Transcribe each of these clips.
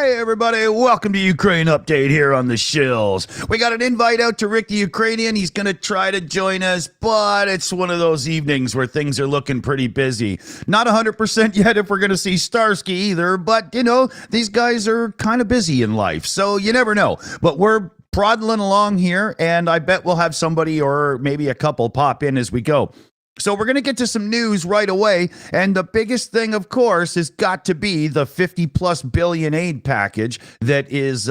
Hey everybody, welcome to Ukraine Update here on the Shills. We got an invite out to Rick the Ukrainian. He's going to try to join us, but it's one of those evenings where things are looking pretty busy. Not 100% yet if we're going to see Starsky either, but you know, these guys are kind of busy in life, so you never know. But we're plodding along here, and I bet we'll have somebody or maybe a couple pop in as we go. So we're going to get to some news right away, and the biggest thing, of course, has got to be the 50+ billion aid package that is,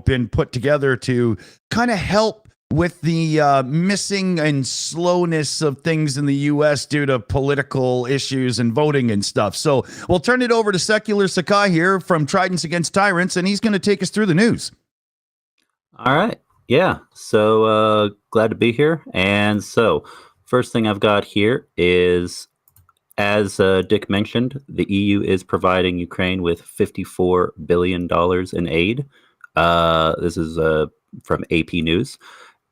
been put together to kind of help with the missing and slowness of things in the U.S. due to political issues and voting and stuff. So we'll turn it over to Secular Sekai here from Tridents against Tyrants, and he's going to take us through the news. All right. Yeah. So glad to be here. And so first thing I've got here is, as Dick mentioned, the EU is providing Ukraine with $54 billion in aid. This is from AP News.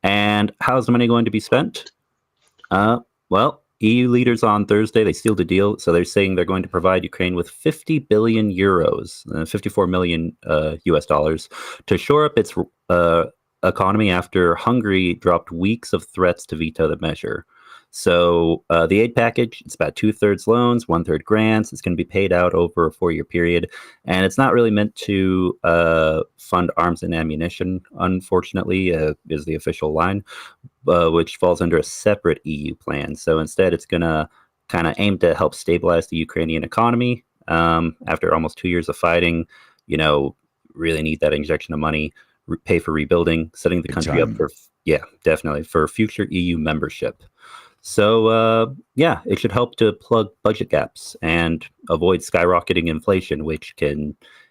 And how's the money going to be spent? Well, EU leaders on Thursday, they sealed a deal. So they're saying they're going to provide Ukraine with 50 billion euros, 54 million US dollars, to shore up its economy after Hungary dropped weeks of threats to veto the measure. So the aid package, it's about 2/3 loans, 1/3 grants. It's going to be paid out over a 4-year period. And it's not really meant to fund arms and ammunition, unfortunately, is the official line, which falls under a separate EU plan. So instead, it's going to kind of aim to help stabilize the Ukrainian economy. After almost 2 years of fighting, really need that injection of money, pay for rebuilding, setting the country up for, definitely, for future EU membership. So, it should help to plug budget gaps and avoid skyrocketing inflation, which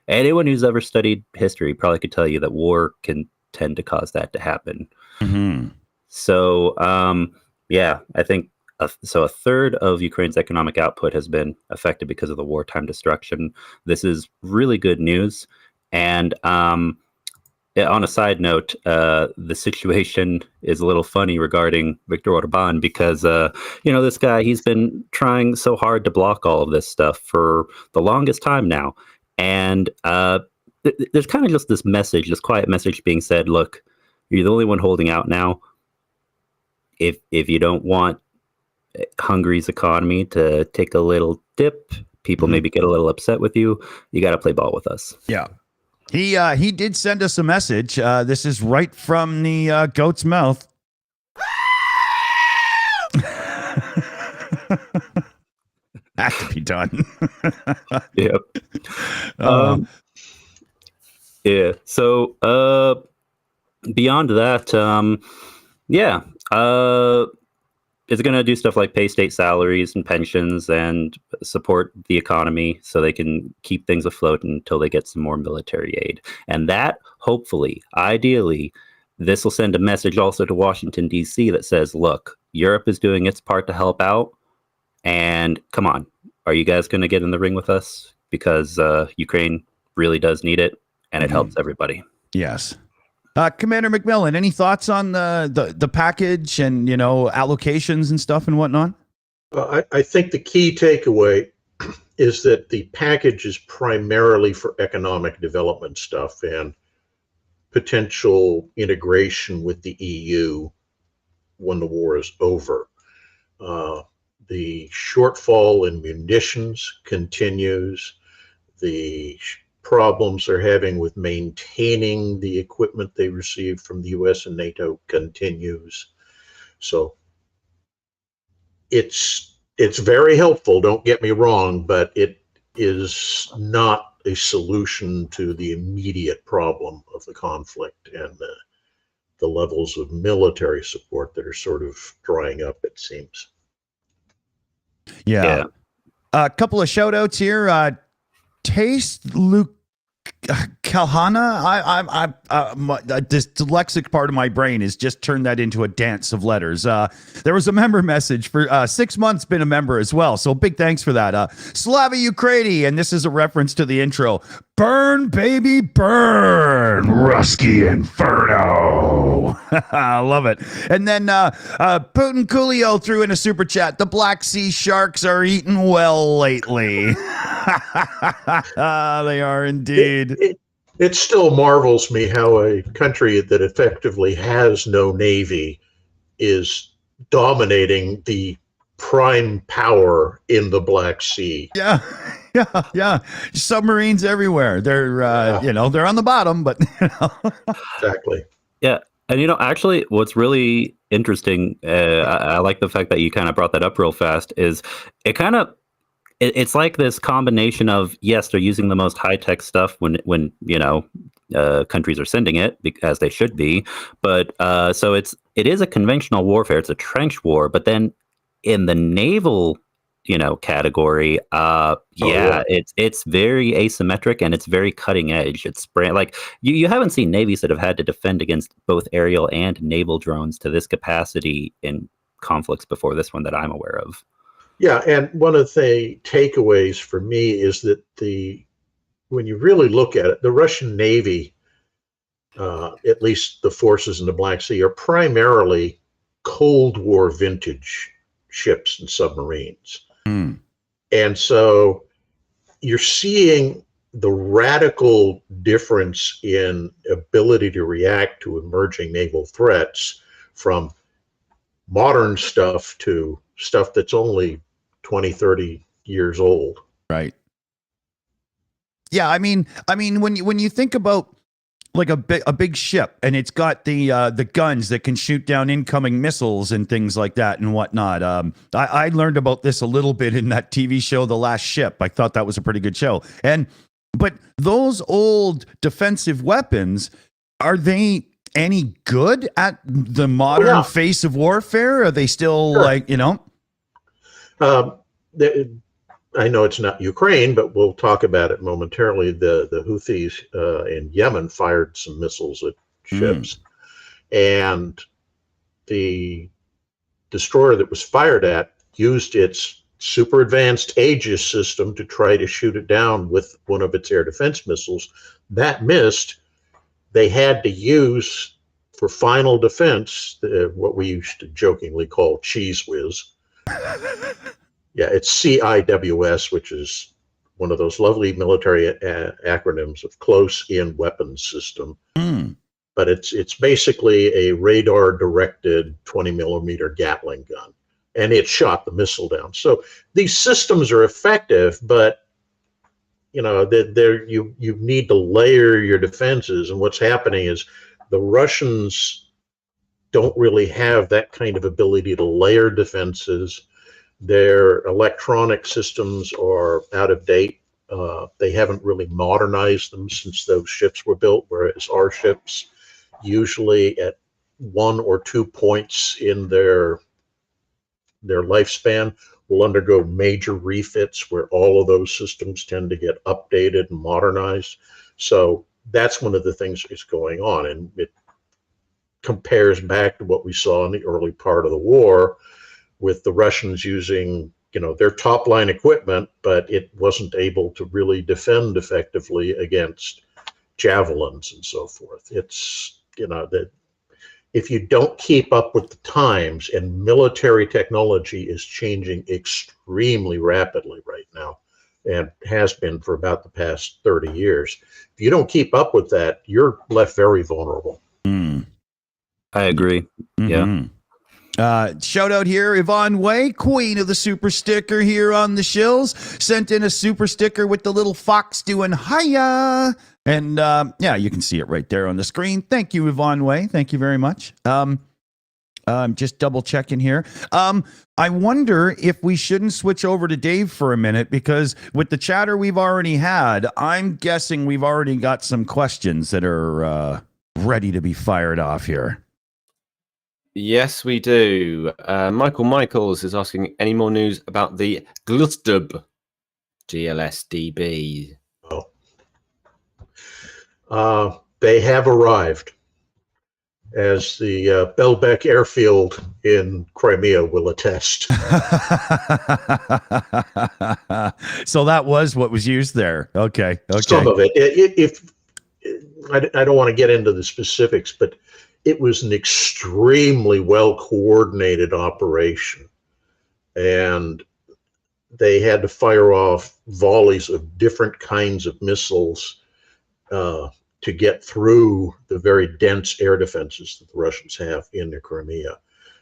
anyone who's ever studied history probably could tell you that war can tend to cause that to happen. Mm-hmm. So, I think a third of Ukraine's economic output has been affected because of the wartime destruction. This is really good news. And on a side note, the situation is a little funny regarding Viktor Orban because, this guy, he's been trying so hard to block all of this stuff for the longest time now. And there's kind of just this quiet message being said, look, you're the only one holding out now. If you don't want Hungary's economy to take a little dip, people maybe get a little upset with you, you got to play ball with us. Yeah. He did send us a message. This is right from the goat's mouth. Had to be done. Yep. So beyond that, it's going to do stuff like pay state salaries and pensions and support the economy so they can keep things afloat until they get some more military aid. And that, hopefully, ideally, this will send a message also to Washington, D.C. that says, look, Europe is doing its part to help out. And come on, are you guys going to get in the ring with us? Because Ukraine really does need it, and it helps everybody. Yes. Commander McMillan, any thoughts on the package and, allocations and stuff and whatnot? I think the key takeaway is that the package is primarily for economic development stuff and potential integration with the EU when the war is over. The shortfall in munitions continues. The problems they're having with maintaining the equipment they received from the US and NATO continues. So it's very helpful, don't get me wrong, but it is not a solution to the immediate problem of the conflict and the levels of military support that are sort of drying up, it seems. Yeah. A couple of shout outs here. Taste Luke Kalhana. This dyslexic part of my brain has just turned that into a dance of letters. There was a member message for 6 months, been a member as well. So big thanks for that. Slava Ukraini, and this is a reference to the intro. Burn, baby, burn, Rusky Inferno. I love it. And then Putin Coolio threw in a super chat. The Black Sea sharks are eating well lately. They are indeed. It still marvels me how a country that effectively has no navy is dominating the prime power in the Black Sea. Yeah, yeah. Submarines everywhere. They're Yeah. they're on the bottom, but Exactly. Yeah. And, actually, what's really interesting, I like the fact that you kind of brought that up real fast, is it kind of, it's like this combination of, yes, they're using the most high-tech stuff when countries are sending it, as they should be. But so it is a conventional warfare. It's a trench war. But then in the naval category, yeah. it's very asymmetric and it's very cutting edge. It's like you haven't seen navies that have had to defend against both aerial and naval drones to this capacity in conflicts before this one that I'm aware of. Yeah, and one of the takeaways for me is that when you really look at it, the Russian Navy, at least the forces in the Black Sea, are primarily Cold War vintage ships and submarines. Mm. And so you're seeing the radical difference in ability to react to emerging naval threats from modern stuff to stuff that's only 20, 30 years old. Right. Yeah, I mean, when you think about like a big ship and it's got the guns that can shoot down incoming missiles and things like that and whatnot. I learned about this a little bit in that TV show, The Last Ship. I thought that was a pretty good show. But those old defensive weapons, are they any good at the modern face of warfare? Are they still I know it's not Ukraine, but we'll talk about it momentarily. The Houthis in Yemen fired some missiles at ships, and the destroyer that was fired at used its super advanced Aegis system to try to shoot it down with one of its air defense missiles. That missed. They had to use, for final defense, what we used to jokingly call cheese whiz. Yeah, it's CIWS, which is one of those lovely military acronyms of close-in weapons system. But it's basically a radar-directed 20-millimeter Gatling gun, and it shot the missile down. So these systems are effective, but you need to layer your defenses. And what's happening is the Russians don't really have that kind of ability to layer defenses. Their electronic systems are out of date. They haven't really modernized them since those ships were built, whereas our ships usually at 1 or 2 points in their lifespan will undergo major refits where all of those systems tend to get updated and modernized. So that's one of the things that's going on, and it compares back to what we saw in the early part of the war, with the Russians using, their top line equipment, but it wasn't able to really defend effectively against javelins and so forth. It's, that if you don't keep up with the times, and military technology is changing extremely rapidly right now, and has been for about the past 30 years. If you don't keep up with that, you're left very vulnerable. I agree. Yeah. Shout out here, Yvonne Way, queen of the super sticker here on the Shills, sent in a super sticker with the little fox doing hiya. And you can see it right there on the screen. Thank you, Yvonne Way. Thank you very much. I'm just double checking here. I wonder if we shouldn't switch over to Dave for a minute, because with the chatter we've already had, I'm guessing we've already got some questions that are ready to be fired off here. Yes, we do. Michael Michaels is asking, any more news about the Glustub GLSDB? They have arrived, as the Belbek airfield in Crimea will attest. So that was what was used there. Okay. Some of it. If I don't want to get into the specifics, but it was an extremely well-coordinated operation, and they had to fire off volleys of different kinds of missiles to get through the very dense air defenses that the Russians have in the Crimea.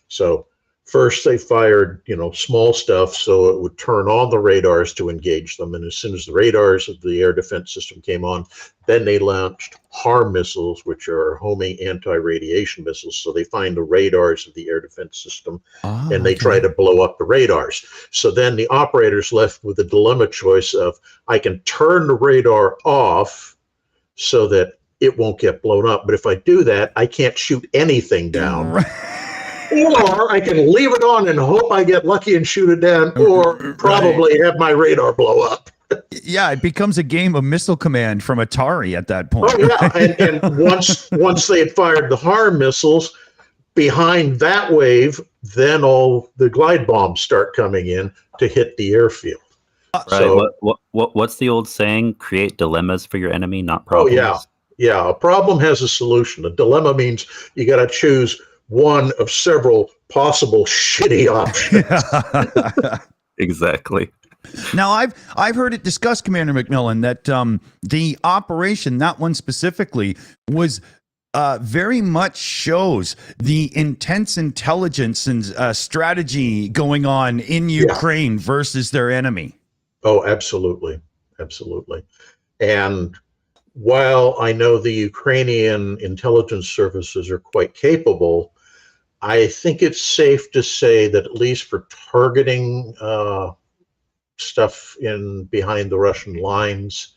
So first they fired, small stuff so it would turn on the radars to engage them. And as soon as the radars of the air defense system came on, then they launched HARM missiles, which are homing anti-radiation missiles. So they find the radars of the air defense system and they try to blow up the radars. So then the operator's left with the dilemma choice of, I can turn the radar off so that it won't get blown up. But if I do that, I can't shoot anything down. Or I can leave it on and hope I get lucky and shoot it down, or probably have my radar blow up. Yeah, it becomes a game of Missile Command from Atari at that point. Oh yeah, and once they had fired the HARM missiles, behind that wave, then all the glide bombs start coming in to hit the airfield. Right. So, what's the old saying? Create dilemmas for your enemy, not problems. Oh yeah. A problem has a solution. A dilemma means you got to choose one of several possible shitty options. Exactly. Now, I've heard it discussed, Commander McMillan, that the operation, that one specifically, was very much shows the intense intelligence and strategy going on in Ukraine versus their enemy. Oh, absolutely. Absolutely. And while I know the Ukrainian intelligence services are quite capable, I think it's safe to say that at least for targeting stuff in behind the Russian lines,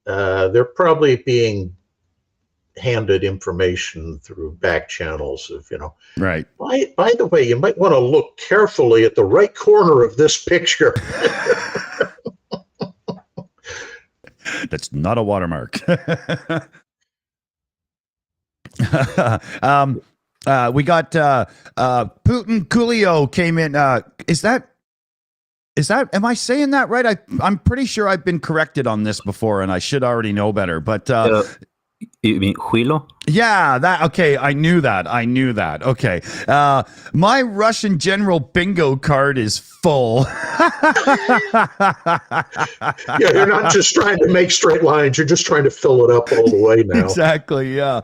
they're probably being handed information through back channels of, Right. By the way, you might want to look carefully at the right corner of this picture. That's not a watermark. We got Putin Coolio came in. Is that? Am I saying that right? I'm pretty sure I've been corrected on this before, and I should already know better. But you mean Huilo? Yeah, that okay. I knew that. Okay. My Russian general bingo card is full. Yeah, you're not just trying to make straight lines, you're just trying to fill it up all the way now. Exactly, yeah.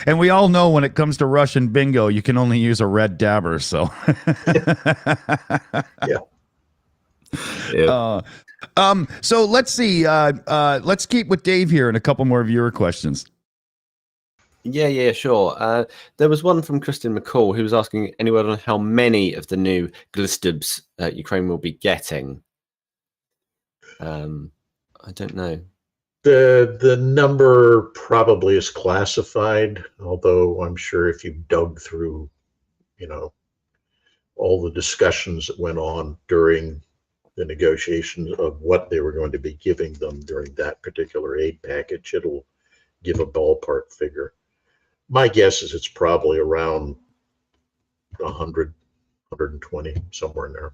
And we all know when it comes to Russian bingo, you can only use a red dabber, so. Yeah. So let's see. Let's keep with Dave here and a couple more viewer questions. Yeah, sure. There was one from Christian McCall who was asking anyone on how many of the new Glistubs Ukraine will be getting. I don't know. The number probably is classified, although I'm sure if you dug through, all the discussions that went on during the negotiations of what they were going to be giving them during that particular aid package, it'll give a ballpark figure. My guess is it's probably around 100, 120, somewhere in there.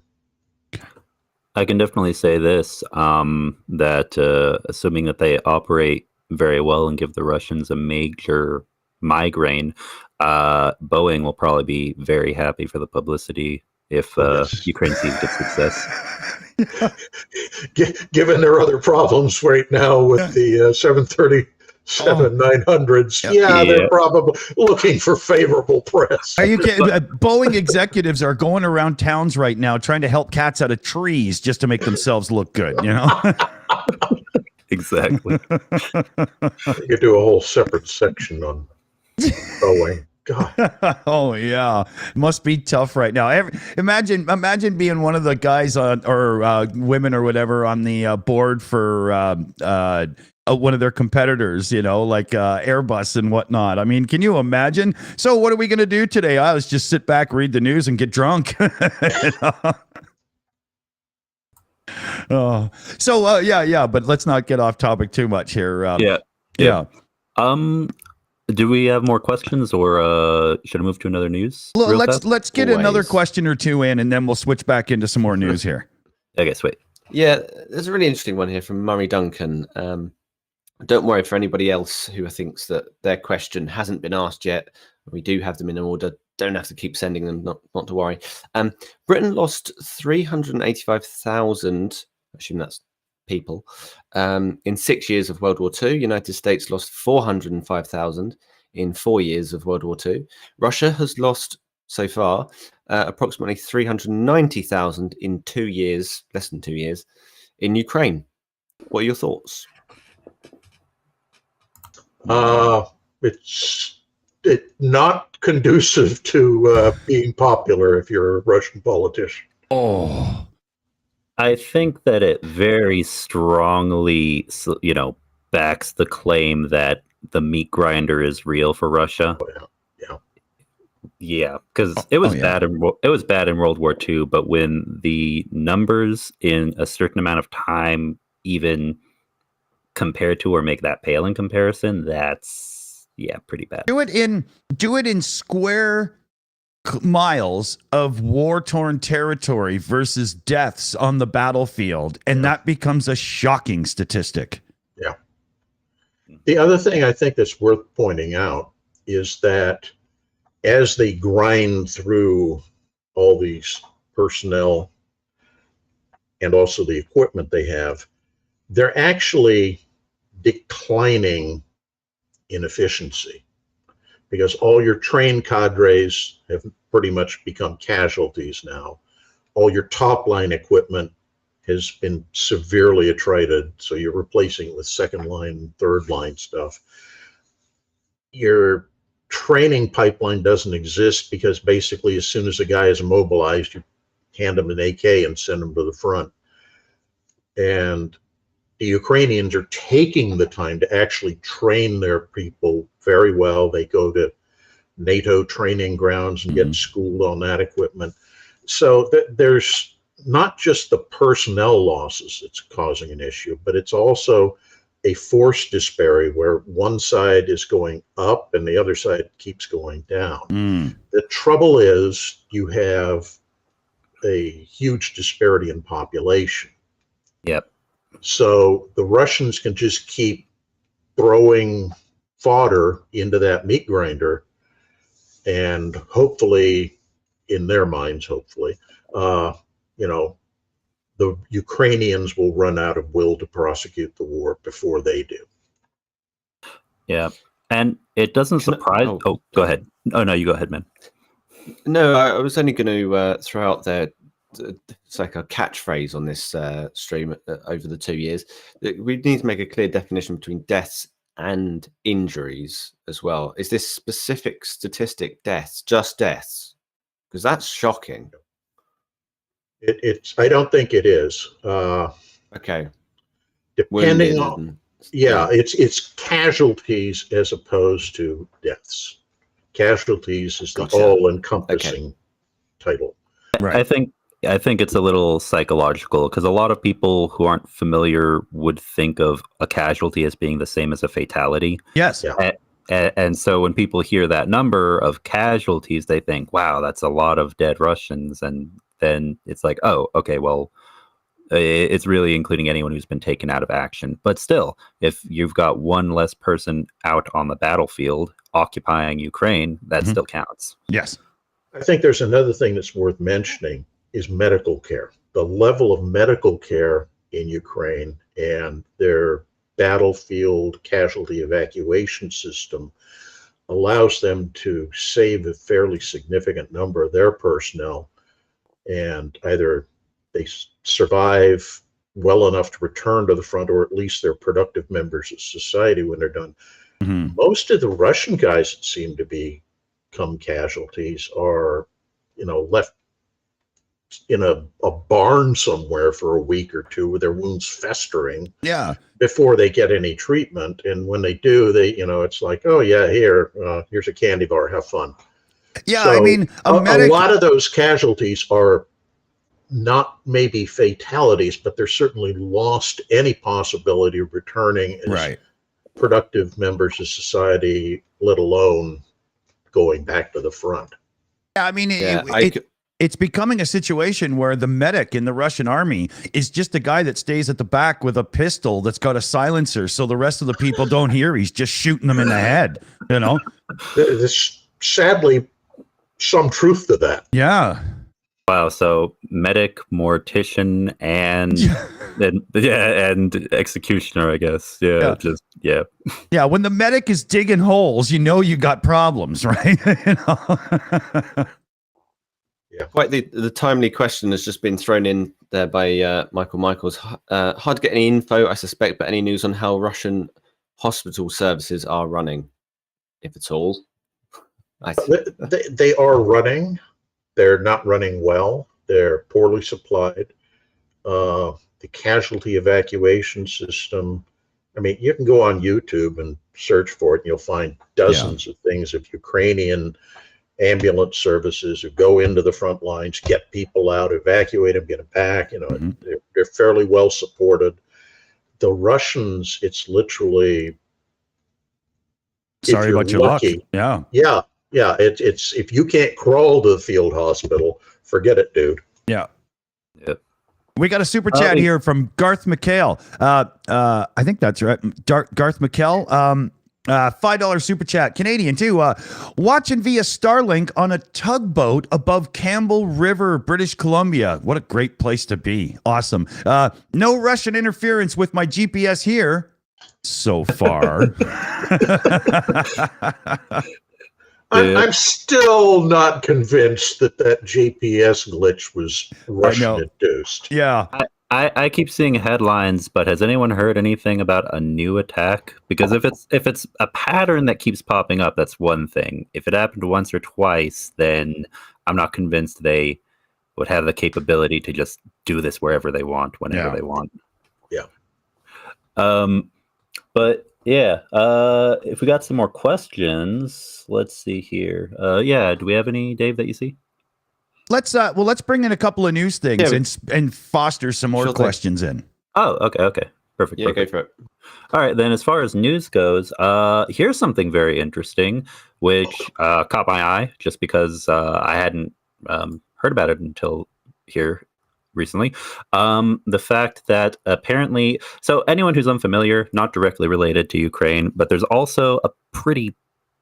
I can definitely say this, that assuming that they operate very well and give the Russians a major migraine, Boeing will probably be very happy for the publicity if Ukraine sees good success. Given their other problems right now with the 737-900s, they're probably looking for favorable press. Are you kidding? Boeing executives are going around towns right now trying to help cats out of trees just to make themselves look good, Exactly. You could do a whole separate section on Boeing. God. Oh yeah, must be tough right now. Imagine being one of the guys on or women or whatever on the board for one of their competitors, like Airbus and whatnot. I mean, can you imagine? So what are we going to do today? I was just sit back, read the news, and get drunk. Oh, so yeah. But let's not get off topic too much here. Yeah. Do we have more questions, or should I move to another news? Let's get another question or two in, and then we'll switch back into some more news here. Okay, sweet. Yeah, there's a really interesting one here from Murray Duncan. Don't worry for anybody else who thinks that their question hasn't been asked yet. We do have them in order. Don't have to keep sending them. Not to worry. Britain lost 385,000. I assume that's people. In 6 years of World War II, United States lost 405,000 in 4 years of World War II. Russia has lost so far approximately 390,000 in 2 years, less than 2 years, in Ukraine. What are your thoughts? It's not conducive to being popular if you're a Russian politician. Oh, I think that it very strongly, backs the claim that the meat grinder is real for Russia. Yeah, because it was bad. It was bad in World War II, but when the numbers in a certain amount of time even compare to or make that pale in comparison, that's pretty bad. do it in square miles of war-torn territory versus deaths on the battlefield, and that becomes a shocking statistic. Yeah. The other thing I think that's worth pointing out is that as they grind through all these personnel and also the equipment they have, they're actually declining in efficiency, because all your trained cadres have pretty much become casualties now. All your top line equipment has been severely attrited, so you're replacing it with second line, third line stuff. Your training pipeline doesn't exist, because basically as soon as a guy is mobilized, you hand him an AK and send him to the front. And the Ukrainians are taking the time to actually train their people very well. They go to NATO training grounds and get schooled on that equipment. So there's not just the personnel losses that's causing an issue, but it's also a force disparity where one side is going up and the other side keeps going down. The trouble is you have a huge disparity in population. Yep. So the Russians can just keep throwing fodder into that meat grinder, and hopefully, in their minds, the Ukrainians will run out of will to prosecute the war before they do. Yeah. And it doesn't surprise... Oh, go ahead. Oh, no, you go ahead, man. No, I was only going to throw out there, it's like a catchphrase on this stream over the 2 years. We need to make a clear definition between deaths and injuries as well. Is this specific statistic deaths, just deaths? Because that's shocking. I don't think it is. Okay. Depending on, it's casualties as opposed to deaths. Casualties is the all-encompassing title. Right. I think it's a little psychological, because a lot of people who aren't familiar would think of a casualty as being the same as a fatality. Yes. Yeah. And so when people hear that number of casualties, they think, wow, that's a lot of dead Russians. And then it's like, oh, okay, well, it's really including anyone who's been taken out of action. But still, if you've got one less person out on the battlefield occupying Ukraine, that still counts. Yes. I think there's another thing that's worth mentioning is medical care. The level of medical care in Ukraine and their battlefield casualty evacuation system allows them to save a fairly significant number of their personnel, and either they survive well enough to return to the front, or at least they're productive members of society when they're done. Most of the Russian guys that seem to become casualties are, left in a barn somewhere for a week or two with their wounds festering before they get any treatment. And when they do, it's like, oh yeah, here's a candy bar, have fun. Yeah. So I mean, a lot of those casualties are not maybe fatalities, but they're certainly lost any possibility of returning as productive members of society, let alone going back to the front. I mean, it's becoming a situation where the medic in the Russian army is just a guy that stays at the back with a pistol that's got a silencer, so the rest of the people don't hear. He's just shooting them in the head, There's sadly some truth to that. Yeah. Wow. So medic, mortician, and and executioner, I guess. Yeah. Yeah, when the medic is digging holes, you know you got problems, right? You know? Quite the timely question has just been thrown in there by Michael Michaels. Hard to get any info, I suspect, but any news on how Russian hospital services are running, if at all? They are running. They're not running well. They're poorly supplied. The casualty evacuation system. I mean, you can go on YouTube and search for it, and you'll find dozens of things of Ukrainian ambulance services who go into the front lines, get people out, evacuate them, get them back. You know, they're fairly well supported. The Russians, it's literally, sorry about your luck. Yeah. It's if you can't crawl to the field hospital, forget it, dude. Yeah. We got a super chat here from Garth McHale. I think that's right. Garth McHale. $5 super chat, Canadian too. Watching via Starlink on a tugboat above Campbell River, British Columbia. What a great place to be. Awesome. No Russian interference with my GPS here so far. I'm still not convinced that GPS glitch was Russian induced. Yeah. I keep seeing headlines, but has anyone heard anything about a new attack? Because if it's a pattern that keeps popping up, that's one thing. If it happened once or twice, then I'm not convinced they would have the capability to just do this wherever they want, whenever they want. Yeah. But yeah, if we got some more questions, let's see here. Do we have any, Dave, that you see? Let's bring in a couple of news things and foster some more questions in. Oh, okay. Perfect. Yeah, go for it. All right, then as far as news goes, here's something very interesting, which caught my eye just because I hadn't heard about it until here recently. The fact that apparently, so anyone who's unfamiliar, not directly related to Ukraine, but there's also a pretty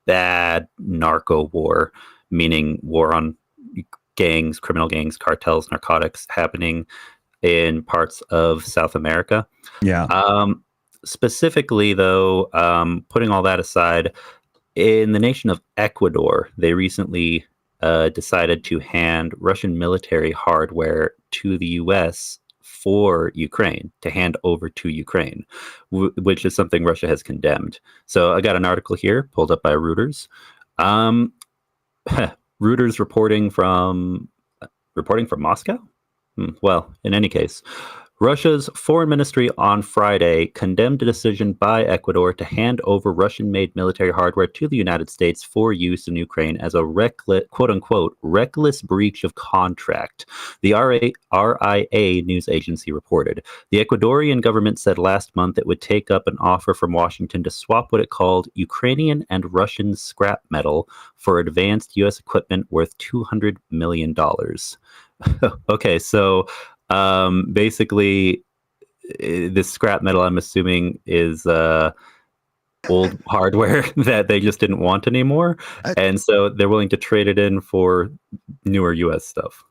bad narco war, meaning war on gangs, criminal gangs, cartels, narcotics happening in parts of South America. Yeah. Specifically, though, putting all that aside, in the nation of Ecuador, they recently decided to hand Russian military hardware to the U.S. for Ukraine, to hand over to Ukraine, which is something Russia has condemned. So I got an article here pulled up by Reuters. Reuters reporting from Moscow? Well, in any case, Russia's foreign ministry on Friday condemned a decision by Ecuador to hand over Russian-made military hardware to the United States for use in Ukraine as a quote-unquote reckless breach of contract, the RIA news agency reported. The Ecuadorian government said last month it would take up an offer from Washington to swap what it called Ukrainian and Russian scrap metal for advanced U.S. equipment worth $200 million. Okay, so basically, this scrap metal, I'm assuming, is old hardware that they just didn't want anymore, and so they're willing to trade it in for newer U.S. stuff.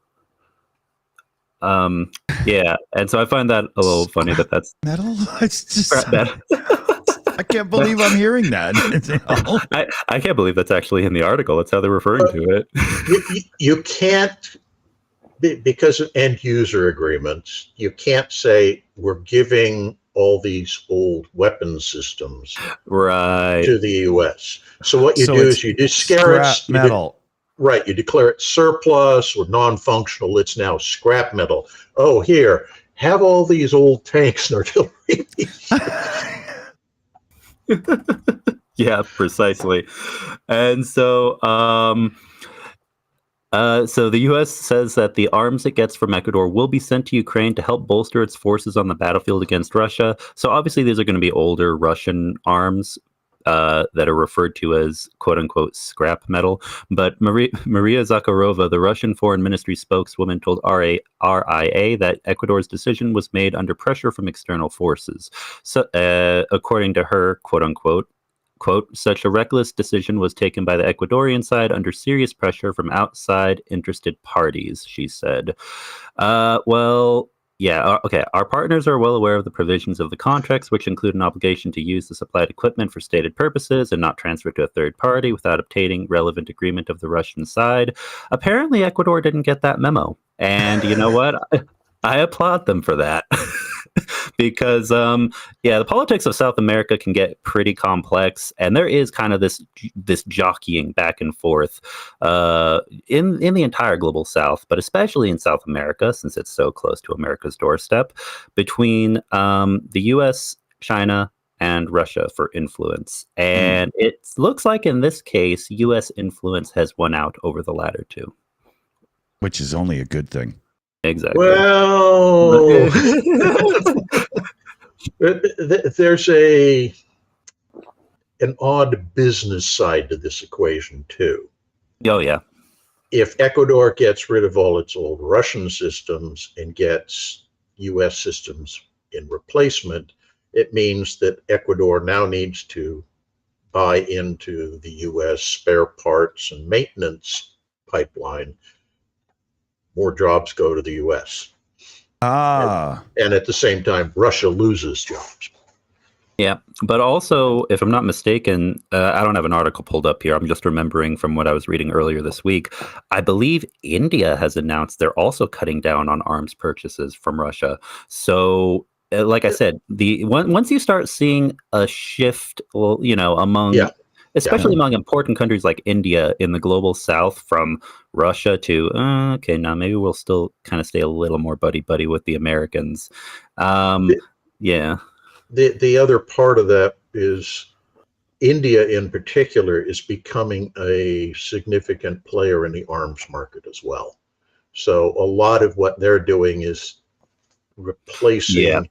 Yeah, and so I find that a little funny that's metal. It's just scrap metal. I can't believe I'm hearing that. I can't believe that's actually in the article. That's how they're referring to it. You can't. Because of end user agreements, you can't say we're giving all these old weapon systems to the U.S. So what you do is you declare it metal. You declare it surplus or non-functional. It's now scrap metal. Oh, here, have all these old tanks and artillery. Yeah, precisely. And so so the U.S. says that the arms it gets from Ecuador will be sent to Ukraine to help bolster its forces on the battlefield against Russia. So obviously these are going to be older Russian arms that are referred to as quote-unquote scrap metal. But Maria Zakharova, the Russian Foreign Ministry spokeswoman, told RIA that Ecuador's decision was made under pressure from external forces. So according to her, quote-unquote, quote, such a reckless decision was taken by the Ecuadorian side under serious pressure from outside interested parties, she said. Okay. Our partners are well aware of the provisions of the contracts, which include an obligation to use the supplied equipment for stated purposes and not transfer to a third party without obtaining relevant agreement of the Russian side. Apparently, Ecuador didn't get that memo. And you know what? I applaud them for that. Because, the politics of South America can get pretty complex, and there is kind of this jockeying back and forth in the entire global South, but especially in South America, since it's so close to America's doorstep, between the U.S., China, and Russia for influence. And it looks like in this case, U.S. influence has won out over the latter two. Which is only a good thing. Exactly. Well, there's an odd business side to this equation too. Oh yeah. If Ecuador gets rid of all its old Russian systems and gets U.S. systems in replacement, it means that Ecuador now needs to buy into the U.S. spare parts and maintenance pipeline. More jobs go to the U.S. And at the same time, Russia loses jobs. Yeah, but also, if I'm not mistaken, I don't have an article pulled up here. I'm just remembering from what I was reading earlier this week. I believe India has announced they're also cutting down on arms purchases from Russia. So, like I said, once you start seeing a shift, among... Yeah. Especially among important countries like India in the global south, from Russia to, now maybe we'll still kind of stay a little more buddy-buddy with the Americans. The other part of that is India in particular is becoming a significant player in the arms market as well. So a lot of what they're doing is replacing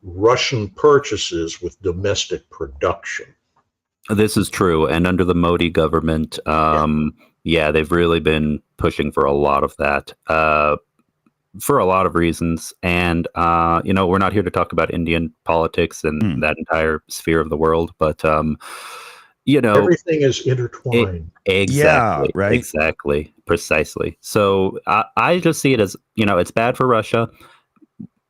Russian purchases with domestic production. This is true. And under the Modi government, they've really been pushing for a lot of that for a lot of reasons. And, we're not here to talk about Indian politics and that entire sphere of the world, but, everything is intertwined. Exactly. Yeah, right. Exactly. Precisely. So I just see it as, it's bad for Russia.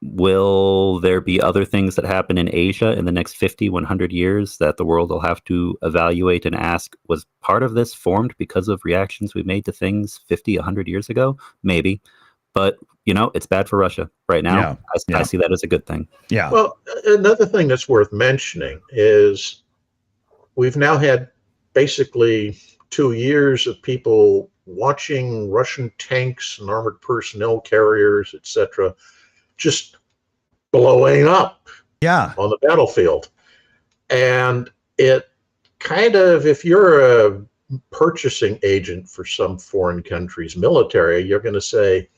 Will there be other things that happen in Asia in the next 50, 100 years that the world will have to evaluate and ask, was part of this formed because of reactions we made to things 50, 100 years ago? Maybe. But, it's bad for Russia right now. I see that as a good thing. Yeah. Well, another thing that's worth mentioning is we've now had basically 2 years of people watching Russian tanks and armored personnel carriers, etc., just blowing up on the battlefield. And it kind of, if you're a purchasing agent for some foreign country's military, you're going to say,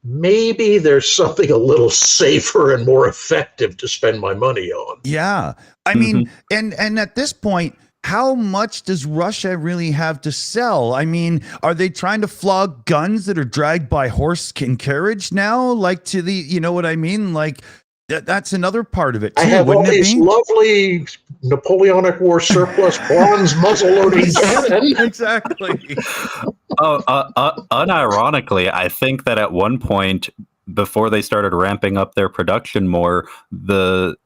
maybe there's something a little safer and more effective to spend my money on. Yeah. I mean, and at this point, how much does Russia really have to sell? I mean, are they trying to flog guns that are dragged by horse and carriage now? Like to the, you know what I mean? Like that's another part of it too. I have all these be? lovely Napoleonic War surplus bronze muzzle-loading cannon. Exactly. Unironically, I think that at one point, before they started ramping up their production more, the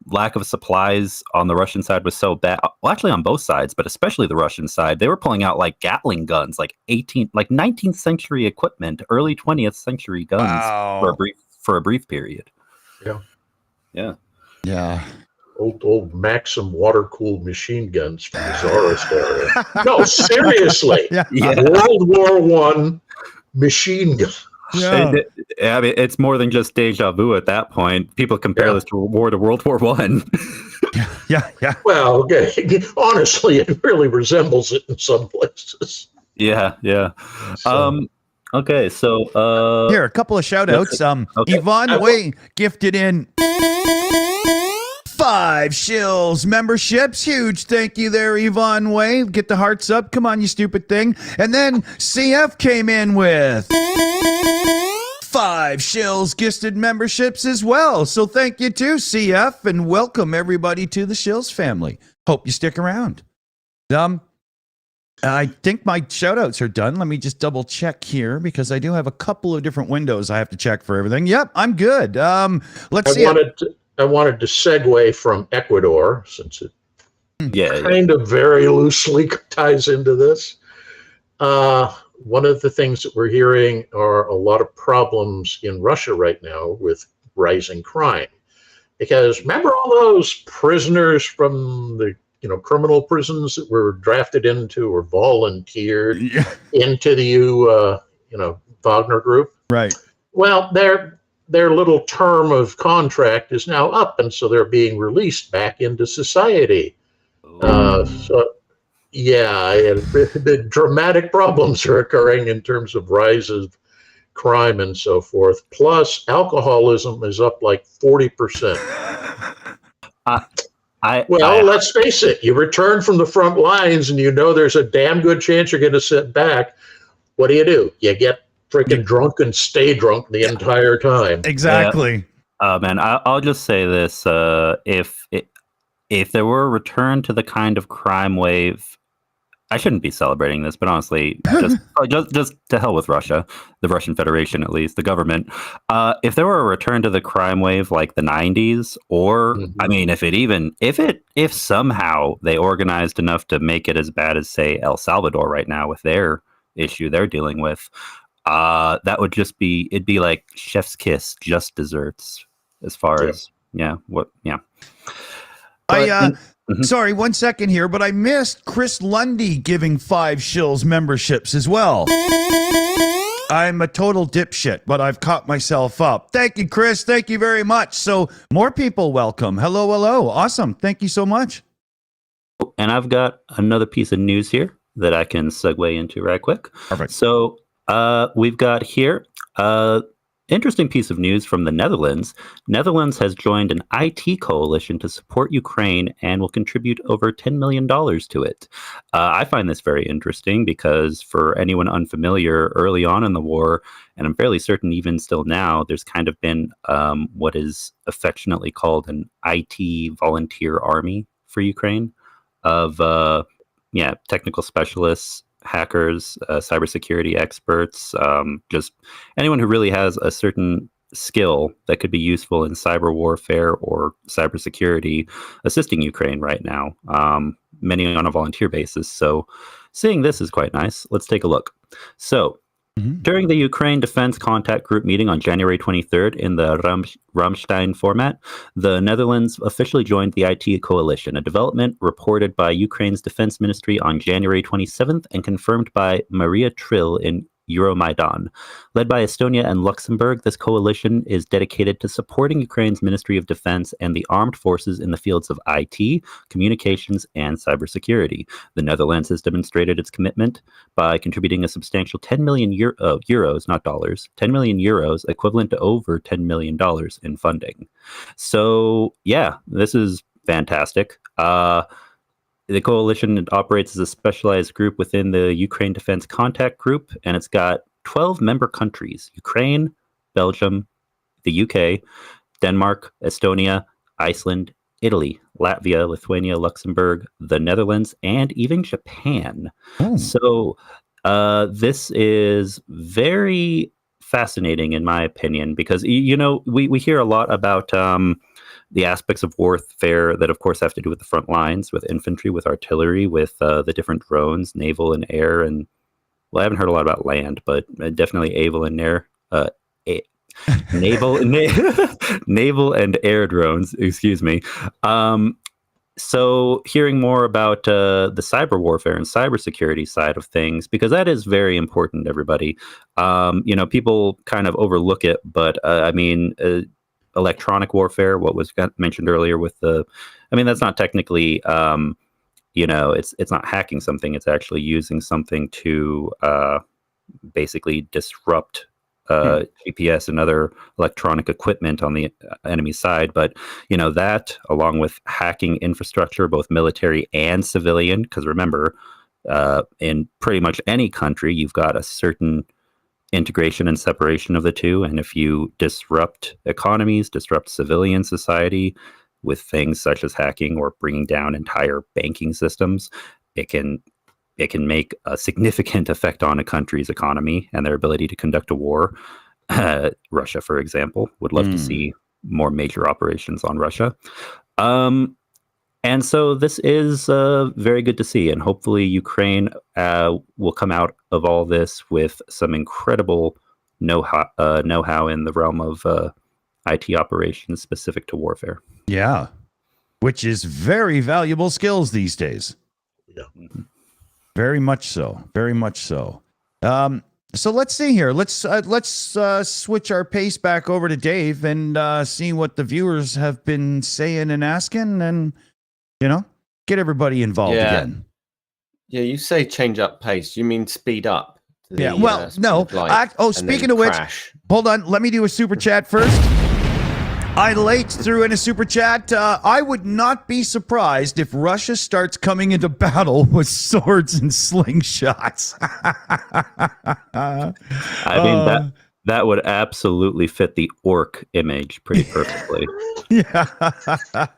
lack of supplies on the Russian side was so bad. Well, actually on both sides, but especially the Russian side, they were pulling out like Gatling guns, like 19th century equipment, early 20th century guns for a brief period. Yeah. Old Maxim water-cooled machine guns from the Tsarist era. No, seriously. World War I machine gun. Yeah. I mean, it's more than just deja vu at that point. People compare this to World War One. Yeah. Well, okay. Honestly, it really resembles it in some places. Yeah. Okay, so here, a couple of shout outs. Yvonne Way gifted in 5 Shills memberships. Huge thank you there, Yvonne Way. Get the hearts up. Come on, you stupid thing. And then CF came in with 5 Shills gifted memberships as well. So thank you to CF and welcome everybody to the Shills family. Hope you stick around. I think my shout outs are done. Let me just double check here because I do have a couple of different windows I have to check for everything. Yep, I'm good. Let's see. I wanted to segue from Ecuador since it kind of very loosely ties into this. One of the things that we're hearing are a lot of problems in Russia right now with rising crime. Because remember all those prisoners from the criminal prisons that were drafted into or volunteered into the Wagner group? Right. Well, their little term of contract is now up, and so they're being released back into society. The dramatic problems are occurring in terms of rise of crime and so forth. Plus, alcoholism is up like 40%. Let's face it. You return from the front lines and there's a damn good chance you're going to sit back. What do? You get freaking drunk and stay drunk the entire time. Exactly. Yeah. Man, I'll just say this. If there were a return to the kind of crime wave, I shouldn't be celebrating this, but honestly, just to hell with Russia, the Russian Federation, at least, the government. If there were a return to the crime wave like the 90s, or I mean, if somehow they organized enough to make it as bad as, say, El Salvador right now with their issue they're dealing with, that would it'd be like chef's kiss, just desserts, as far as Sorry, 1 second here, but I missed Chris Lundy giving 5 Shills memberships as well. I'm a total dipshit, but I've caught myself up. Thank you, Chris. Thank you very much. So more people welcome. Hello. Awesome. Thank you so much. And I've got another piece of news here that I can segue into right quick. Perfect. So we've got here interesting piece of news from the Netherlands. Netherlands has joined an IT coalition to support Ukraine and will contribute over $10 million to it. I find this very interesting because for anyone unfamiliar, early on in the war, and I'm fairly certain even still now, there's kind of been what is affectionately called an IT volunteer army for Ukraine of technical specialists, hackers, cybersecurity experts, just anyone who really has a certain skill that could be useful in cyber warfare or cybersecurity, assisting Ukraine right now, many on a volunteer basis. So seeing this is quite nice. Let's take a look. So during the Ukraine Defense Contact Group meeting on January 23rd in the Ramstein format, the Netherlands officially joined the IT coalition, a development reported by Ukraine's defense ministry on January 27th and confirmed by Maria Trill in Euromaidan. Led by Estonia and Luxembourg, this coalition is dedicated to supporting Ukraine's Ministry of Defense and the armed forces in the fields of IT, communications, and cybersecurity. The Netherlands has demonstrated its commitment by contributing a substantial 10 million euros, not dollars, 10 million euros, equivalent to over $10 million in funding. So, yeah, this is fantastic. The coalition operates as a specialized group within the Ukraine Defense Contact Group, and it's got 12 member countries: Ukraine, Belgium, the UK, Denmark, Estonia, Iceland, Italy, Latvia, Lithuania, Luxembourg, the Netherlands, and even Japan. So this is very fascinating, in my opinion, because, we hear a lot about the aspects of warfare that, of course, have to do with the front lines, with infantry, with artillery, with the different drones, naval and air. And, well, I haven't heard a lot about land, but definitely naval and air. Naval and air drones, excuse me. So hearing more about the cyber warfare and cybersecurity side of things, because that is very important, everybody. People kind of overlook it, but electronic warfare, what was mentioned earlier with that's not technically, it's not hacking something. It's actually using something to basically disrupt GPS and other electronic equipment on the enemy side. But, that along with hacking infrastructure, both military and civilian, because remember, in pretty much any country, you've got a certain integration and separation of the two. And if you disrupt economies, disrupt civilian society with things such as hacking or bringing down entire banking systems, it can make a significant effect on a country's economy and their ability to conduct a war. Russia, for example, would love to see more major operations on Russia. And so this is very good to see. And hopefully Ukraine will come out of all this with some incredible know-how in the realm of IT operations specific to warfare. Yeah, which is very valuable skills these days. Yeah. Very much so. Very much so. So let's see here. Let's switch our pace back over to Dave and see what the viewers have been saying and asking, and get everybody involved again. Yeah, you say change up pace. You mean speed up? Yeah. Well, no. Speaking of which, hold on. Let me do a super chat first. I late threw in a super chat. I would not be surprised if Russia starts coming into battle with swords and slingshots. I mean, that would absolutely fit the orc image pretty perfectly.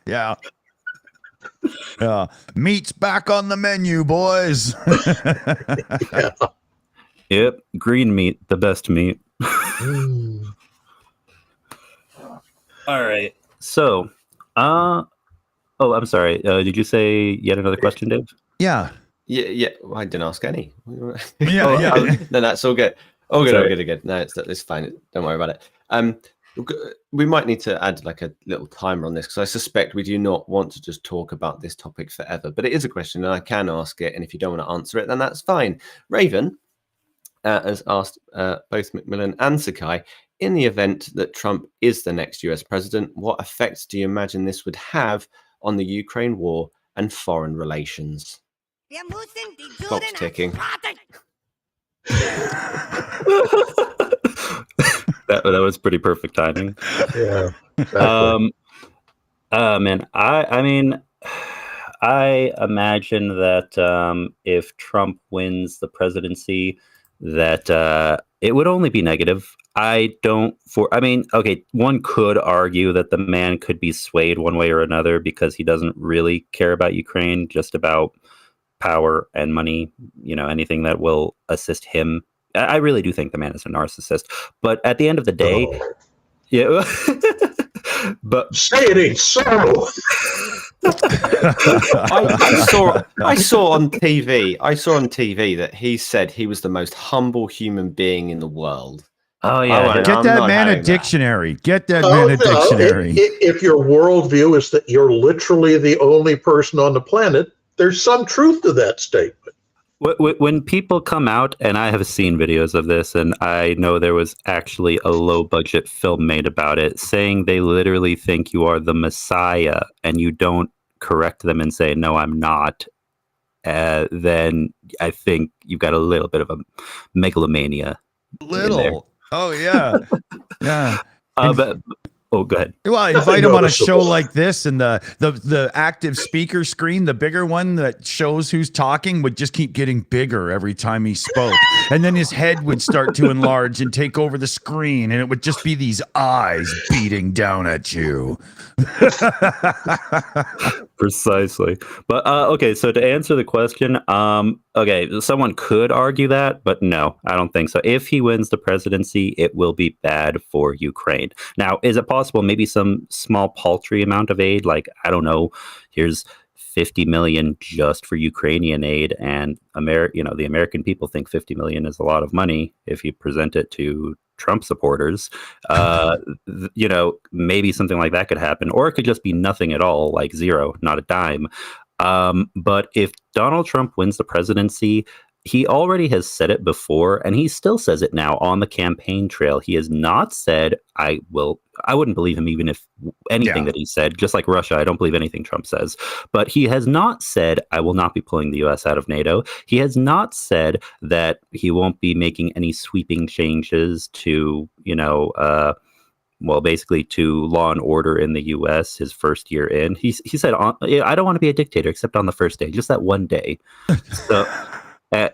Yeah. Meat's back on the menu, boys. Yep, green meat, the best meat. All right. So, I'm sorry. Did you say yet another question, Dave? Yeah. Yeah. Well, I didn't ask any. Yeah. No, that's all good. All good. No, it's fine. Don't worry about it. We might need to add like a little timer on this because I suspect we do not want to just talk about this topic forever. But it is a question, and I can ask it. And if you don't want to answer it, then that's fine. Raven has asked both McMillan and Sekai, in the event that Trump is the next US president, what effects do you imagine this would have on the Ukraine war and foreign relations? Clock's ticking. That was pretty perfect timing. Yeah. Exactly. Man, I imagine that if Trump wins the presidency, that it would only be negative. One could argue that the man could be swayed one way or another because he doesn't really care about Ukraine, just about power and money, anything that will assist him. I really do think the man is a narcissist. But at the end of the day, yeah. But say it ain't so. I saw on TV that he said he was the most humble human being in the world. Oh yeah, get that man a dictionary. Get that man a dictionary. If your worldview is that you're literally the only person on the planet, there's some truth to that statement. When people come out, and I have seen videos of this, and I know there was actually a low-budget film made about it, saying they literally think you are the Messiah, and you don't correct them and say, no, I'm not, then I think you've got a little bit of a megalomania. Little. Oh, yeah. Yeah. Go ahead. Well, invite him on a show like this, and the active speaker screen, the bigger one that shows who's talking, would just keep getting bigger every time he spoke. And then his head would start to enlarge and take over the screen, and it would just be these eyes beating down at you. Precisely. But okay, so to answer the question, okay, someone could argue that, but no, I don't think so. If he wins the presidency, it will be bad for Ukraine. Now, is it possible maybe some small paltry amount of aid, like, I don't know, here's 50 million just for Ukrainian aid, and the American people think 50 million is a lot of money if you present it to Trump supporters, maybe something like that could happen, or it could just be nothing at all, like zero, not a dime. But if Donald Trump wins the presidency, he already has said it before, and he still says it now on the campaign trail. He has not said, I wouldn't believe him even if anything that he said, just like Russia, I don't believe anything Trump says. But he has not said, I will not be pulling the U.S. out of NATO. He has not said that he won't be making any sweeping changes to, basically to law and order in the U.S. his first year in. He said, I don't want to be a dictator except on the first day, just that one day. So...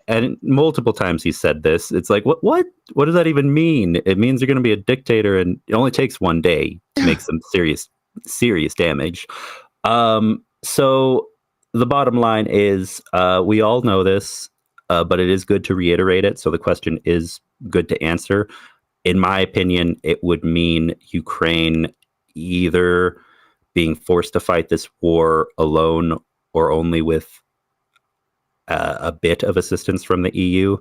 and multiple times he said this. It's like, what does that even mean? It means you're going to be a dictator, and it only takes one day to make some serious damage. So the bottom line is, we all know this, but it is good to reiterate it. So the question is good to answer. In my opinion, it would mean Ukraine either being forced to fight this war alone or only with a bit of assistance from the EU.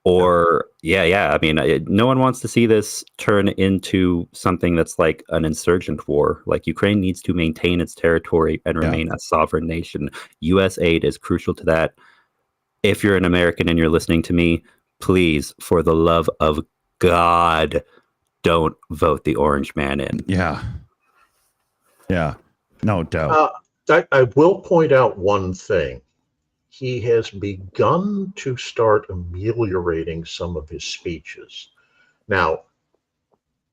Or, I mean, no one wants to see this turn into something that's like an insurgent war. Like, Ukraine needs to maintain its territory and remain a sovereign nation. U.S. aid is crucial to that. If you're an American and you're listening to me, please, for the love of God, don't vote the orange man in. Yeah, no doubt. I will point out one thing. He has begun to start ameliorating some of his speeches. Now,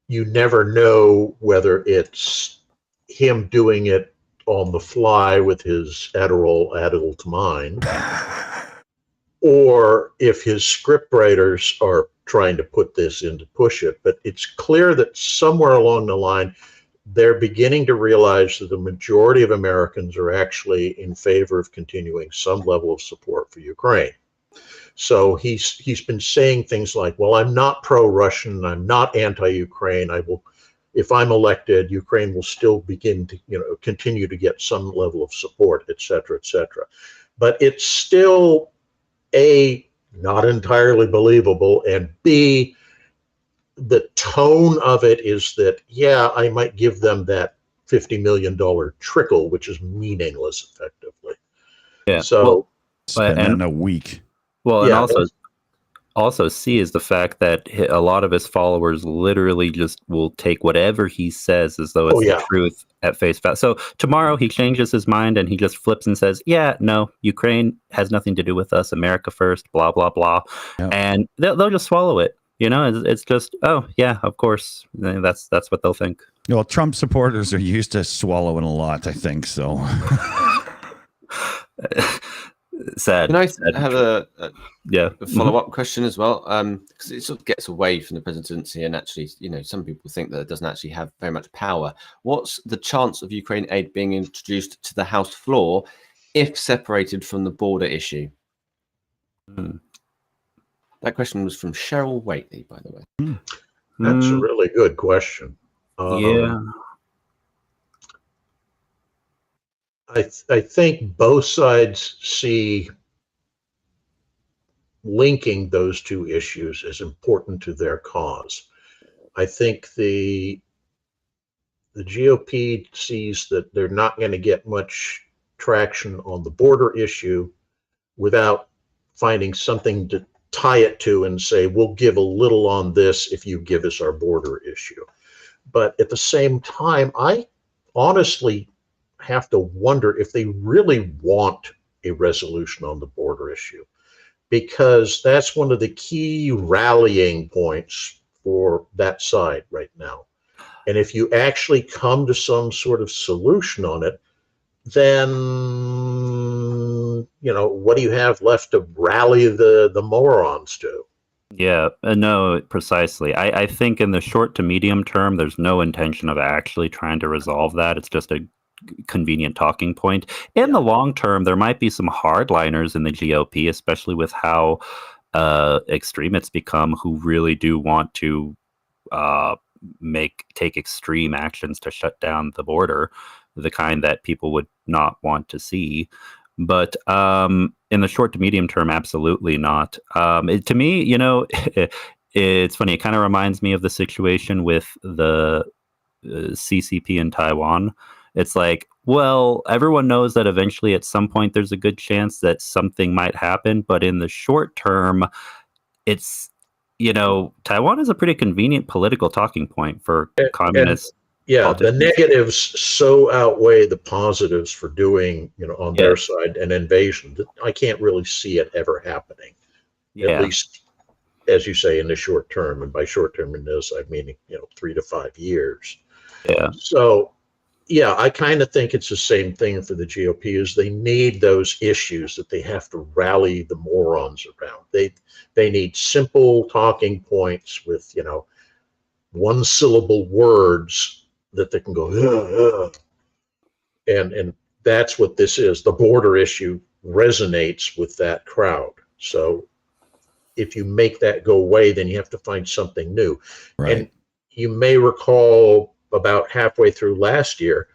you never know whether it's him doing it on the fly with his adult mind, or if his scriptwriters are trying to put this in to push it. But it's clear that somewhere along the line, they're beginning to realize that the majority of Americans are actually in favor of continuing some level of support for Ukraine. So he's been saying things like, well, I'm not pro-Russian, I'm not anti-Ukraine. If I'm elected, Ukraine will still begin to, continue to get some level of support, et cetera, et cetera. But it's still A, not entirely believable, and B, the tone of it is that, I might give them that $50 million trickle, which is meaningless effectively. Yeah. So, Spend that in a week. Well, and also C is the fact that a lot of his followers literally just will take whatever he says as though it's the truth at face value. So tomorrow he changes his mind and he just flips and says, no, Ukraine has nothing to do with us. America first, blah, blah, blah. Yep. And they'll just swallow it. It's just, of course. That's what they'll think. Well, Trump supporters are used to swallowing a lot, I think, so. Sad. Can I have a follow-up question as well? Because it sort of gets away from the presidency, and actually, some people think that it doesn't actually have very much power. What's the chance of Ukraine aid being introduced to the House floor if separated from the border issue? That question was from Cheryl Waitley, by the way. That's a really good question. I think both sides see linking those two issues as important to their cause. I think the GOP sees that they're not going to get much traction on the border issue without finding something to tie it to and say, we'll give a little on this if you give us our border issue. But at the same time, I honestly have to wonder if they really want a resolution on the border issue, because that's one of the key rallying points for that side right now. And if you actually come to some sort of solution on it, then what do you have left to rally the morons to? Yeah, no, precisely. I think in the short to medium term, there's no intention of actually trying to resolve that. It's just a convenient talking point. In the long term, there might be some hardliners in the GOP, especially with how extreme it's become, who really do want to take extreme actions to shut down the border, the kind that people would not want to see. But in the short to medium term, absolutely not. To me, it's funny. It kind of reminds me of the situation with the CCP in Taiwan. It's like, well, everyone knows that eventually at some point there's a good chance that something might happen. But in the short term, it's, Taiwan is a pretty convenient political talking point for communists. The negatives so outweigh the positives for doing, on their side, an invasion that I can't really see it ever happening. At least, as you say, in the short term. And by short term in this, I mean, 3 to 5 years. Yeah. So, Yeah, I kind of think it's the same thing for the GOP. Is they need those issues that they have to rally the morons around. They need simple talking points with, one syllable words that they can go, and that's what this is. The border issue resonates with that crowd. So if you make that go away, then you have to find something new. Right. And you may recall about halfway through last year,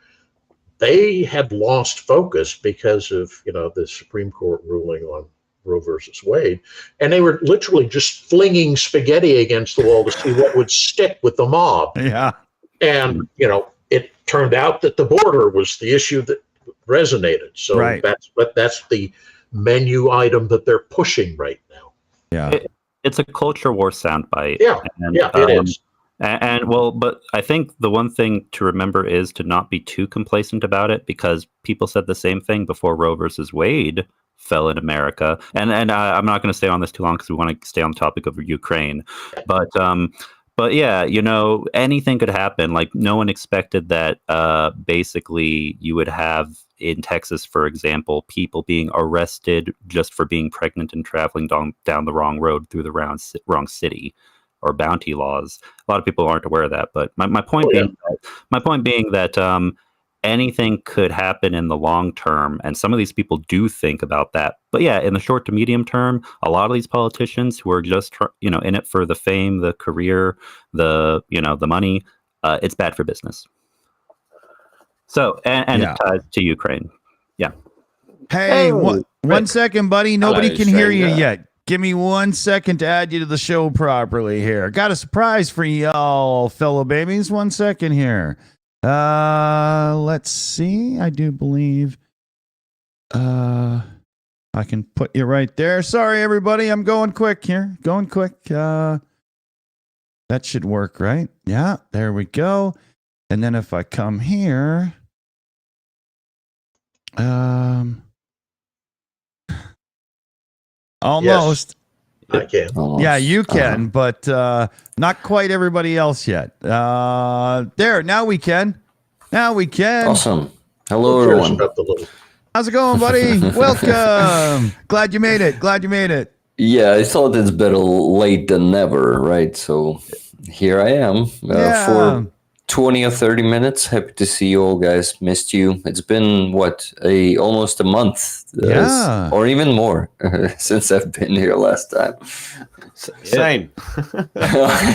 they had lost focus because of, the Supreme Court ruling on Roe versus Wade. And they were literally just flinging spaghetti against the wall to see what would stick with the mob. Yeah. And, it turned out that the border was the issue that resonated. So Right. that's the menu item that they're pushing right now. Yeah. It's a culture war soundbite. Yeah, and, it is. And well, but I think the one thing to remember is to not be too complacent about it, because people said the same thing before Roe versus Wade fell in America. And I'm not going to stay on this too long because we want to stay on the topic of Ukraine. But yeah, anything could happen. Like, no one expected that basically you would have in Texas, for example, people being arrested just for being pregnant and traveling down the wrong road through the wrong city, or bounty laws. A lot of people aren't aware of that. But my point being that anything could happen in the long term, and some of these people do think about that. But yeah, in the short to medium term, a lot of these politicians who are just in it for the fame, the career, the money, it's bad for business. So and Yeah. it ties to Ukraine. Yeah. Hey, one Rick. second, buddy. Nobody Hello, can hear you stranger. yet. Give me 1 second to add you to the show properly here. Got a surprise for y'all, fellow babies. 1 second here. Let's see. I do believe I can put you right there. Sorry, everybody. I'm going quick here. Going quick. That should work, right? Yeah, there we go. And then if I come here, almost. I can. Almost. Yeah, you can, but not quite everybody else yet. There, now we can. Now we can. Awesome. Hello, Who cares everyone. about the little- How's it going, buddy? Welcome. Glad you made it. Glad you made it. Yeah, I thought it's better late than never, right? So here I am Yeah. for 20 or 30 minutes. Happy to see you all, guys. Missed you. It's been, almost a month? Yeah. Or even more since I've been here last time. Same.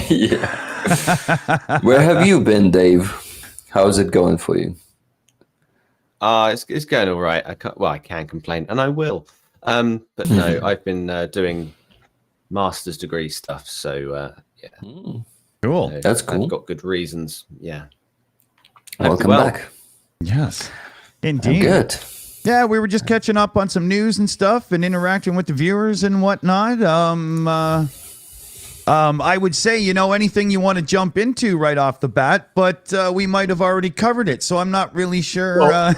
Yeah. Where have you been, Dave? How's it going for you? It's going all right. I can complain, and I will. But no, I've been doing master's degree stuff. So yeah, Cool. so That's cool. I've got good reasons. Yeah. Welcome Well, back. Yes. I'm Indeed. good. Yeah, we were just catching up on some news and stuff and interacting with the viewers and whatnot. I would say, anything you want to jump into right off the bat, but we might have already covered it, so I'm not really sure. Well,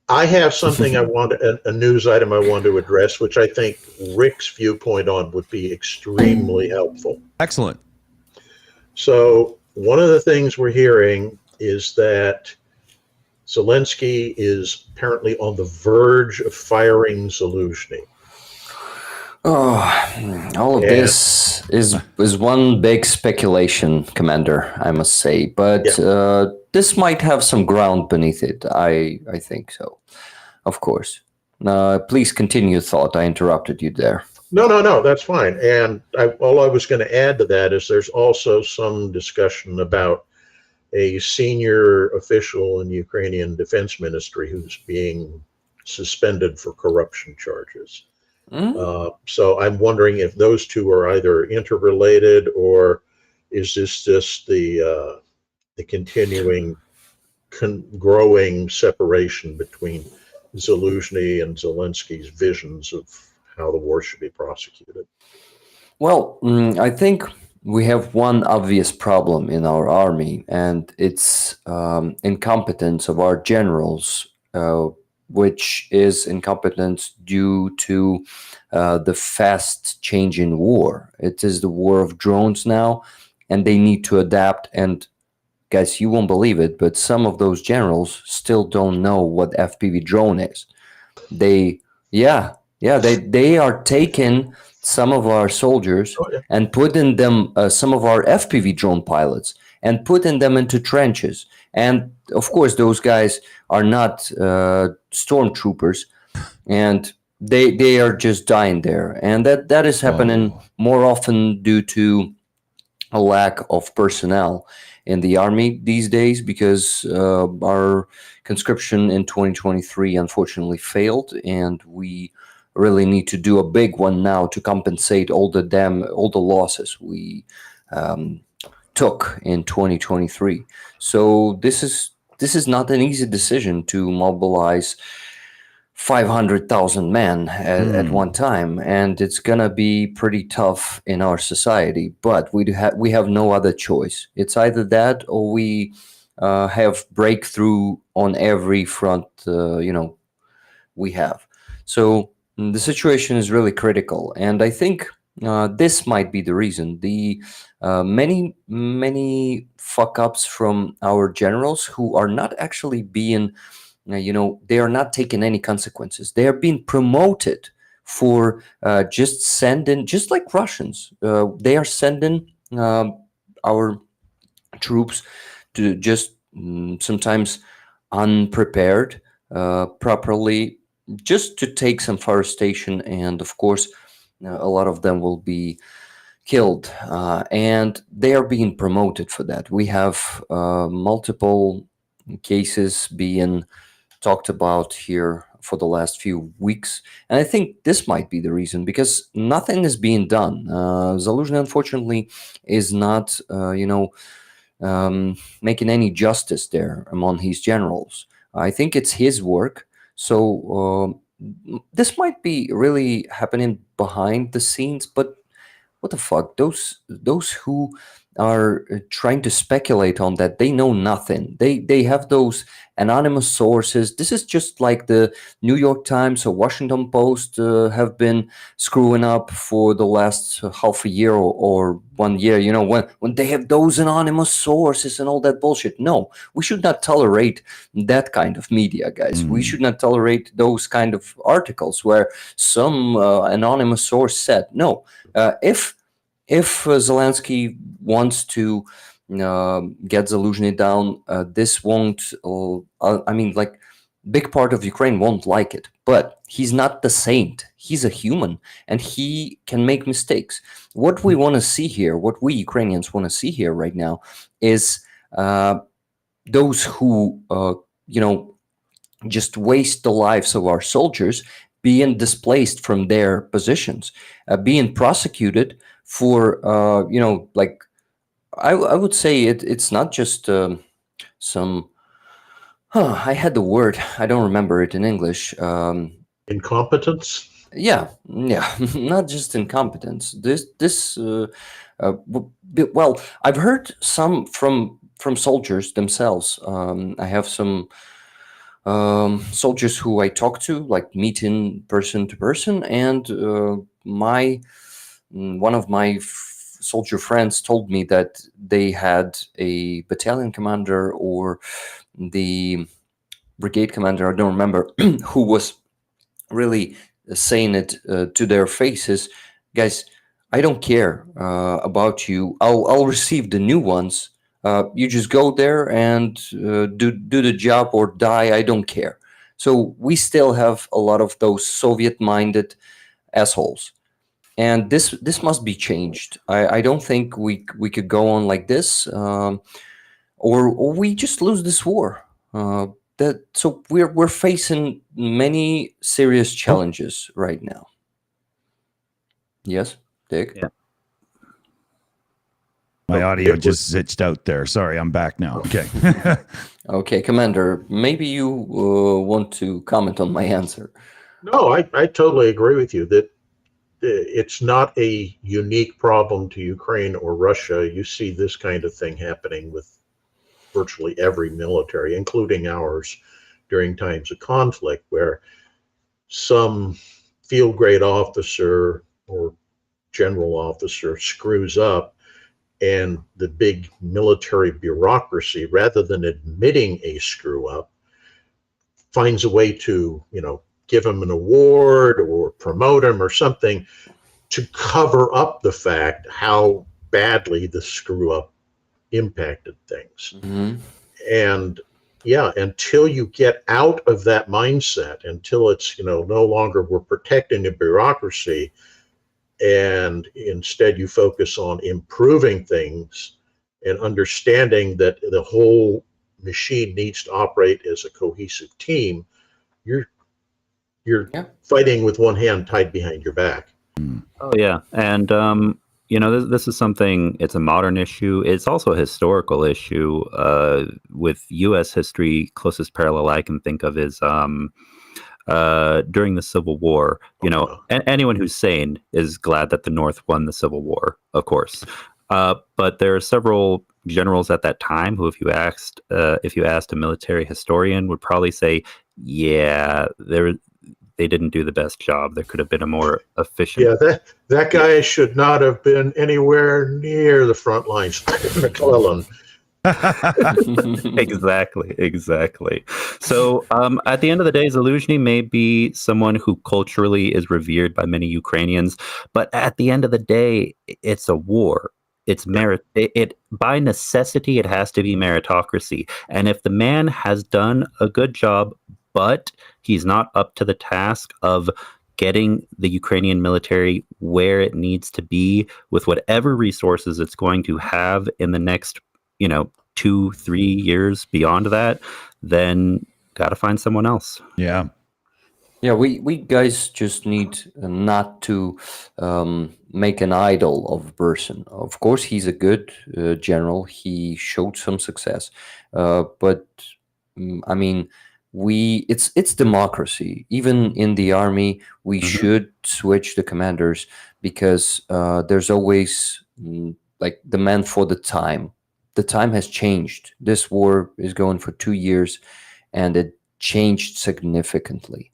I have something a news item I want to address, which I think Rick's viewpoint on would be extremely helpful. Excellent. So one of the things we're hearing is that Zelensky is apparently on the verge of firing Zelensky. Oh, all of Yeah. this is one big speculation, Commander, I must say. But this might have some ground beneath it. I think so. Of course. Please continue your thought. I interrupted you there. No, that's fine. And all I was going to add to that is there's also some discussion about a senior official in the Ukrainian Defense Ministry who's being suspended for corruption charges. So I'm wondering if those two are either interrelated, or is this just the continuing growing separation between Zelensky and Zelensky's visions of how the war should be prosecuted? Well, I think we have one obvious problem in our army, and it's incompetence of our generals, which is incompetence due to the fast change in war. It is the war of drones now, and they need to adapt and guys, you won't believe it, but some of those generals still don't know what FPV drone is. They are taking some of our soldiers and putting them, some of our FPV drone pilots, and putting them into trenches. And of course, those guys are not stormtroopers, and they are just dying there. And that is happening more often due to a lack of personnel in the army these days, because our conscription in 2023 unfortunately failed, and we really need to do a big one now to compensate all the losses we took in 2023. So this is not an easy decision to mobilize 500,000 men at one time, and it's gonna be pretty tough in our society. But we have no other choice. It's either that, or we have breakthrough on every front. We have. So the situation is really critical, and I think this might be the reason. The many fuck ups from our generals who are not actually being, they are not taking any consequences. They are being promoted for just sending, just like Russians. They are sending our troops to just sometimes unprepared properly, just to take some forestation, and of course a lot of them will be killed, and they are being promoted for that. We have multiple cases being talked about here for the last few weeks, and I think this might be the reason, because nothing is being done. Zaluzhny, unfortunately, is not making any justice there among his generals. I think it's his work. So this might be really happening behind the scenes, but what the fuck? Those who are trying to speculate on that, they know nothing. They have those anonymous sources. This is just like the New York Times or Washington Post have been screwing up for the last half a year or 1 year. When they have those anonymous sources and all that bullshit. No, we should not tolerate that kind of media, guys. We should not tolerate those kind of articles where some anonymous source said. No, if Zelensky wants to get Zaluzhny down, this won't. Big part of Ukraine won't like it. But he's not the saint. He's a human, and he can make mistakes. What we want to see here, what we Ukrainians want to see here right now, is those who just waste the lives of our soldiers being displaced from their positions, being prosecuted for, I would say it's not just some, I had the word, I don't remember it in English. Incompetence? Yeah, not just incompetence. Well, I've heard some from soldiers themselves. I have some soldiers who I talk to, like meeting person to person, and one of my soldier friends told me that they had a battalion commander or the brigade commander, I don't remember, who was really saying it to their faces, guys, I don't care about you. I'll receive the new ones. You just go there and do the job or die. I don't care. So we still have a lot of those Soviet-minded assholes, and this must be changed. I don't think we could go on like this, or we just lose this war. So we're facing many serious challenges right now. Yes, Dick? Yeah. My audio just zitched out there. Sorry, I'm back now. Okay. Okay, Commander, maybe you want to comment on my answer. No, I totally agree with you that it's not a unique problem to Ukraine or Russia. You see this kind of thing happening with virtually every military, including ours, during times of conflict, where some field grade officer or general officer screws up, and the big military bureaucracy, rather than admitting a screw up, finds a way to, give him an award or promote him or something to cover up the fact how badly the screw up impacted things. Mm-hmm. And yeah, until you get out of that mindset, until it's, no longer we're protecting the bureaucracy, and instead you focus on improving things and understanding that the whole machine needs to operate as a cohesive team, you're fighting with one hand tied behind your back. Oh yeah, and this is something. It's a modern issue. It's also a historical issue. With U.S. history, closest parallel I can think of is during the Civil War. Anyone who's sane is glad that the North won the Civil War, of course. But there are several generals at that time who, if you asked a military historian, would probably say, yeah, they didn't do the best job. There could have been a more efficient. Yeah, that guy should not have been anywhere near the front lines. McClellan. Exactly. So at the end of the day, Zaluzhny may be someone who culturally is revered by many Ukrainians, but at the end of the day, it's a war. It's it by necessity, it has to be meritocracy. And if the man has done a good job, but he's not up to the task of getting the Ukrainian military where it needs to be with whatever resources it's going to have in the next 2-3 years beyond that, then got to find someone else. Yeah. Yeah, we guys just need not to make an idol of a person. Of course, he's a good general. He showed some success, but I mean, it's democracy. Even in the army, we should switch the commanders because there's always like demand for the time. The time has changed. This war is going for 2 years, and it changed significantly.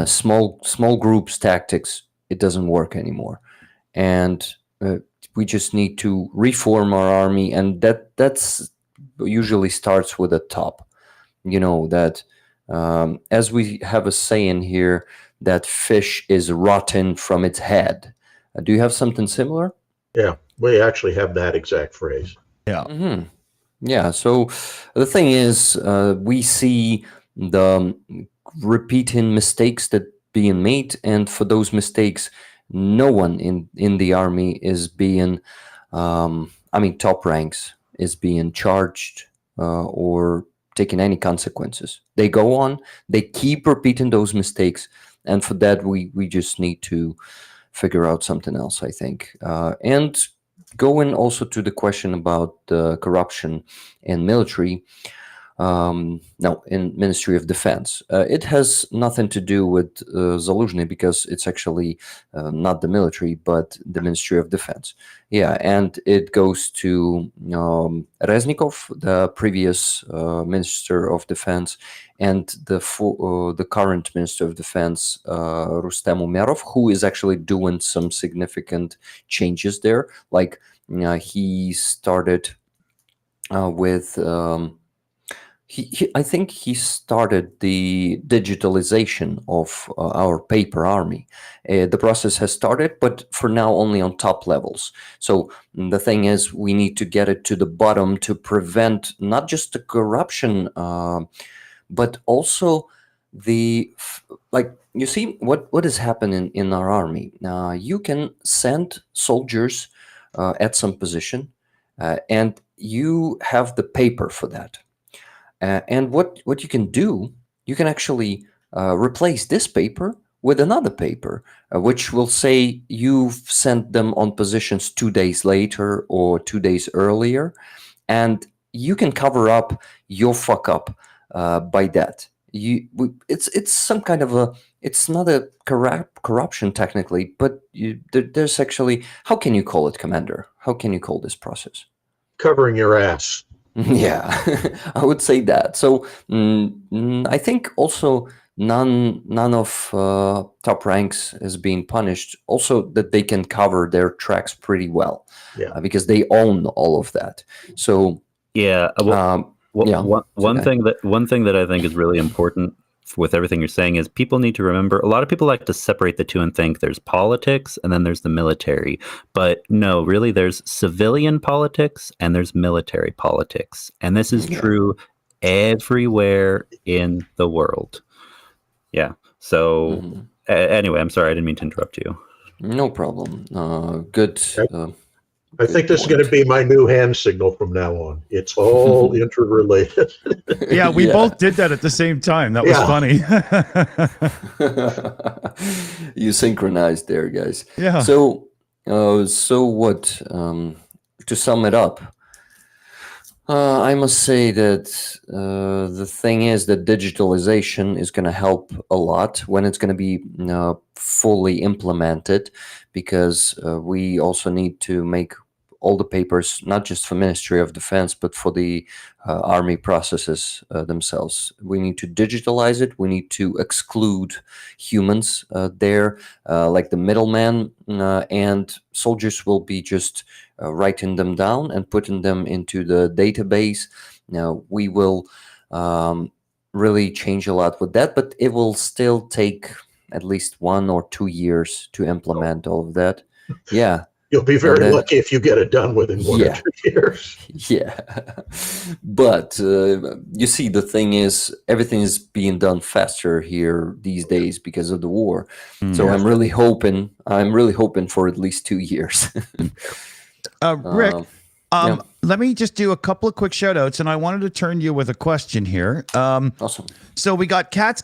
Small groups tactics, it doesn't work anymore, and we just need to reform our army, and that's usually starts with the top. That as we have a saying here, that fish is rotten from its head. Do you have something similar? Yeah, we actually have that exact phrase. Yeah. Mm-hmm. Yeah. So the thing is, we see the repeating mistakes that being made, and for those mistakes, no one in the army is being, top ranks is being charged or taking any consequences. They go on, they keep repeating those mistakes, and for that we just need to figure out something else, I think. And going also to the question about corruption in military, in Ministry of Defense. It has nothing to do with Zaluzhny because it's actually not the military, but the Ministry of Defense. Yeah, and it goes to Reznikov, the previous Minister of Defense, and the current Minister of Defense, Rustem Umerov, who is actually doing some significant changes there. Like he started with... I think he started the digitalization of our paper army. The process has started, but for now only on top levels. So the thing is, we need to get it to the bottom to prevent not just the corruption, but also you see what is happening in our army. You can send soldiers at some position, and you have the paper for that. And what you can do, you can actually replace this paper with another paper, which will say you've sent them on positions 2 days later or 2 days earlier, and you can cover up your fuck up by that. It's some kind of it's not a corruption technically, but there's actually, how can you call it, Commander? How can you call this process? Covering your ass. Yeah, I would say that. So I think also none of top ranks is being punished. Also, that they can cover their tracks pretty well, Yeah. because they own all of that. So Yeah. yeah. One Sekai. thing that I think is really important with everything you're saying is people need to remember. A lot of people like to separate the two and think there's politics and then there's the military. But no, really, there's civilian politics and there's military politics, and this is Yeah. true everywhere in the world. Yeah. So Mhm. Anyway, I'm sorry, I didn't mean to interrupt you. No problem. Good. I think this is going to be my new hand signal from now on. It's all interrelated. Yeah, we Yeah. both did that at the same time. That was Yeah. funny. You synchronized there, guys. Yeah. So what? To sum it up, I must say that the thing is that digitalization is going to help a lot when it's going to be fully implemented, because we also need to make all the papers, not just for Ministry of Defense, but for the army processes themselves. We need to digitalize it. We need to exclude humans there, like the middleman, and soldiers will be just writing them down and putting them into the database. Now, we will really change a lot with that, but it will still take at least 1 or 2 years to implement all of that. Yeah. You'll be very then- lucky if you get it done within 1 Yeah. or 2 years. Yeah. But you see, the thing is, everything is being done faster here these days because of the war. So Mm. I'm really hoping for at least 2 years. Rick, yeah. let me just do a couple of quick shout outs, and I wanted to turn you with a question here. Awesome. So we got Cats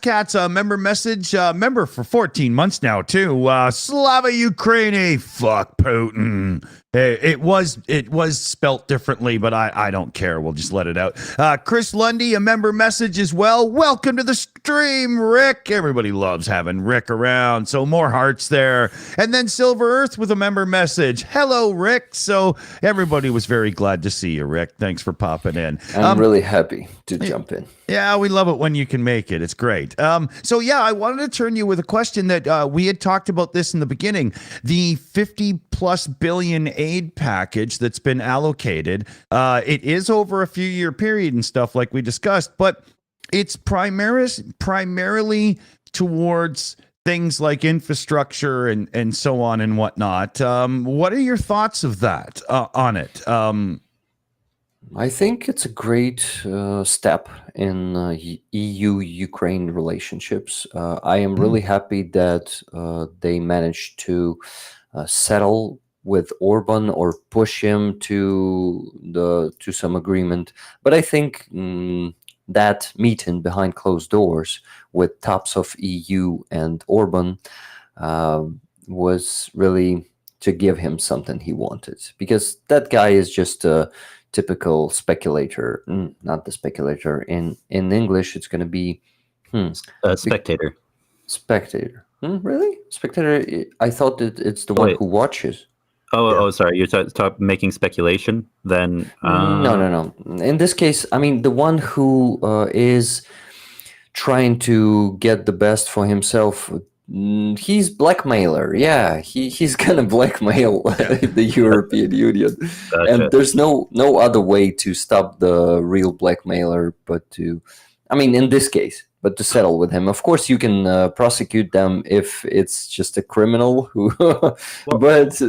member message, member for 14 months now too. Slava Ukraini, fuck Putin. Hey, it was spelt differently, but I don't care. We'll just let it out. Chris Lundy, a member message as well. Welcome to the stream, Rick. Everybody loves having Rick around, so more hearts there. And then Silver Earth with a member message. Hello, Rick. So everybody was very glad to see you, Rick. Thanks for popping in. I'm really happy to jump in. Yeah, we love it when you can make it. It's great. So yeah, I wanted to turn you with a question that we had talked about this in the beginning. The 50 plus billion aid package that's been allocated. It is over a few year period and stuff like we discussed, but it's primarily towards things like infrastructure and so on and whatnot. What are your thoughts of that on it? I think it's a great step in EU-Ukraine relationships. I am really happy that they managed to settle with Orban or push him to some agreement. But I think that meeting behind closed doors with tops of EU and Orban was really to give him something he wanted, because that guy is just a typical speculator. Not the speculator. In English, it's going to be Spectator. spectator. Really? Spectator? I thought that it's the one Wait. who watches. Oh, sorry. You're making speculation? Then No. In this case, I mean the one who is trying to get the best for himself. He's blackmailer. Yeah, he's gonna blackmail the European Union, Gotcha. and there's no other way to stop the real blackmailer but to, I mean, in this case, but to settle with him. Of course, you can prosecute them if it's just a criminal who, but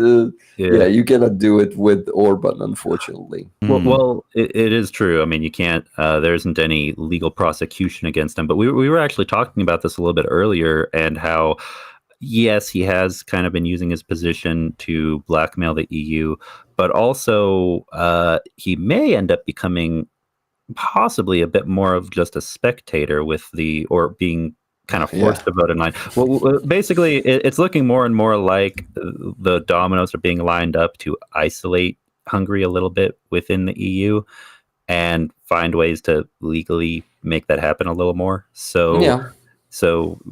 yeah, you cannot do it with Orban, unfortunately. Well, it is true. I mean, you can't. There isn't any legal prosecution against him. But we were actually talking about this a little bit earlier, and how, yes, he has kind of been using his position to blackmail the EU, but also he may end up becoming possibly a bit more of just a spectator or being kind of forced to vote in line. Well, basically, it's looking more and more like the dominoes are being lined up to isolate Hungary a little bit within the EU and find ways to legally make that happen a little more. So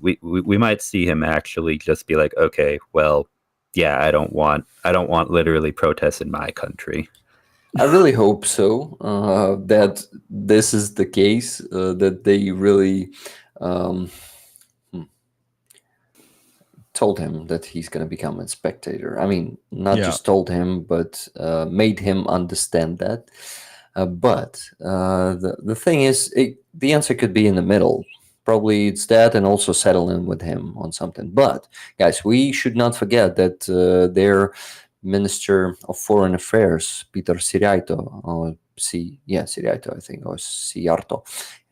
we might see him actually just be like, okay, well, yeah, I don't want literally protests in my country. I really hope so, that this is the case, that they really told him that he's going to become a spectator. I mean, not Yeah. just told him, but made him understand that. But the thing is, the answer could be in the middle. Probably it's that, and also settle in with him on something. But guys, we should not forget that their Minister of Foreign Affairs, Peter Siriaito, Siriaito, I think, or Siarto.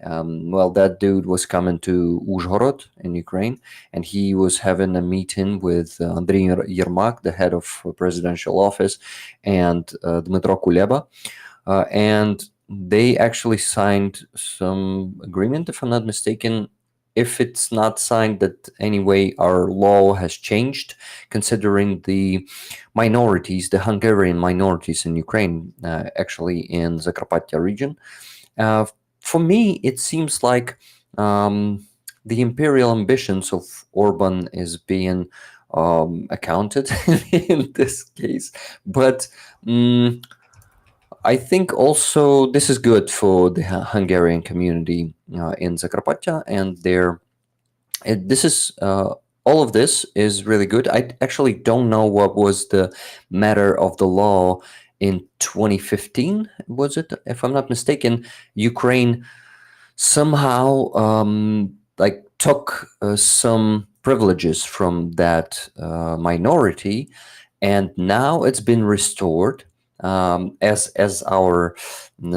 Well, that dude was coming to Uzhhorod in Ukraine, and he was having a meeting with Andriy Yermak, the head of presidential office, and Dmytro Kuleba. And they actually signed some agreement, if I'm not mistaken. If it's not signed, that anyway, our law has changed, considering the minorities, the Hungarian minorities in Ukraine, actually in Zakarpattia region. For me, it seems like the imperial ambitions of Orban is being accounted in this case. But I think also this is good for the Hungarian community in Zakarpattia, and this is all of this is really good. I actually don't know what was the matter of the law in 2015. Was it, if I'm not mistaken, Ukraine somehow took some privileges from that minority, and now it's been restored. As our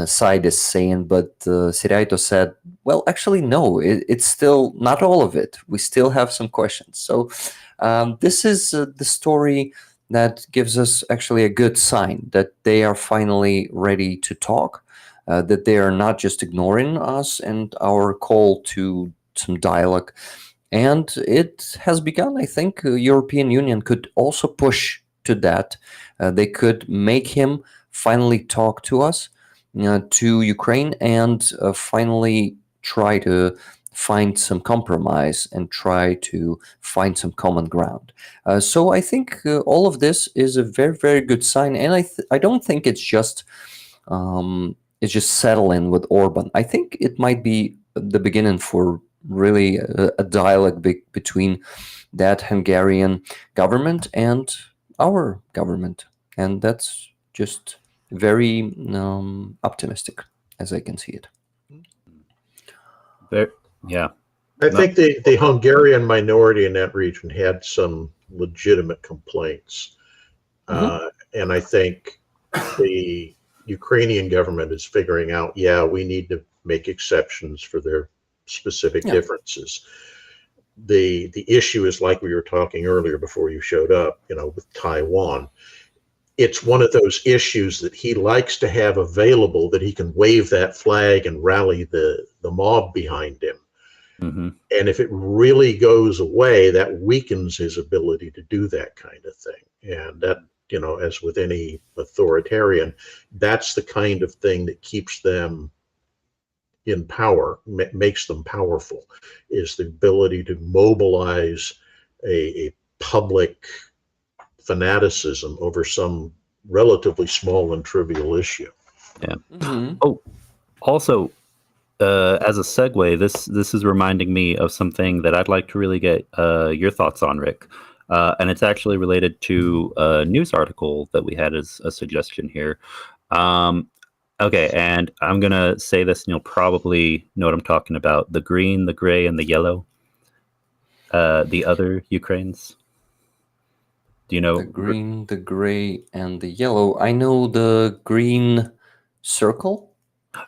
side is saying, but Siriaito said, well, actually, no, it's still not all of it. We still have some questions. So this is the story that gives us actually a good sign that they are finally ready to talk, that they are not just ignoring us and our call to some dialogue. And it has begun. I think the European Union could also push to that. They could make him finally talk to us, to Ukraine, and finally try to find some compromise and try to find some common ground. So I think all of this is a very, very good sign, and I don't think it's just settling with Orban. I think it might be the beginning for really a dialogue between that Hungarian government and our government, and that's just very optimistic as I can see it. Yeah. I think the Hungarian minority in that region had some legitimate complaints. And I think the Ukrainian government is figuring out, we need to make exceptions for their specific differences. The issue is, like we were talking earlier before you showed up, with Taiwan. It's one of those issues that he likes to have available, that he can wave that flag and rally the mob behind him. And if it really goes away, that weakens his ability to do that kind of thing. And that, as with any authoritarian, that's the kind of thing that keeps them in power, makes them powerful, is the ability to mobilize a public fanaticism over some relatively small and trivial issue. Yeah. Oh, also, as a segue, this is reminding me of something that I'd like to really get your thoughts on, Rick. And it's actually related to a news article that we had as a suggestion here. Okay, and I'm going to say this, and you'll probably know what I'm talking about. The green, the gray, and the yellow. The other Ukraines. Do you know? The green, the gray, and the yellow. I know the green circle.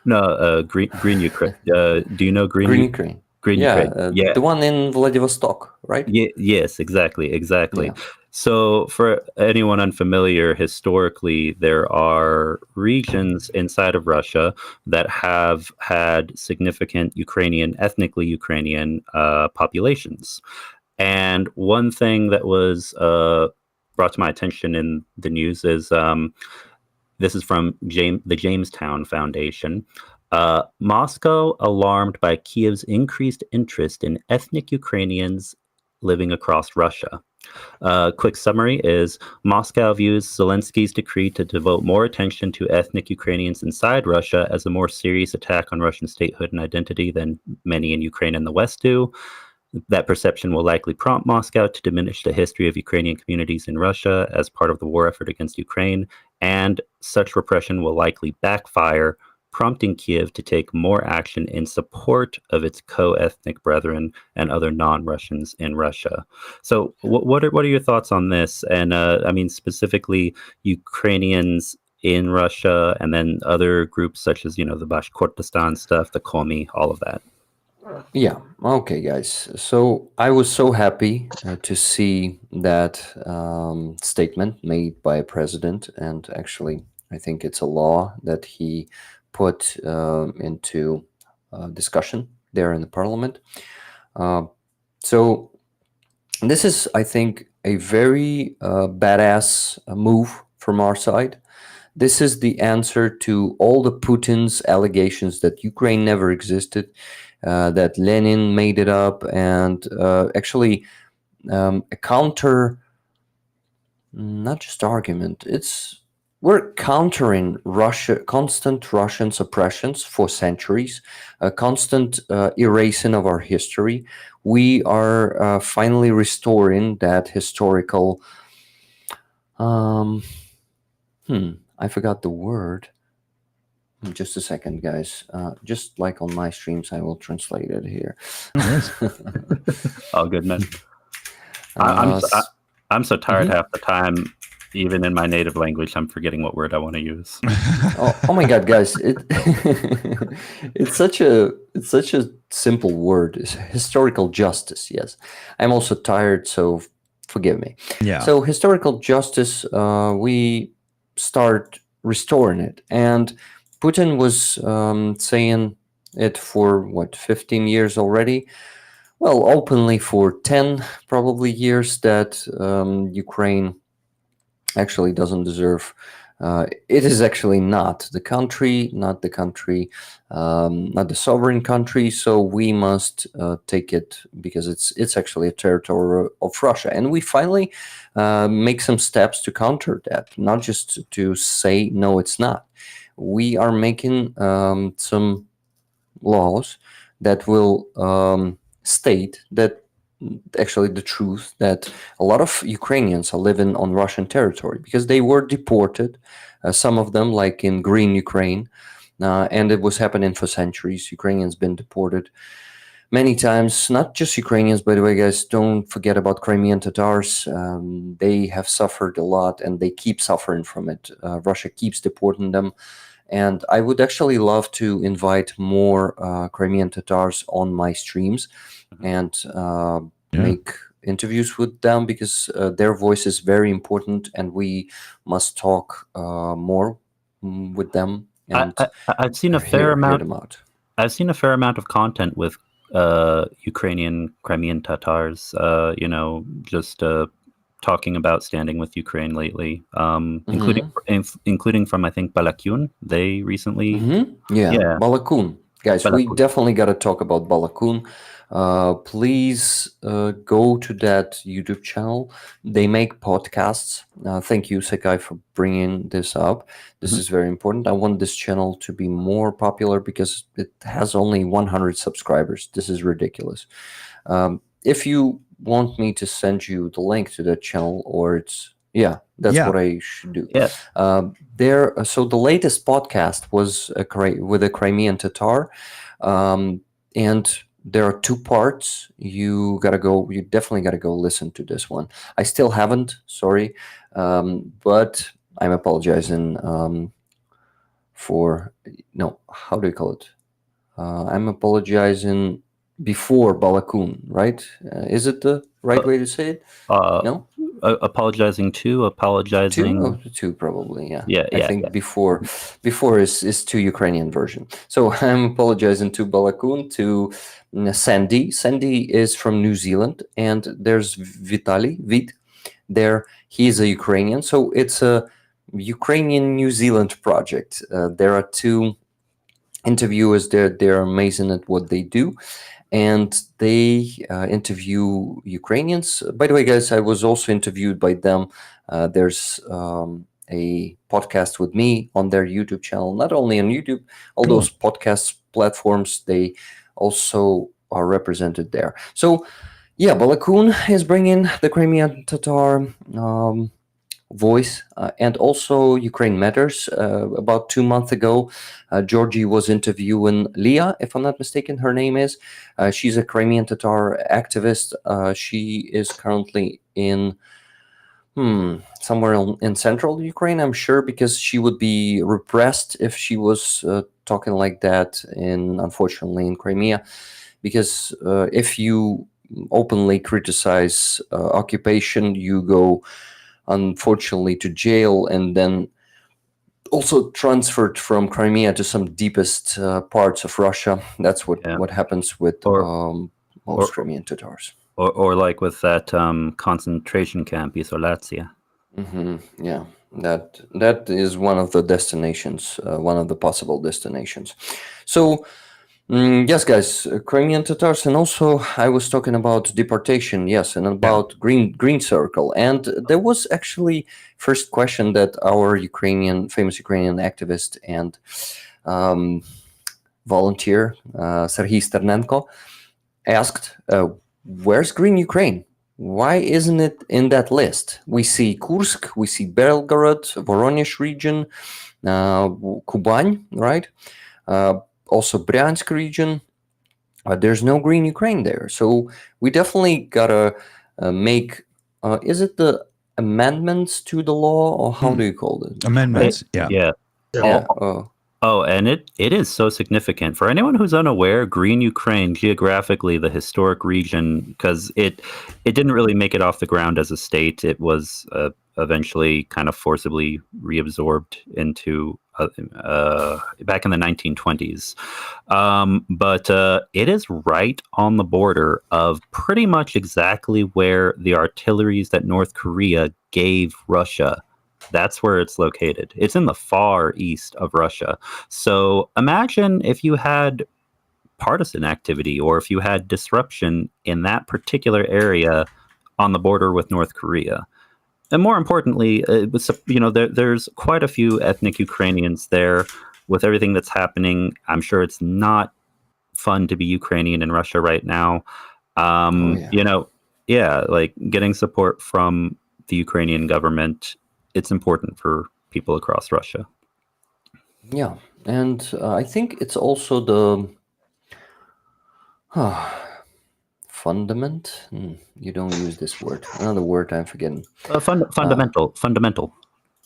No, green Ukraine. Do you know green? Green Ukraine. Green Ukraine. The one in Vladivostok, right? Yes, exactly. Yeah. So for anyone unfamiliar, historically, there are regions inside of Russia that have had significant ethnically Ukrainian populations. And one thing that was brought to my attention in the news is, this is from the Jamestown Foundation. Moscow alarmed by Kiev's increased interest in ethnic Ukrainians living across Russia. Quick summary is Moscow views Zelensky's decree to devote more attention to ethnic Ukrainians inside Russia as a more serious attack on Russian statehood and identity than many in Ukraine and the West do. That perception will likely prompt Moscow to diminish the history of Ukrainian communities in Russia as part of the war effort against Ukraine, and such repression will likely backfire, prompting Kiev to take more action in support of its co-ethnic brethren and other non-Russians in Russia. So what are your thoughts on this? And I mean, specifically Ukrainians in Russia, and then other groups such as, the Bashkortostan stuff, the Komi, all of that. Yeah. Okay, guys. So I was so happy to see that statement made by a president, and actually, I think it's a law that he put into discussion there in the parliament. So this is, I think, a very badass move from our side. This is the answer to all the Putin's allegations that Ukraine never existed, that Lenin made it up, and actually a counter, not just argument. We're countering constant Russian suppressions for centuries, a constant erasing of our history. We are finally restoring that historical. I forgot the word. Just a second, guys. Just like on my streams, I will translate it here. All good, man. I'm so tired half the time, even in my native language, I'm forgetting what word I want to use. oh my God, guys! It's such a simple word. It's historical justice. Yes, I'm also tired, so forgive me. Yeah. So historical justice, we start restoring it, and Putin was saying it for 15 years already. Well, openly for 10 probably years, that Ukraine actually doesn't deserve. It is actually not the country, not the sovereign country. So we must take it because it's actually a territory of Russia, and we finally make some steps to counter that. Not just to say no, it's not. We are making some laws that will state that actually the truth that a lot of Ukrainians are living on Russian territory because they were deported, some of them like in Green Ukraine, and it was happening for centuries. Ukrainians been deported many times, not just Ukrainians, by the way, guys. Don't forget about Crimean Tatars. They have suffered a lot and they keep suffering from it. Russia keeps deporting them. And I would actually love to invite more Crimean Tatars on my streams and make interviews with them because their voice is very important and we must talk more with them. And I've seen a fair amount. I've seen a fair amount of content with Ukrainian Crimean Tatars. Just talking about standing with Ukraine lately, including from I think Balakun. They recently, Balakun. Guys, we definitely got to talk about Balakun. Please go to that YouTube channel. They make podcasts. Thank you, Sekai, for bringing this up. This is very important. I want this channel to be more popular because it has only 100 subscribers. This is ridiculous. If you want me to send you the link to that channel, or that's what I should do. So the latest podcast was with a Crimean Tatar, and there are 2 parts. You definitely gotta go listen to this one. I still haven't, sorry, but I'm apologizing how do you call it? I'm apologizing before Balakun, right? Is it the right way to say it? No? Apologizing to? Two probably, yeah. I think yeah. before is to Ukrainian version. So I'm apologizing to Balakun, to Sandy. Sandy is from New Zealand, and there's Vit there. He's a Ukrainian. So it's a Ukrainian New Zealand project. There are 2 interviewers there. They're amazing at what they do. And they interview Ukrainians. By the way, guys, I was also interviewed by them. There's a podcast with me on their YouTube channel, not only on YouTube, all those podcast platforms. They also are represented there. So, yeah, Balakun is bringing the Crimean Tatar voice, and also Ukraine Matters. About 2 months ago, Georgie was interviewing Leah, if I'm not mistaken, her name is. She's a Crimean Tatar activist. She is currently in somewhere in central Ukraine, I'm sure, because she would be repressed if she was talking like that, unfortunately, in Crimea. Because if you openly criticize occupation, you go, unfortunately, to jail, and then also transferred from Crimea to some deepest parts of Russia. That's what happens with most Crimean Tatars. Or like with that concentration camp, Isolatia. Yeah, that is one of the destinations, one of the possible destinations. So, yes, guys, Crimean Tatars, and also I was talking about deportation, yes, and about Green Circle. And there was actually first question that our famous Ukrainian activist and volunteer, Serhiy Sternenko, asked, where's Green Ukraine? Why isn't it in that list? We see Kursk, we see Belgorod, Voronezh region, Kuban, right? Also Bryansk region. There's no Green Ukraine there. So we definitely gotta make, is it the amendments to the law, or how do you call it? Amendments, Yeah. Yeah. And it is so significant. For anyone who's unaware, Green Ukraine, geographically, the historic region, because it didn't really make it off the ground as a state. It was eventually kind of forcibly reabsorbed into back in the 1920s. But it is right on the border of pretty much exactly where the artilleries that North Korea gave Russia. That's where it's located. It's in the far east of Russia. So imagine if you had partisan activity, or if you had disruption in that particular area on the border with North Korea. And more importantly, there's quite a few ethnic Ukrainians there. With everything that's happening, I'm sure it's not fun to be Ukrainian in Russia right now. Like getting support from the Ukrainian government, it's important for people across Russia. Yeah, and I think it's also the fundament. You don't use this word. Another word I'm forgetting. Fundamental.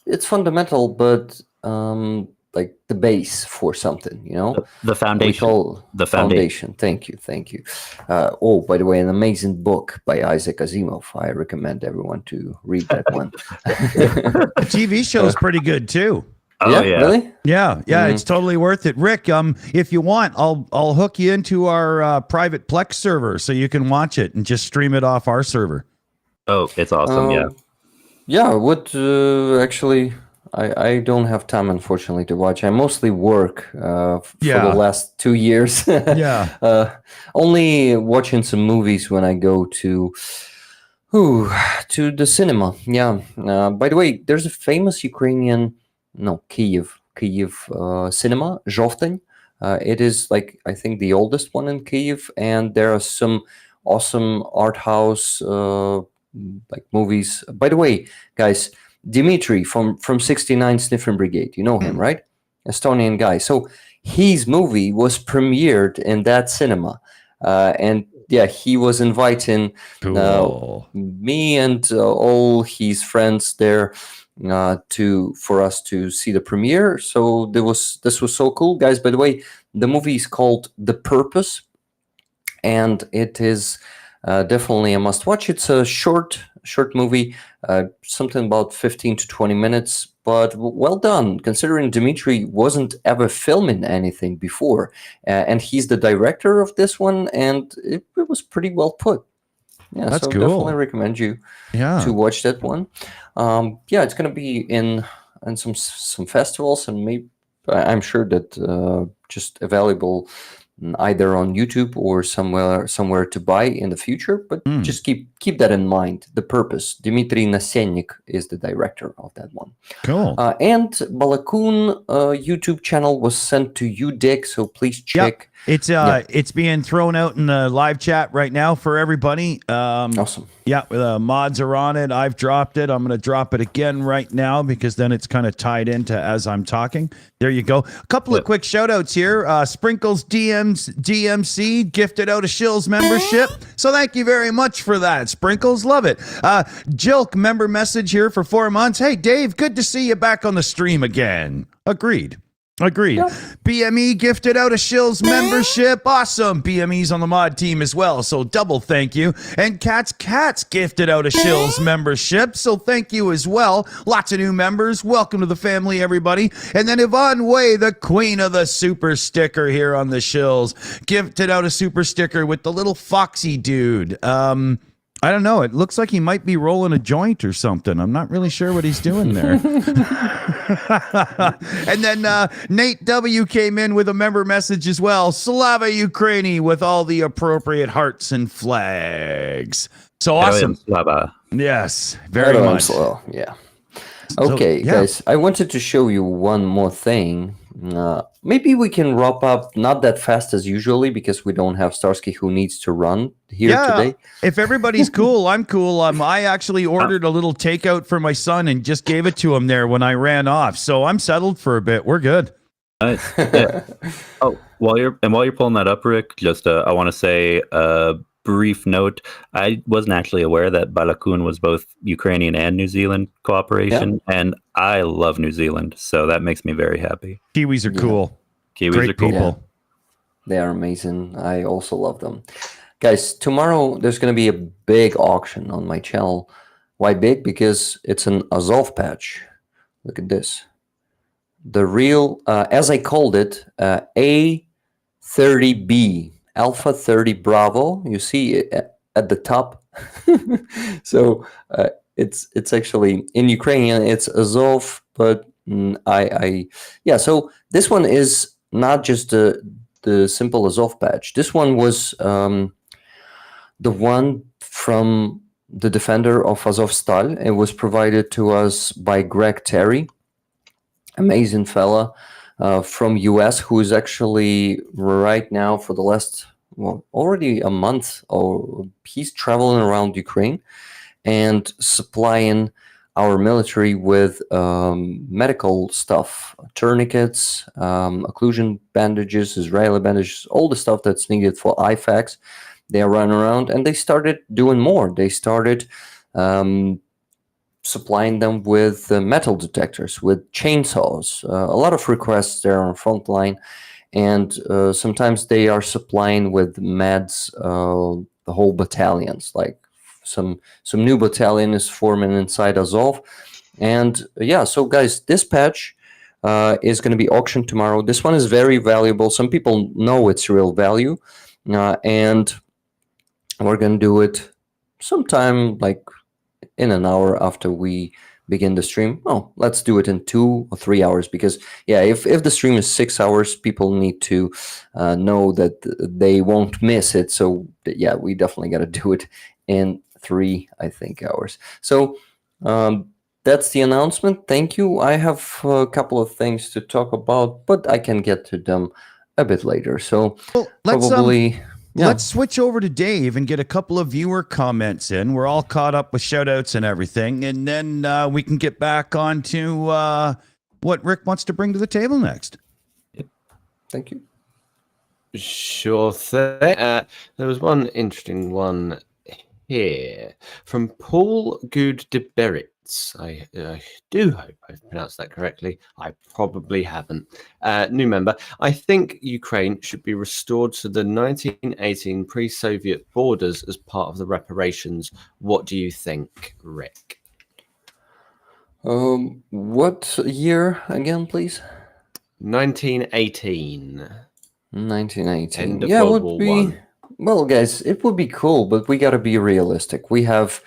It's fundamental, but like the base for something, The foundation. The foundation. Thank you. By the way, an amazing book by Isaac Asimov. I recommend everyone to read that one. The TV show is pretty good too. Oh yeah, really? Yeah, it's totally worth it. Rick, if you want, I'll hook you into our private Plex server so you can watch it and just stream it off our server. Oh, it's awesome. Yeah, actually, I don't have time, unfortunately, to watch. I mostly work for the last 2 years. Only watching some movies when I go to the cinema. Yeah. By the way, there's a famous Kyiv cinema, Zhovteny. It is I think the oldest one in Kyiv, and there are some awesome art house movies. By the way, guys, Dimitri from 69 Sniffing Brigade, you know him, right? Estonian guy. So his movie was premiered in that cinema, and he was inviting me and all his friends there for us to see the premiere. So this was so cool, guys. By the way, the movie is called The Purpose, and it is definitely a must watch. It's a short movie, something about 15 to 20 minutes, but well done, considering Dimitri wasn't ever filming anything before, and he's the director of this one, and it was pretty well put. Yeah, that's so cool. Definitely recommend you to watch that one. It's going to be in some festivals, and maybe I'm sure that just available either on YouTube or somewhere to buy in the future. But just keep that in mind. The Purpose. Dmitry Nasennik is the director of that one. Cool. And Balakun YouTube channel was sent to you, Dick. So please check It's being thrown out in the live chat right now for everybody. Awesome. Yeah, mods are on it. I've dropped it. I'm going to drop it again right now because then it's kind of tied into as I'm talking. There you go. A couple of quick shout outs here. Sprinkles DMC gifted out a Shills membership. So thank you very much for that. Sprinkles, love it. Jilk member message here for 4 months. Hey, Dave, good to see you back on the stream again. Agreed. BME gifted out a Shills membership. Awesome. BME's on the mod team as well, so double thank you. And Cats gifted out a Shills membership, so thank you as well. Lots of new members. Welcome to the family, everybody. And then Yvonne Way, the queen of the super sticker here on the Shills, gifted out a super sticker with the little foxy dude. I don't know. It looks like he might be rolling a joint or something. I'm not really sure what he's doing there. And then Nate W came in with a member message as well. Slava Ukraini with all the appropriate hearts and flags. So awesome. Slava. Yes, very much. Yeah. Okay, guys, I wanted to show you one more thing. Maybe we can wrap up not that fast as usually because we don't have Starsky who needs to run here today. If everybody's cool, I'm cool. I actually ordered a little takeout for my son and just gave it to him there when I ran off. So I'm settled for a bit. We're good. Nice. Yeah. Oh, while you're pulling that up, Rick, just I want to say brief note. I wasn't actually aware that Balakun was both Ukrainian and New Zealand cooperation, and I love New Zealand, so that makes me very happy. Kiwis are cool. Kiwis Great are cool. people. They are amazing. I also love them. Guys, tomorrow there's going to be a big auction on my channel. Why big? Because it's an Azov patch. Look at this. The real, as I called it, A30B. Alpha 30 Bravo, you see it at the top. So it's actually in Ukrainian it's Azov, but so this one is not just the simple Azov patch. This one was the one from the defender of Azovstal. It was provided to us by Greg Terry, amazing fella. From US, who is actually right now for the last already a month, or he's traveling around Ukraine and supplying our military with medical stuff, tourniquets, occlusion bandages, Israeli bandages, all the stuff that's needed for IFACs. They are running around and they started doing more. They started supplying them with metal detectors, with chainsaws. A lot of requests there on frontline, and sometimes they are supplying with meds the whole battalions. Like some new battalion is forming inside Azov, and so guys, this patch is going to be auctioned tomorrow. This one is very valuable. Some people know its real value, and we're going to do it sometime like in an hour after we begin the stream. Oh, let's do it in 2 or 3 hours, because if the stream is 6 hours, people need to know that they won't miss it. So we definitely got to do it in 3 hours. So that's the announcement. Thank you. I have a couple of things to talk about, but I can get to them a bit later. So let's switch over to Dave and get a couple of viewer comments in. We're all caught up with shout-outs and everything, and then we can get back on to what Rick wants to bring to the table next. Thank you. Sure thing. There was one interesting one here from Paul Good-de-Beritz. I do hope I've pronounced that correctly. I probably haven't. New member. I think Ukraine should be restored to the 1918 pre-Soviet borders as part of the reparations. What do you think, Rick? What year again, please? 1918. 1918. End of World War I. Well, guys, it would be cool, but we got to be realistic. We have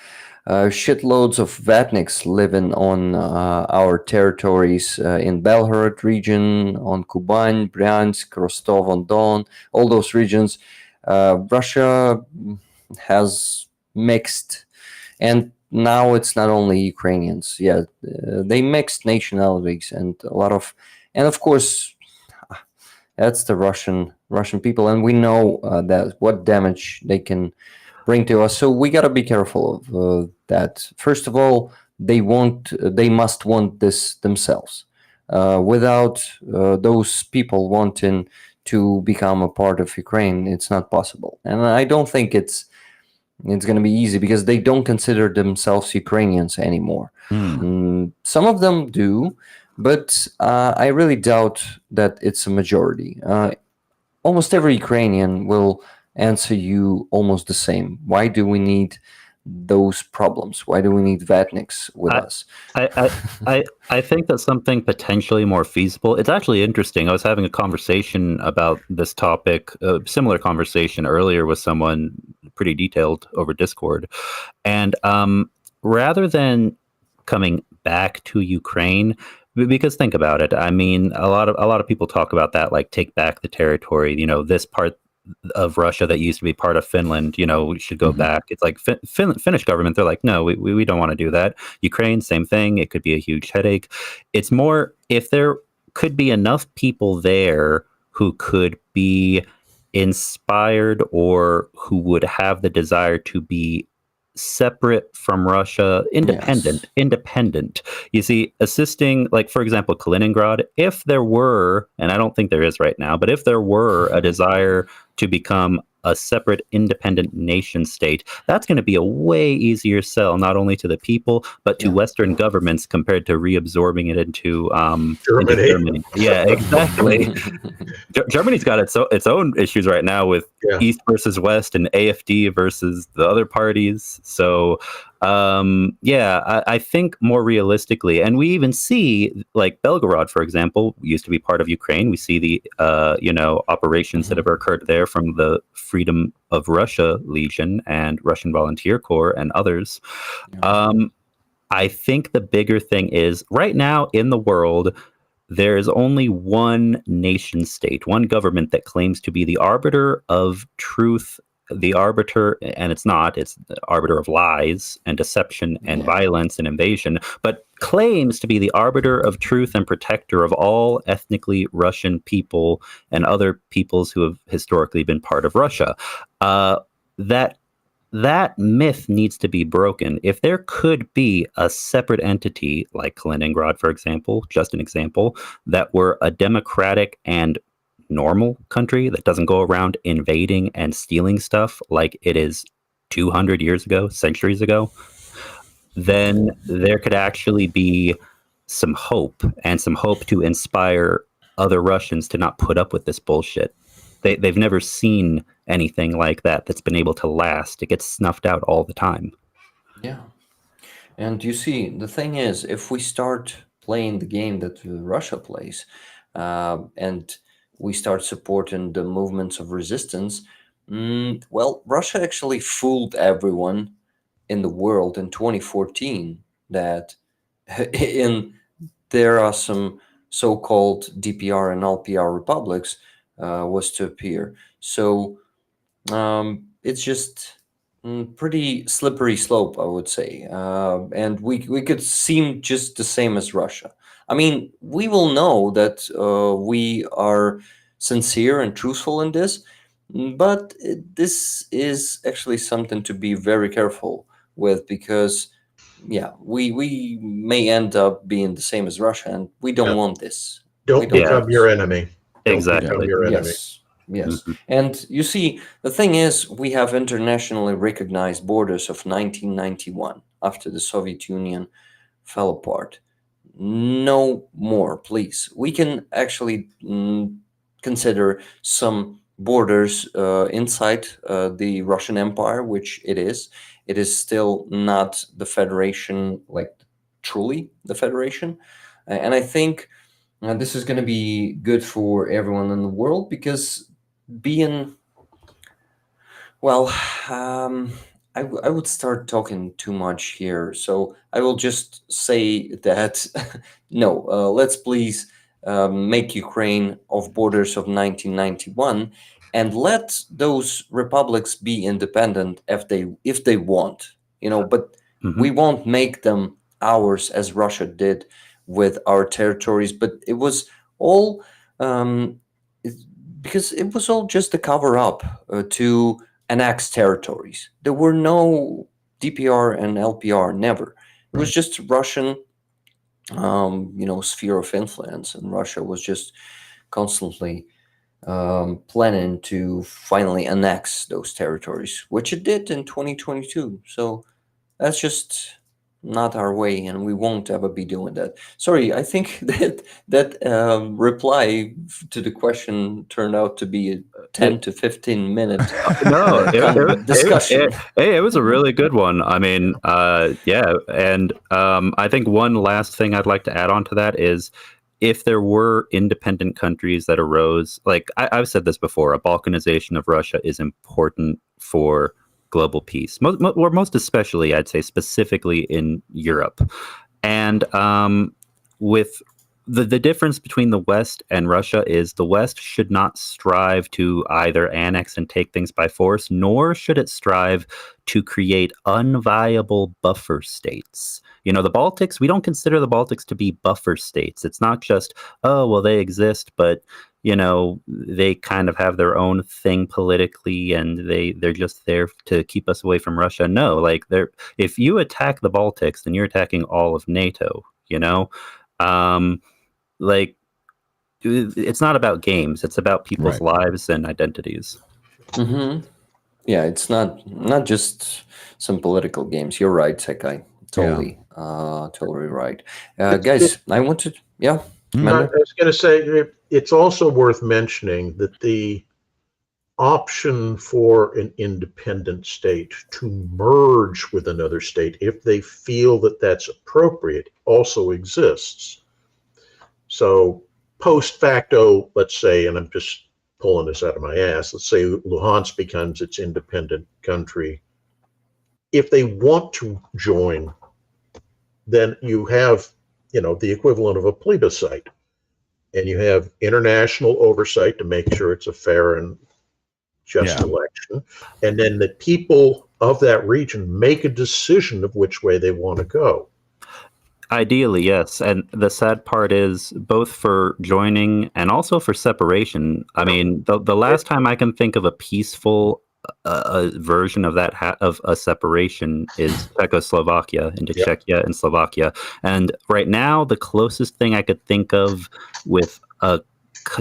shitloads of Vatniks living on our territories in Belgorod region, on Kuban, Bryansk, Rostov-on-Don, all those regions. Russia has mixed, and now it's not only Ukrainians. They mixed nationalities and a lot of, and of course, That's the Russian people, and we know that what damage they can bring to us. So we got to be careful of that. First of all, they must want this themselves. Without those people wanting to become a part of Ukraine, it's not possible. And I don't think it's going to be easy because they don't consider themselves Ukrainians anymore. Some of them do, but I really doubt that it's a majority. Almost every Ukrainian will answer you almost the same. Why do we need those problems? Why do we need Vatniks with us? I think that's something potentially more feasible. It's actually interesting. I was having a conversation about this topic, a similar conversation earlier with someone pretty detailed over Discord. And rather than coming back to Ukraine, because think about it. I mean, a lot of people talk about that, like take back the territory. This part of Russia that used to be part of Finland, we should go back. It's like Finnish government. They're like, no, we don't want to do that. Ukraine, same thing. It could be a huge headache. It's more if there could be enough people there who could be inspired or who would have the desire to be separate from Russia, independent. You see, assisting, like, for example, Kaliningrad, if there were, and I don't think there is right now, but if there were a desire to become a separate independent nation state, that's going to be a way easier sell, not only to the people, but to Western governments compared to reabsorbing it into Germany. Yeah, exactly. Germany's got its own issues right now with East versus West and AfD versus the other parties. So, I think more realistically, and we even see, like, Belgorod, for example, used to be part of Ukraine. We see the, operations that have occurred there from the Freedom of Russia Legion and Russian Volunteer Corps and others. I think the bigger thing is right now in the world, there is only one nation state, one government that claims to be the arbiter of truth, the arbiter, and it's not, it's the arbiter of lies and deception and violence and invasion, but claims to be the arbiter of truth and protector of all ethnically Russian people and other peoples who have historically been part of Russia. That myth needs to be broken. If there could be a separate entity like Kaliningrad, for example, just an example, that were a democratic and normal country that doesn't go around invading and stealing stuff like it is 200 years ago, centuries ago, then there could actually be some hope to inspire other Russians to not put up with this bullshit. They've never seen anything like that that's been able to last. It gets snuffed out all the time. Yeah. And you see, the thing is, if we start playing the game that Russia plays, and we start supporting the movements of resistance, Russia actually fooled everyone in the world in 2014 that there are some so-called DPR and LPR republics was to appear. So it's just pretty slippery slope, I would say. And we could seem just the same as Russia. I mean, we will know that we are sincere and truthful in this, but this is actually something to be very careful with because, we may end up being the same as Russia, and we don't want this. Don't become your enemy. Exactly. Don't become your enemy. Yes. And you see, the thing is, we have internationally recognized borders of 1991 after the Soviet Union fell apart. No more, please. We can actually consider some borders inside the Russian Empire, which it is. It is still not the Federation, like truly the Federation. And I think this is going to be good for everyone in the world because being, I would start talking too much here. So I will just say that, no, let's please make Ukraine of borders of 1991 and let those republics be independent if they want, but we won't make them ours as Russia did with our territories. But it was all because it was all just a cover up to annex territories. There were no DPR and LPR, never. It was just Russian, sphere of influence, and Russia was just constantly planning to finally annex those territories, which it did in 2022. So that's just not our way, and we won't ever be doing that. Sorry, I think that reply to the question turned out to be a 10 to 15 minute No, discussion. It was a really good one. I mean, yeah, and I think one last thing I'd like to add on to that is, if there were independent countries that arose, like I've said this before, a Balkanization of Russia is important for global peace, most especially, I'd say, specifically in Europe. And with the difference between the West and Russia is the West should not strive to either annex and take things by force, nor should it strive to create unviable buffer states. The Baltics, we don't consider the Baltics to be buffer states. It's not just, oh, well, they exist, but they kind of have their own thing politically, and they're just there to keep us away from Russia. No, like if you attack the Baltics, then you're attacking all of NATO. Like, it's not about games; it's about people's lives and identities. Mm-hmm. Yeah, it's not just some political games. You're right, Sekai. Totally right. Guys, I wanted, I was going to say, it's also worth mentioning that the option for an independent state to merge with another state, if they feel that that's appropriate, also exists. So post facto, let's say, and I'm just pulling this out of my ass, let's say Luhansk becomes its independent country. If they want to join, then you have, the equivalent of a plebiscite, and you have international oversight to make sure it's a fair and just election. And then the people of that region make a decision of which way they want to go. Ideally, yes. And the sad part is, both for joining and also for separation. I mean, the last time I can think of a peaceful version of that of a separation is Czechoslovakia into Czechia and Slovakia. And right now, the closest thing I could think of with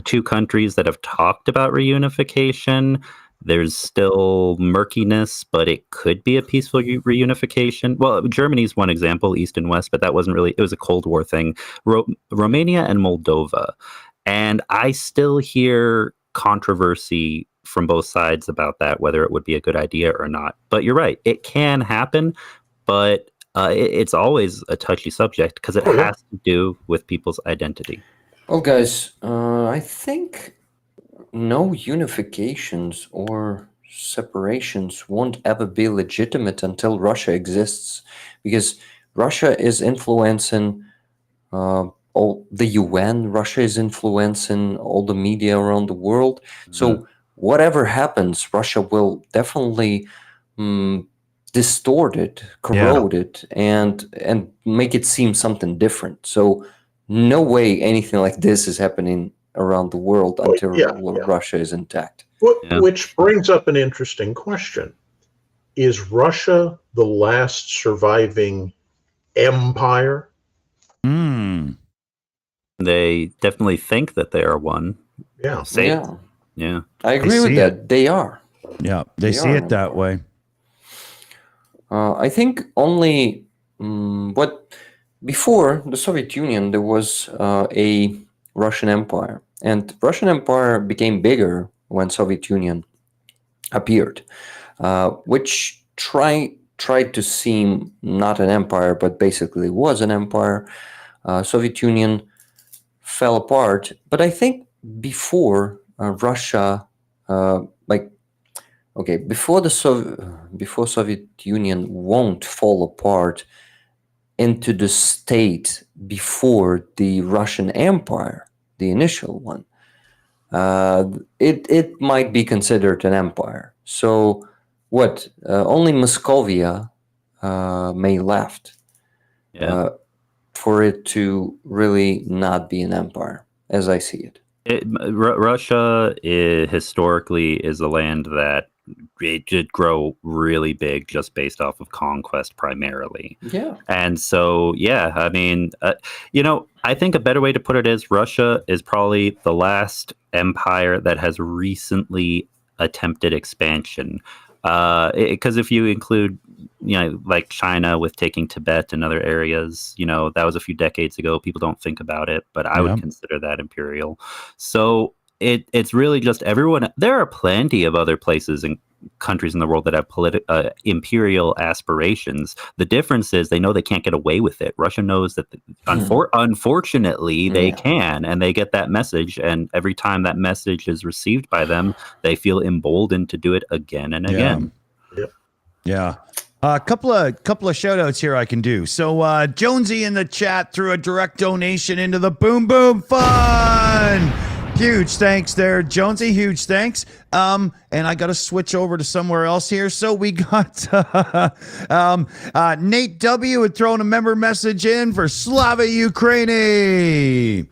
two countries that have talked about reunification, there's still murkiness, but it could be a peaceful reunification. Well, Germany's one example, East and West, but that wasn't really, it was a Cold War thing. Romania and Moldova. And I still hear controversy from both sides about that, whether it would be a good idea or not. But you're right, it can happen, but it's always a touchy subject because it has to do with people's identity. Well, guys, I think no unifications or separations won't ever be legitimate until Russia exists, because Russia is influencing all the UN. Russia is influencing all the media around the world. Mm-hmm. So whatever happens, Russia will definitely distort it, corrode it, and make it seem something different. So no way anything like this is happening around the world until Russia is intact. Which brings up an interesting question. Is Russia the last surviving empire? They definitely think that they are one. Yeah. I agree with that. They are. Yeah, they see it that way. I think only before the Soviet Union, there was a Russian Empire, and Russian Empire became bigger when Soviet Union appeared, which tried to seem not an empire, but basically was an empire. Soviet Union fell apart, but I think before Russia, before Soviet Union won't fall apart into the state before the Russian Empire, the initial one, it might be considered an empire. So only Moscovia may left for it to really not be an empire, as I see it. Russia historically is a land that it did grow really big just based off of conquest primarily. Yeah. And so, yeah, I mean, I think a better way to put it is Russia is probably the last empire that has recently attempted expansion. Because if you include, like China with taking Tibet and other areas, that was a few decades ago. People don't think about it, but I would consider that imperial. So it's really just everyone. There are plenty of other places and countries in the world that have imperial aspirations. The difference is they know they can't get away with it. Russia knows that unfortunately they can, and they get that message. And every time that message is received by them, they feel emboldened to do it again and again. Yeah. A couple of shout outs here I can do. So Jonesy in the chat threw a direct donation into the Boom Boom Fund. Huge thanks there, Jonesy. Huge thanks. And I got to switch over to somewhere else here. So we got Nate W. had thrown a member message in for Slava Ukraini.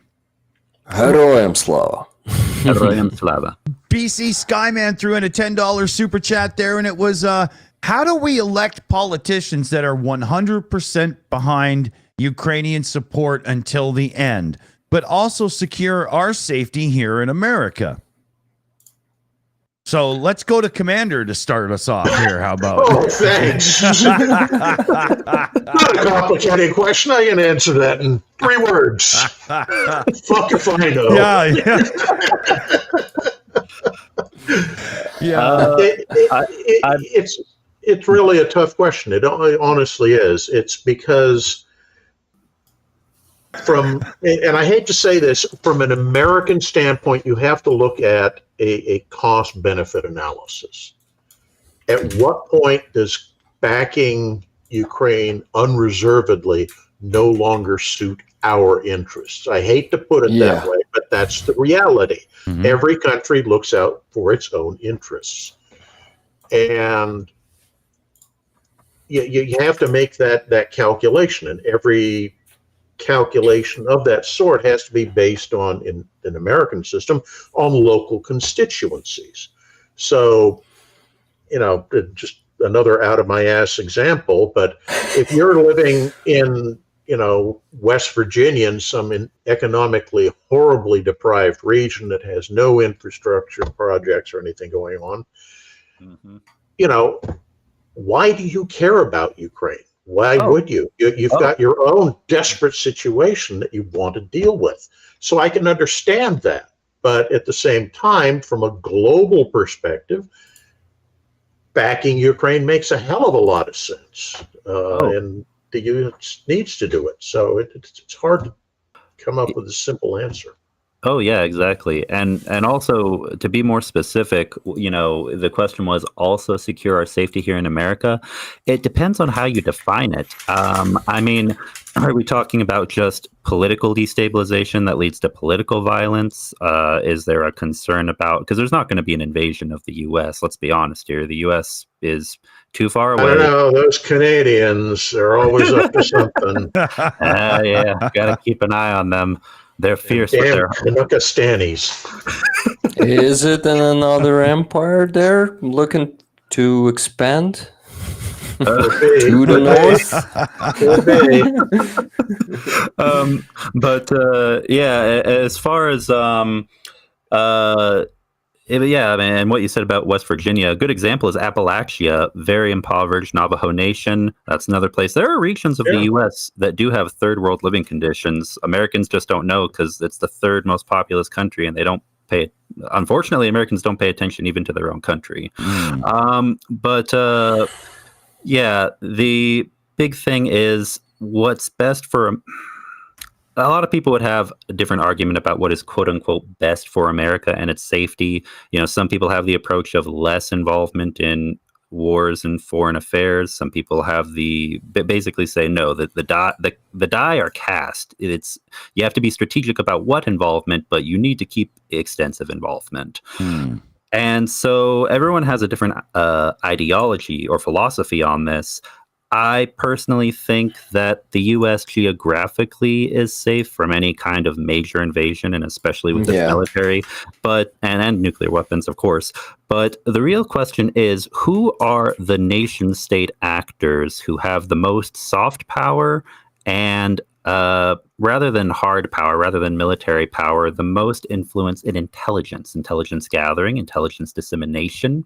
Heroyam Slava. Heroyam Slava. BC Skyman threw in a $10 super chat there, and it was how do we elect politicians that are 100% behind Ukrainian support until the end, but also secure our safety here in America? So let's go to Commander to start us off here. How about? Oh, thanks. Not a complicated question. I can answer that in 3 words. Fuck if I know. It's really a tough question. It honestly is. It's because and I hate to say this, from an American standpoint, you have to look at a cost-benefit analysis. At what point does backing Ukraine unreservedly no longer suit our interests? I hate to put it that way, but that's the reality. Mm-hmm. Every country looks out for its own interests. And you have to make that calculation, and every calculation of that sort has to be based on, in an American system, on local constituencies. So, just another out of my ass example, but if you're living in, West Virginia, in some economically horribly deprived region that has no infrastructure projects or anything going on, why do you care about Ukraine? Why would you? You've got your own desperate situation that you want to deal with. So I can understand that. But at the same time, from a global perspective, backing Ukraine makes a hell of a lot of sense. And the U.S. needs to do it. So it's hard to come up with a simple answer. Oh, yeah, exactly. And also, to be more specific, the question was also secure our safety here in America. It depends on how you define it. I mean, are we talking about just political destabilization that leads to political violence? Is there a concern about, because there's not going to be an invasion of the U.S., let's be honest here. The U.S. is too far away. I don't know. Those Canadians are always up to something. Yeah, got to keep an eye on them. They're fierce with their Canuckastanis. Is it another empire there looking to expand to the north? As far as and what you said about West Virginia, a good example is Appalachia, very impoverished Navajo Nation. That's another place. There are regions of the U.S. that do have third world living conditions. Americans just don't know because it's the third most populous country, and they don't pay. Unfortunately, Americans don't pay attention even to their own country. The big thing is what's best for. A lot of people would have a different argument about what is quote unquote best for America and its safety. Some people have the approach of less involvement in wars and foreign affairs. Some people have basically say no, that the die are cast. You have to be strategic about what involvement, but you need to keep extensive involvement. And so everyone has a different ideology or philosophy on this. I personally think that the U.S. geographically is safe from any kind of major invasion, and especially with its military, and nuclear weapons, of course. But the real question is, who are the nation-state actors who have the most soft power and, rather than hard power, rather than military power, the most influence in intelligence gathering, intelligence dissemination,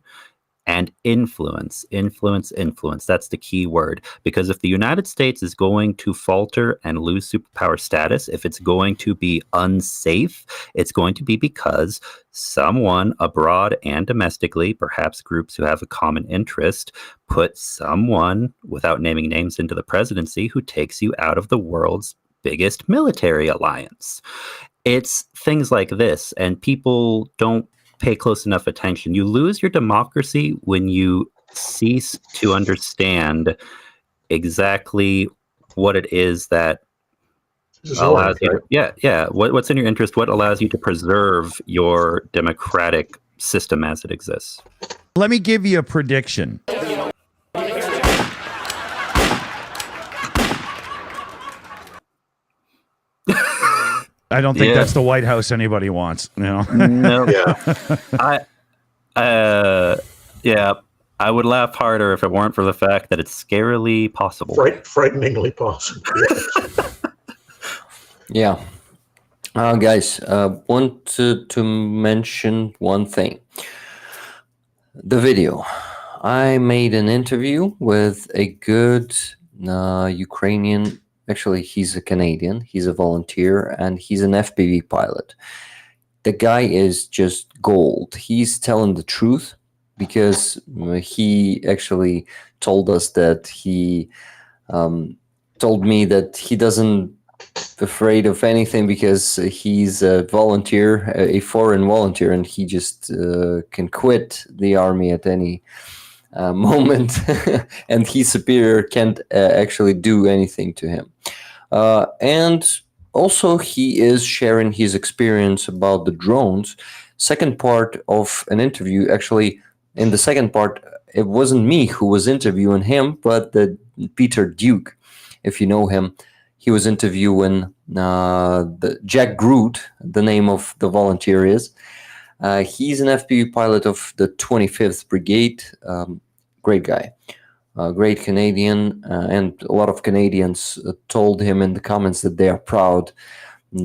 and influence. That's the key word. Because if the United States is going to falter and lose superpower status, if it's going to be unsafe, it's going to be because someone abroad and domestically, perhaps groups who have a common interest, put someone, without naming names, into the presidency who takes you out of the world's biggest military alliance. It's things like this, and people don't pay close enough attention. You lose your democracy when you cease to understand exactly what it is that allows you to, what's in your interest, what allows you to preserve your democratic system as it exists. Let me give you a prediction. I don't think that's the White House anybody wants. No. I would laugh harder if it weren't for the fact that it's scarily possible. Frighteningly possible. Yeah. Guys, wanted to mention one thing. The video. I made an interview with a good Ukrainian. Actually, he's a Canadian. He's a volunteer, and he's an FPV pilot. The guy is just gold. He's telling the truth, because he actually told us that he told me that he doesn't afraid of anything because he's a volunteer, a foreign volunteer, and he just can quit the army at any moment, and his superior can't actually do anything to him. And also, he is sharing his experience about the drones. Second part of an interview, actually, in the second part, it wasn't me who was interviewing him, but the Peter Duke, if you know him. He was interviewing the Jack Groot, the name of the volunteer is. He's an FPV pilot of the 25th Brigade. Great guy, great Canadian, and a lot of Canadians told him in the comments that they are proud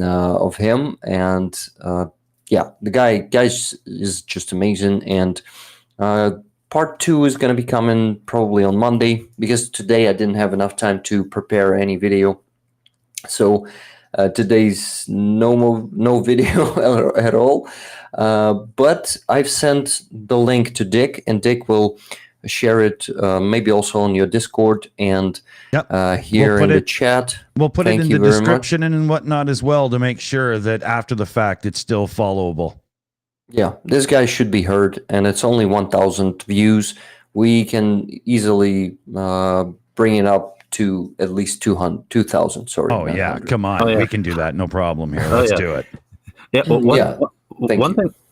of him. And the guy is just amazing. And part 2 is going to be coming probably on Monday, because today I didn't have enough time to prepare any video. So today's no video at all. But I've sent the link to Dick, and Dick will share it maybe also on your Discord and here in the chat. We'll put it in the description and whatnot as well, to make sure that after the fact it's still followable. Yeah, this guy should be heard, and it's only 1,000 views. We can easily bring it up to at least 2,000. Sorry. Oh yeah, come on, we can do that, no problem here. Let's do it. Yeah. Well,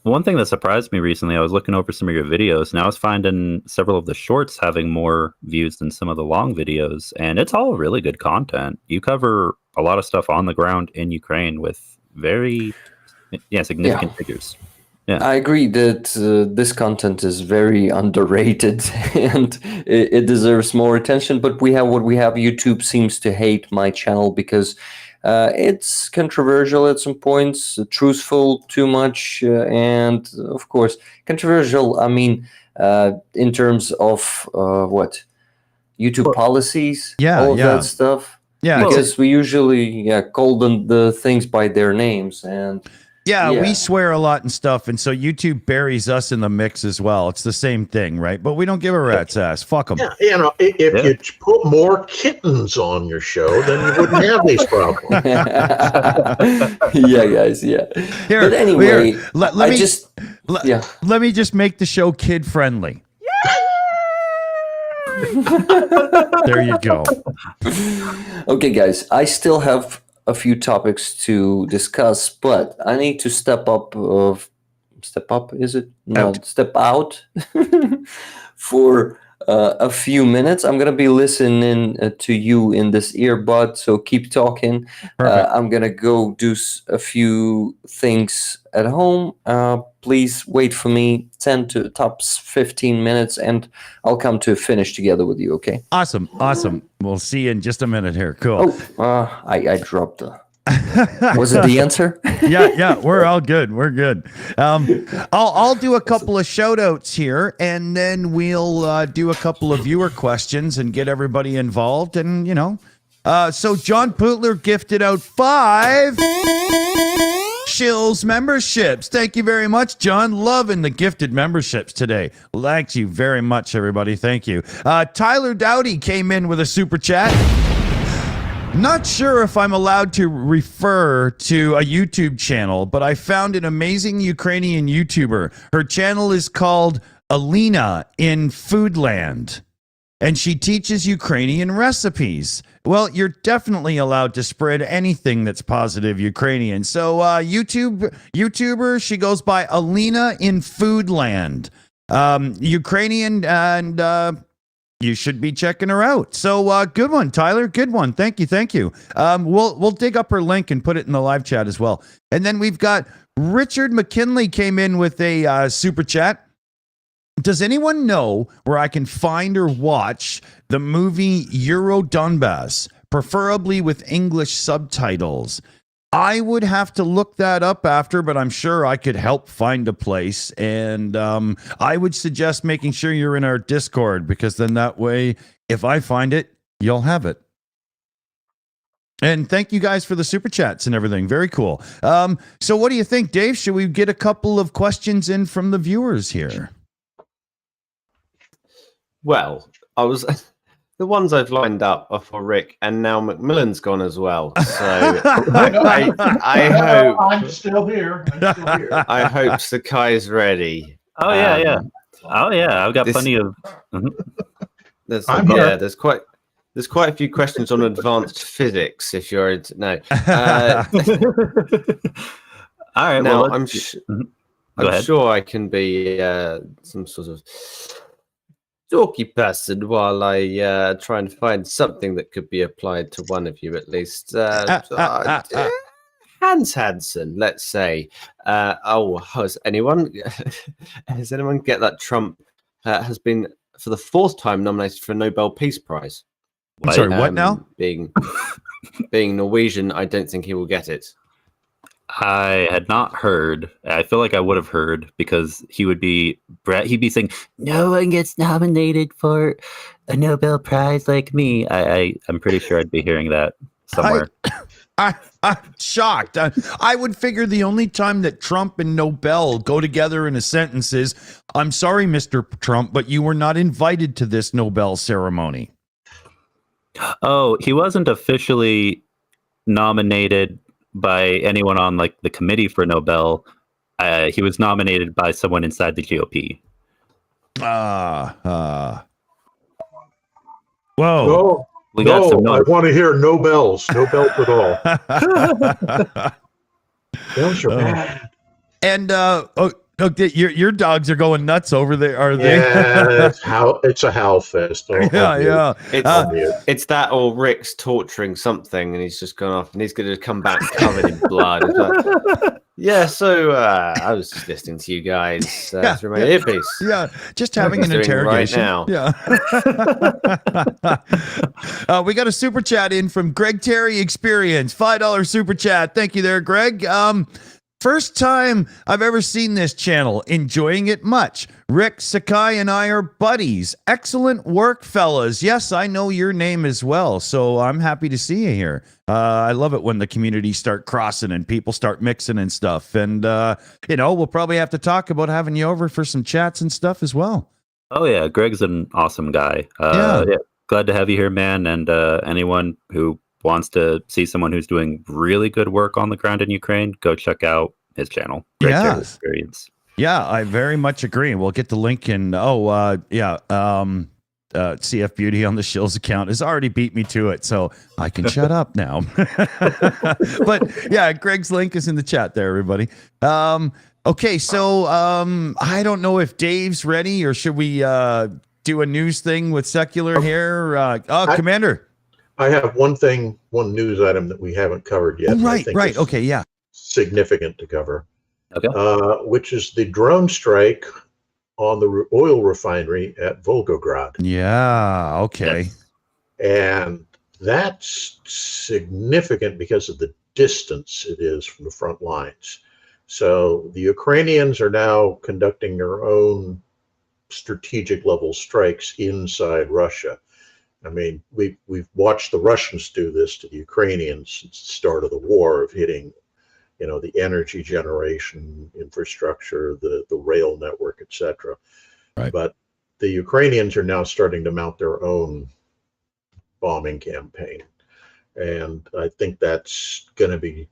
one thing that surprised me recently, I was looking over some of your videos, and I was finding several of the shorts having more views than some of the long videos, and it's all really good content. You cover a lot of stuff on the ground in Ukraine with very significant figures. Yeah. I agree that this content is very underrated, and it deserves more attention, but we have what we have. YouTube seems to hate my channel because it's controversial at some points, truthful too much, and of course, controversial, I mean, in terms of what? YouTube policies, all of that stuff. Yeah, because we usually call them the things by their names, and we swear a lot and stuff, and so YouTube buries us in the mix as well. It's the same thing, right? But we don't give a rat's ass. Fuck them. Yeah, you know, if you put more kittens on your show, then you wouldn't have these problems. Guys, Here, but anyway, let me just make the show kid friendly. There you go. Okay, guys, I still have a few topics to discuss, but I need to step up. Step up, is it? No, step out for a few minutes. I'm going to be listening to you in this earbud, so keep talking. I'm going to go do a few things at home. Please wait for me 10 to tops 15 minutes, and I'll come to a finish together with you, okay? Awesome. We'll see you in just a minute here. Cool. Oh, I dropped the... Was it the answer? yeah, we're all good. We're good. I'll do a couple of shout outs here, and then we'll do a couple of viewer questions and get everybody involved. And, so John Putler gifted out 5 Shills memberships. Thank you very much, John. Loving the gifted memberships today. Thank you very much, everybody. Thank you. Tyler Dowdy came in with a super chat. Not sure if I'm allowed to refer to a YouTube channel, but I found an amazing Ukrainian YouTuber. Her channel is called Alina in Foodland, and she teaches Ukrainian recipes. Well, you're definitely allowed to spread anything that's positive Ukrainian. So YouTuber, she goes by Alina in Foodland. Ukrainian, and you should be checking her out. So good one, Tyler. Good one. Thank you. We'll dig up her link and put it in the live chat as well. And then we've got Richard McKinley came in with a super chat. Does anyone know where I can find or watch the movie Euro Donbass, preferably with English subtitles? I would have to look that up after, but I'm sure I could help find a place. And I would suggest making sure you're in our Discord, because then that way, if I find it, you'll have it. And thank you guys for the super chats and everything. Very cool. So what do you think, Dave? Should we get a couple of questions in from the viewers here? Well, the ones I've lined up are for Rick, and now McMillan's gone as well. So I hope I'm still here. I hope Sekai's ready. Oh yeah. Oh yeah. I've got plenty of. There's quite a few questions on advanced physics. If you're into no. All right. Now well, I'm sure I can be some sort of talky person while I try and find something that could be applied to one of you at least. Hans Hansen, let's say. Has anyone get that Trump has been for the 4th time nominated for a Nobel Peace Prize? I'm sorry, what now? Being Norwegian, I don't think he will get it. I had not heard. I feel like I would have heard, because he'd be saying, no one gets nominated for a Nobel Prize like me. I'm pretty sure I'd be hearing that somewhere. I'm shocked. I would figure the only time that Trump and Nobel go together in a sentence is, I'm sorry, Mr. Trump, but you were not invited to this Nobel ceremony. Oh, he wasn't officially nominated by anyone on like the committee for Nobel. He was nominated by someone inside the GOP. Whoa. We got some I want to hear no bells. No bells at all. Bells are bad. And your dogs are going nuts over there, are they? Yeah, it's a howl fest. Yeah. It's that or Rick's torturing something, and he's just gone off, and he's going to come back covered in blood. It's like, so I was just listening to you guys through my earpiece. Yeah, just having an interrogation. Right now. Yeah. We got a super chat in from Greg Terry Experience. $5 super chat. Thank you there, Greg. First time I've ever seen this channel. Enjoying it much. Rick, Sekai, and I are buddies. Excellent work, fellas. Yes, I know your name as well, so I'm happy to see you here. I love it when the community start crossing and people start mixing and stuff. And, we'll probably have to talk about having you over for some chats and stuff as well. Oh, yeah. Greg's an awesome guy. Glad to have you here, man. And anyone who wants to see someone who's doing really good work on the ground in Ukraine, go check out his channel. Great experience. Yeah, I very much agree. We'll get the link in. CF Beauty on the Shills account has already beat me to it, so I can shut up now. But yeah, Greg's link is in the chat there, everybody. Okay, so I don't know if Dave's ready, or should we do a news thing with Secular here? Commander. I have one news item that we haven't covered yet. Oh, I right, think right. is Okay, yeah. significant to cover. Okay. Which is the drone strike on the oil refinery at Volgograd. Yeah, okay. Yes. And that's significant because of the distance it is from the front lines. So the Ukrainians are now conducting their own strategic level strikes inside Russia. I mean, we've watched the Russians do this to the Ukrainians since the start of the war, of hitting, the energy generation infrastructure, the rail network, etc. Right. But the Ukrainians are now starting to mount their own bombing campaign. And I think that's going to be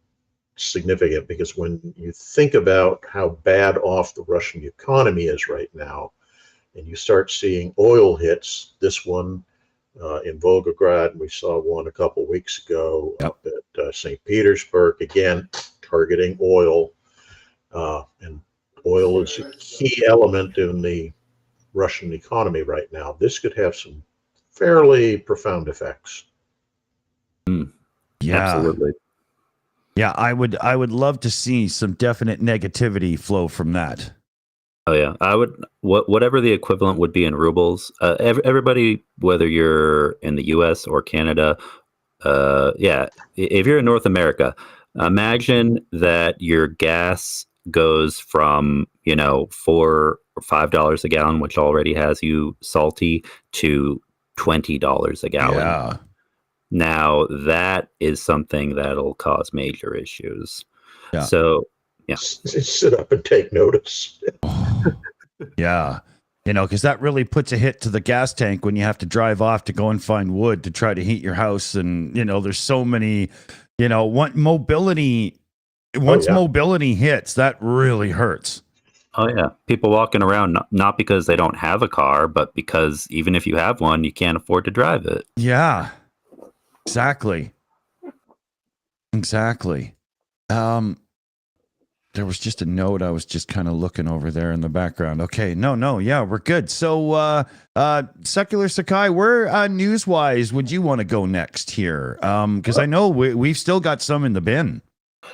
significant, because when you think about how bad off the Russian economy is right now, and you start seeing oil hits, this one in Volgograd, we saw one a couple weeks ago up at St. Petersburg, again, targeting oil. And oil is a key element in the Russian economy right now. This could have some fairly profound effects. Yeah. Absolutely. Yeah, I would love to see some definite negativity flow from that. Oh yeah, I would. Whatever the equivalent would be in rubles. Everybody, whether you're in the U.S. or Canada, if you're in North America, imagine that your gas goes from $4 or $5 a gallon, which already has you salty, to $20 a gallon. Yeah. Now that is something that'll cause major issues. Yeah. So yeah, sit up and take notice. Yeah. Because that really puts a hit to the gas tank when you have to drive off to go and find wood to try to heat your house. And, there's so many, mobility. Once mobility hits, that really hurts. oh yeah, people walking around not because they don't have a car, but because even if you have one, you can't afford to drive it. Yeah. Exactly. There was just a note. I was just kind of looking over there in the background. Okay. No. Yeah, we're good. So, Secular Sekai, where news-wise would you want to go next here? Because I know we've still got some in the bin.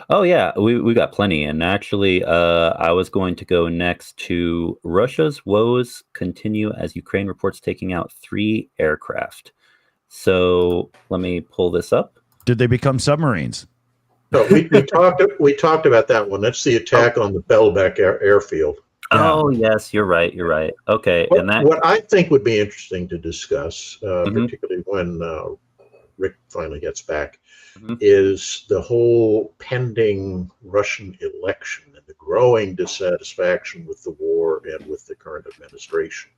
Oh yeah, we got plenty. And actually, I was going to go next to Russia's woes continue as Ukraine reports taking out 3 aircraft. So let me pull this up. Did they become submarines? No, we talked about that one. That's the attack on the Belbek airfield. Yeah. Oh yes, you're right. Okay, What I think would be interesting to discuss, particularly when Rick finally gets back, is the whole pending Russian election and the growing dissatisfaction with the war and with the current administration.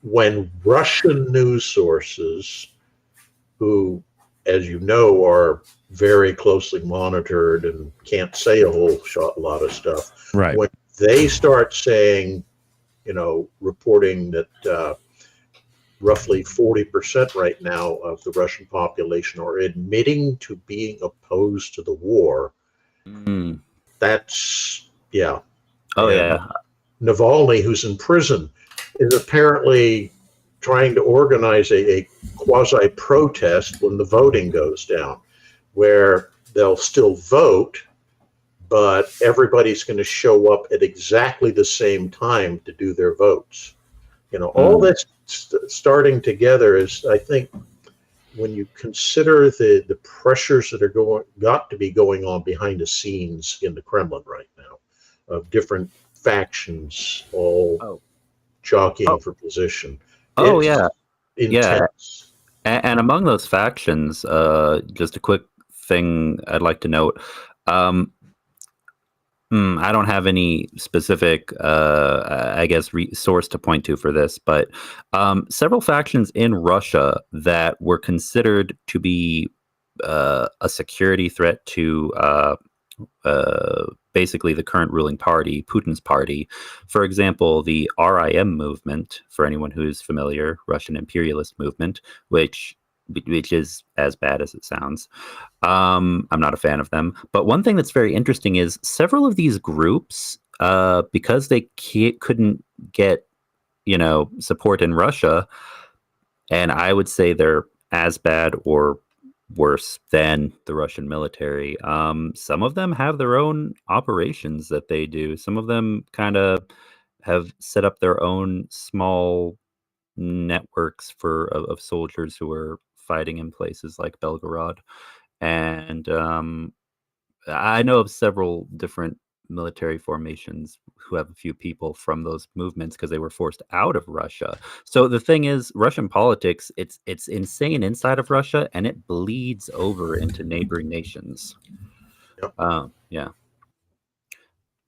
When Russian news sources, who, as you know, are very closely monitored and can't say a whole lot of stuff, right? When they start saying, reporting that roughly 40% right now of the Russian population are admitting to being opposed to the war, that's, yeah. Oh, and yeah. Navalny, who's in prison, is apparently trying to organize a quasi-protest when the voting goes down, where they'll still vote, but everybody's going to show up at exactly the same time to do their votes. All that's starting together is, I think, when you consider the pressures that are got to be going on behind the scenes in the Kremlin right now, of different factions all jockeying for position. Oh, it's intense. Yeah. And among those factions, just a quick thing I'd like to note. I don't have any specific, source to point to for this, but several factions in Russia that were considered to be a security threat to basically the current ruling party, Putin's party. For example, the RIM movement, for anyone who's familiar, Russian imperialist movement, which is as bad as it sounds. I'm not a fan of them. But one thing that's very interesting is several of these groups, because they couldn't get support in Russia, and I would say they're as bad or worse than the Russian military. Some of them have their own operations that they do. Some of them kind of have set up their own small networks of soldiers who are fighting in places like Belgorod. And I know of several different military formations who have a few people from those movements because they were forced out of Russia. So the thing is, Russian politics, it's insane inside of Russia, and it bleeds over into neighboring nations. Yep. Yeah.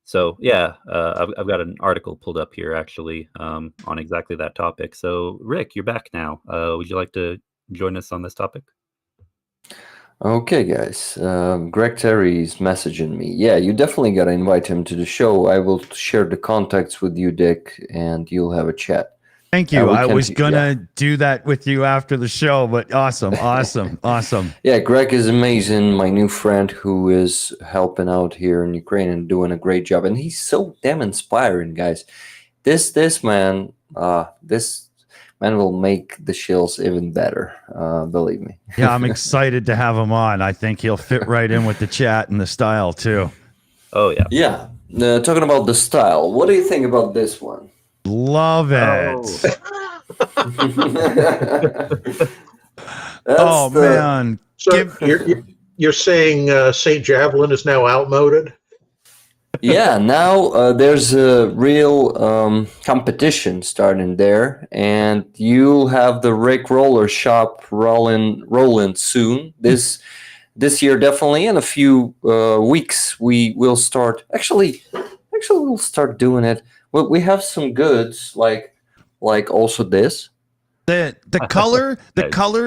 So yeah, I've got an article pulled up here actually on exactly that topic. So Rick, you're back now. Would you like to join us on this topic? Okay, guys. Greg Terry's messaging me. Yeah, you definitely got to invite him to the show. I will share the contacts with you, Dick, and you'll have a chat. Thank you. I was going to do that with you after the show, but awesome. Yeah, Greg is amazing. My new friend who is helping out here in Ukraine and doing a great job. And he's so damn inspiring, guys. This man will make the Shills even better. Believe me. Yeah, I'm excited to have him on. I think he'll fit right in with the chat and the style too. Oh, yeah. Yeah. Talking about the style, what do you think about this one? Love it. Oh. Man. So you're saying St. Javelin is now outmoded? Yeah, now there's a real competition starting there, and you'll have the Rick Roller Shop rolling soon. This year, definitely. In a few weeks, we will start. Actually, we'll start doing it. Well, we have some goods like also this. The color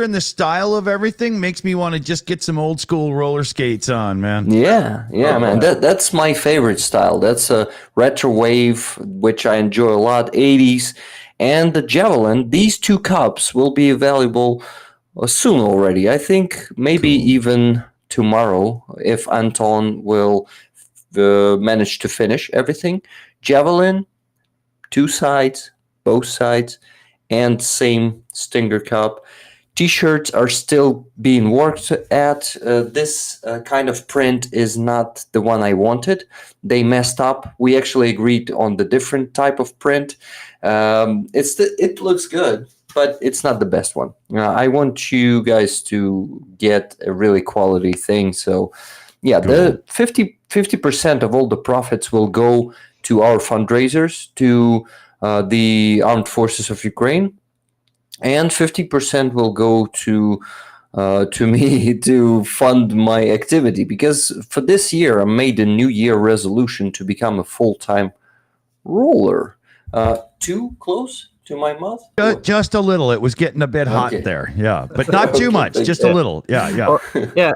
and the style of everything makes me want to just get some old school roller skates on, man. Yeah, man. That's my favorite style. That's a retro wave, which I enjoy a lot. 80s, and the Javelin. These two cups will be available soon already. I think maybe even tomorrow if Anton will manage to finish everything. Javelin, 2 sides, both sides, and same Stinger cup. T-shirts are still being worked at. This kind of print is not the one I wanted. They messed up. We actually agreed on the different type of print. It looks good, but it's not the best one. I want you guys to get a really quality thing. So yeah, cool. The 50% of all the profits will go to our fundraisers, to the Armed Forces of Ukraine, and 50% will go to me to fund my activity, because for this year I made a New Year resolution to become a full-time roller. Too close to my mouth? Just a little. It was getting a bit hot there. Yeah, but not too much. Just a little. Yeah. Well, yeah,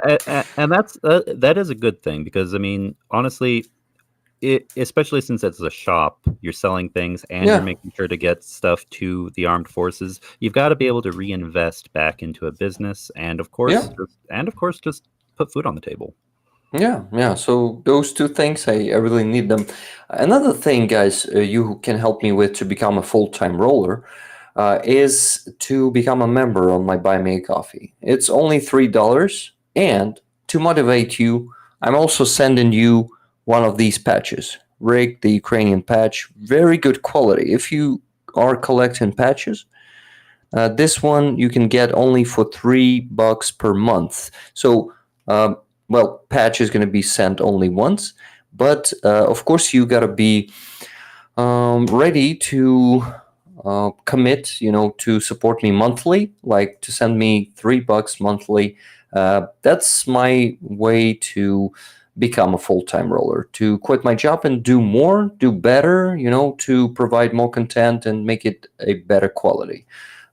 and that is a good thing, because I mean, honestly, especially since it's a shop, you're selling things and you're making sure to get stuff to the armed forces. You've got to be able to reinvest back into a business, and of course, just put food on the table. Yeah. So those two things, I really need them. Another thing, guys, you can help me with to become a full-time roller is to become a member on my Buy Me a Coffee. It's only $3, and to motivate you, I'm also sending you one of these patches. Rick the Ukrainian patch, very good quality. If you are collecting patches, this one you can get only for $3 per month. So, patch is going to be sent only once, but of course you got to be ready to commit, to support me monthly, like to send me $3 monthly. That's my way to become a full-time roller, to quit my job and do more, do better, to provide more content and make it a better quality.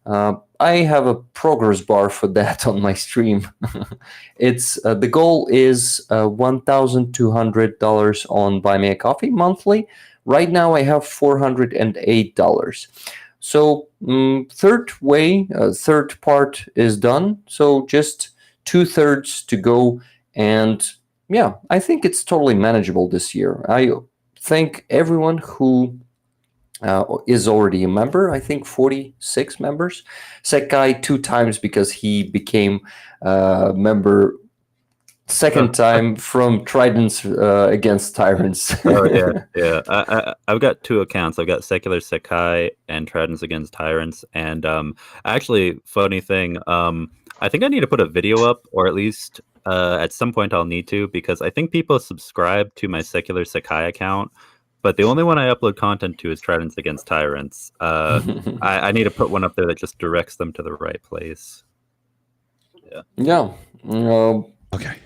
I have a progress bar for that on my stream. It's the goal is $1,200 on Buy Me a Coffee monthly. Right now I have $408. So third part is done. So just 2/3 to go, and yeah, I think it's totally manageable this year. I thank everyone who is already a member. I think 46 members. Sekai 2 times because he became member second time from Tridents against Tyrants. Oh yeah. I've got 2 accounts. I've got secular Sekai and Tridents against Tyrants. And actually, funny thing, I think I need to put a video up, or at least at some point I'll need to, because I think people subscribe to my secular Sekai account, but the only one I upload content to is Tridents against Tyrants. I need to put one up there that just directs them to the right place. Yeah. Okay.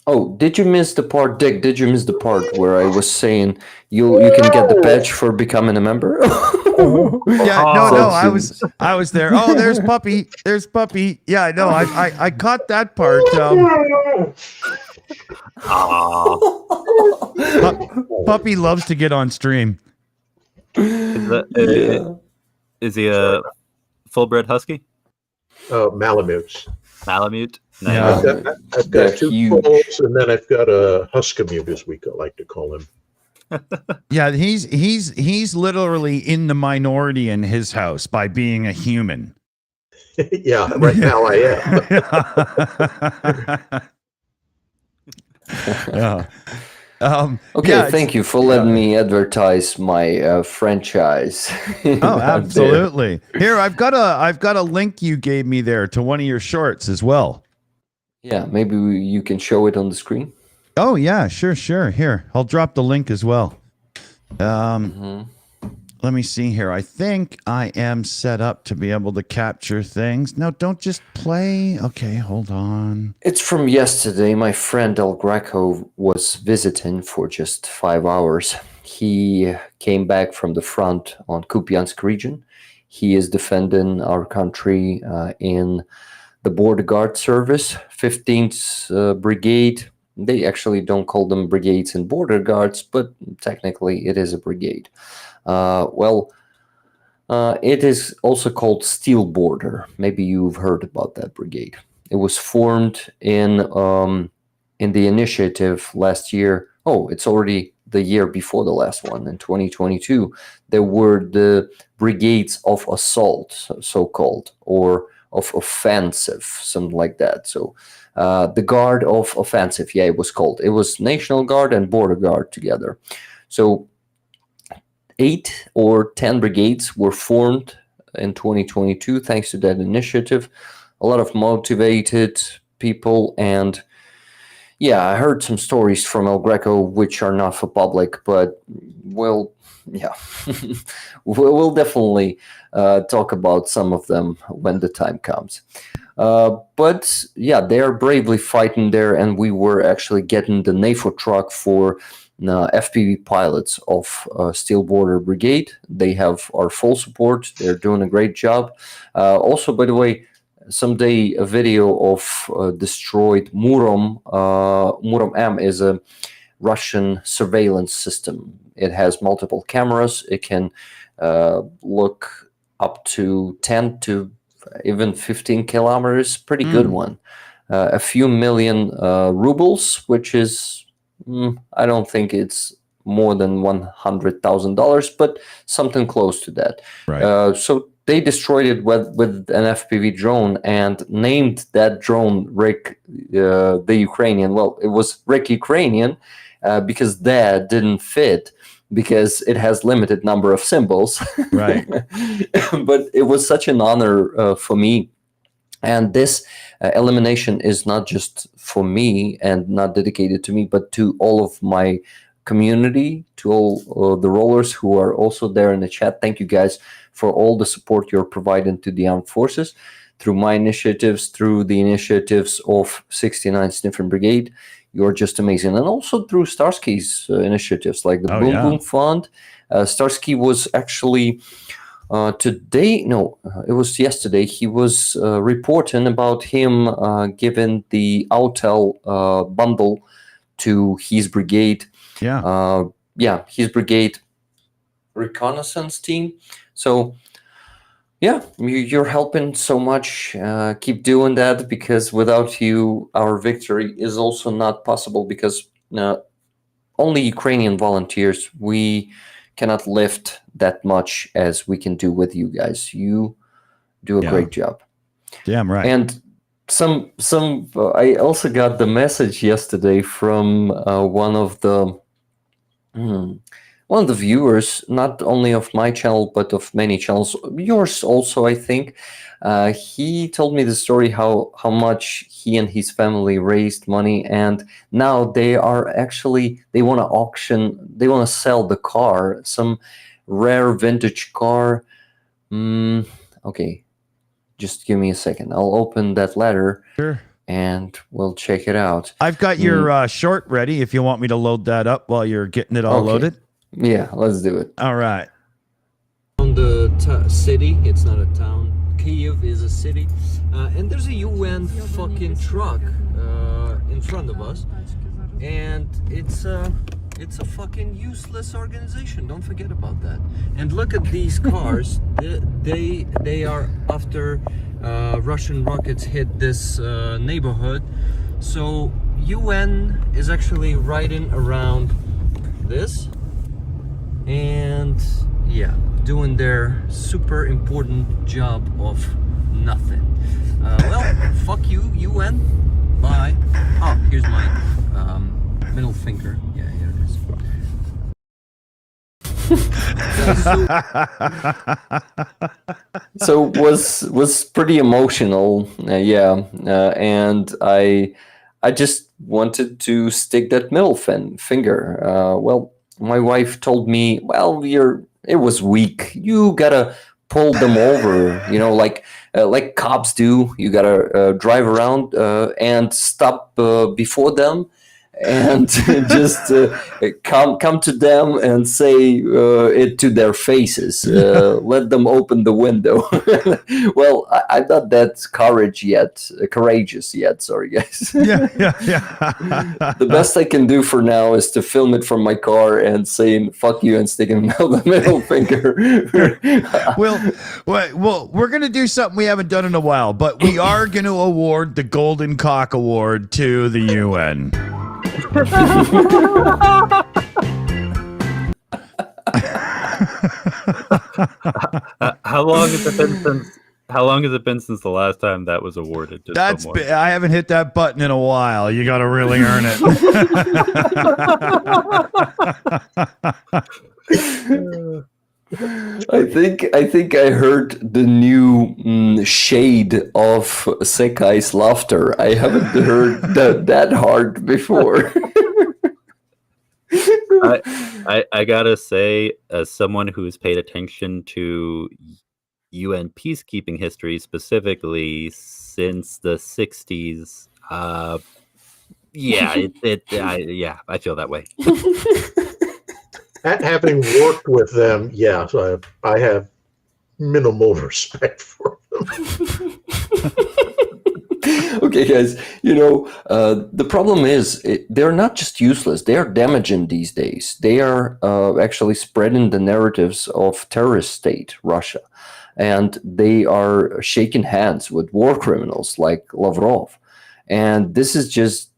Oh, did you miss the part, Dick? Did you miss the part where I was saying you can get the badge for becoming a member? Yeah, Oh, I was there. Oh, there's Puppy. There's Puppy. Yeah, no, I caught that part. Puppy loves to get on stream. Is he a full-bred husky? Malamutes. Malamute? Nice. Yeah. I've They're got 2 huge. foals, and then I've got a Huskamute, as we like to call him. Yeah, he's literally in the minority in his house by being a human. Yeah, right now I am. Yeah. Okay, yeah, thank you for letting me advertise my franchise. Oh, absolutely. Here, I've got a link you gave me there to one of your shorts as well. Yeah, maybe you can show it on the screen. Oh yeah, sure. Here, I'll drop the link as well. Let me see here. I think I am set up to be able to capture things. No, don't just play. Okay, hold on. It's from yesterday. My friend El Greco was visiting for just 5 hours. He came back from the front on Kupiansk region. He is defending our country in the Border Guard Service, 15th Brigade. They actually don't call them brigades and border guards, but technically it is a brigade. It is also called Steel Border. Maybe you've heard about that brigade. It was formed in the initiative last year. Oh, it's already the year before the last one, in 2022. There were the brigades of assault, so-called, or of offensive, something like that. So the Guard of Offensive, yeah, it was called. It was National Guard and Border Guard together. So 8 or 10 brigades were formed in 2022 thanks to that initiative. A lot of motivated people, and yeah, I heard some stories from El Greco which are not for public, but well, yeah, we'll definitely talk about some of them when the time comes. But yeah, they are bravely fighting there, and we were actually getting the NAFO truck for FPV pilots of Steel Border Brigade. They have our full support. They're doing a great job. Also, by the way, someday a video of destroyed Murom. Murom M is a Russian surveillance system. It has multiple cameras. It can look up to 10 to even 15 kilometers. Pretty good one. A few million rubles, which is, I don't think it's more than $100,000, but something close to that. Right. So they destroyed it with an FPV drone and named that drone Rick the Ukrainian. Well, it was Rick Ukrainian because that didn't fit, because it has limited number of symbols. Right. But it was such an honor for me. And this elimination is not just for me and not dedicated to me, but to all of my community, to all the rollers who are also there in the chat. Thank you guys for all the support you're providing to the armed forces through my initiatives, through the initiatives of 69th Sniffing Brigade. You're just amazing. And also through Starsky's initiatives like the Boom Fund. Starsky was actually today, no, it was yesterday, he was reporting about him giving the Autel bundle to his brigade. Yeah. His brigade reconnaissance team. So yeah, you're helping so much. Keep doing that, because without you, our victory is also not possible, because only Ukrainian volunteers, we cannot lift that much as we can do with you guys. You do a great job. Damn right. And I also got the message yesterday from one of the viewers, not only of my channel but of many channels, yours also, I think. He told me the story how much he and his family raised money, and now they want to auction, they want to sell the car, some rare vintage car. Okay, just give me a second. I'll open that letter. Sure. And we'll check it out. I've got your short ready if you want me to load that up while you're getting it all loaded. Yeah, let's do it. All right. On the city, it's not a town. Kyiv is a city, and there's a UN fucking truck in front of us, and it's a fucking useless organization. Don't forget about that. And look at these cars. They are after Russian rockets hit this neighborhood. So UN is actually riding around this, and yeah, doing their super important job of nothing. Well, fuck you, UN. Bye. Oh, here's my middle finger. Yeah, here it is. So was pretty emotional, and I just wanted to stick that middle finger. Well, my wife told me, well, it was weak. You gotta pull them over, like cops do. You gotta drive around and stop before them, and just come to them and say it to their faces. Let them open the window. Well, I'm not that courageous yet. Sorry, guys. Yeah. The best I can do for now is to film it from my car and saying "fuck you" and sticking the middle finger. Well, we're gonna do something we haven't done in a while, but we are gonna award the Golden Cock Award to the UN. How long has it been since the last time that was awarded to someone? I haven't hit that button in a while. You got to really earn it. I think I heard the new shade of Sekai's laughter. I haven't heard that hard before. I gotta say, as someone who's paid attention to UN peacekeeping history specifically since the 60s, I feel that way. Having worked with them, so I have minimal respect for them. Okay, guys, the problem is they're not just useless, they are damaging these days. They are actually spreading the narratives of terrorist state, Russia. And they are shaking hands with war criminals like Lavrov. And this is just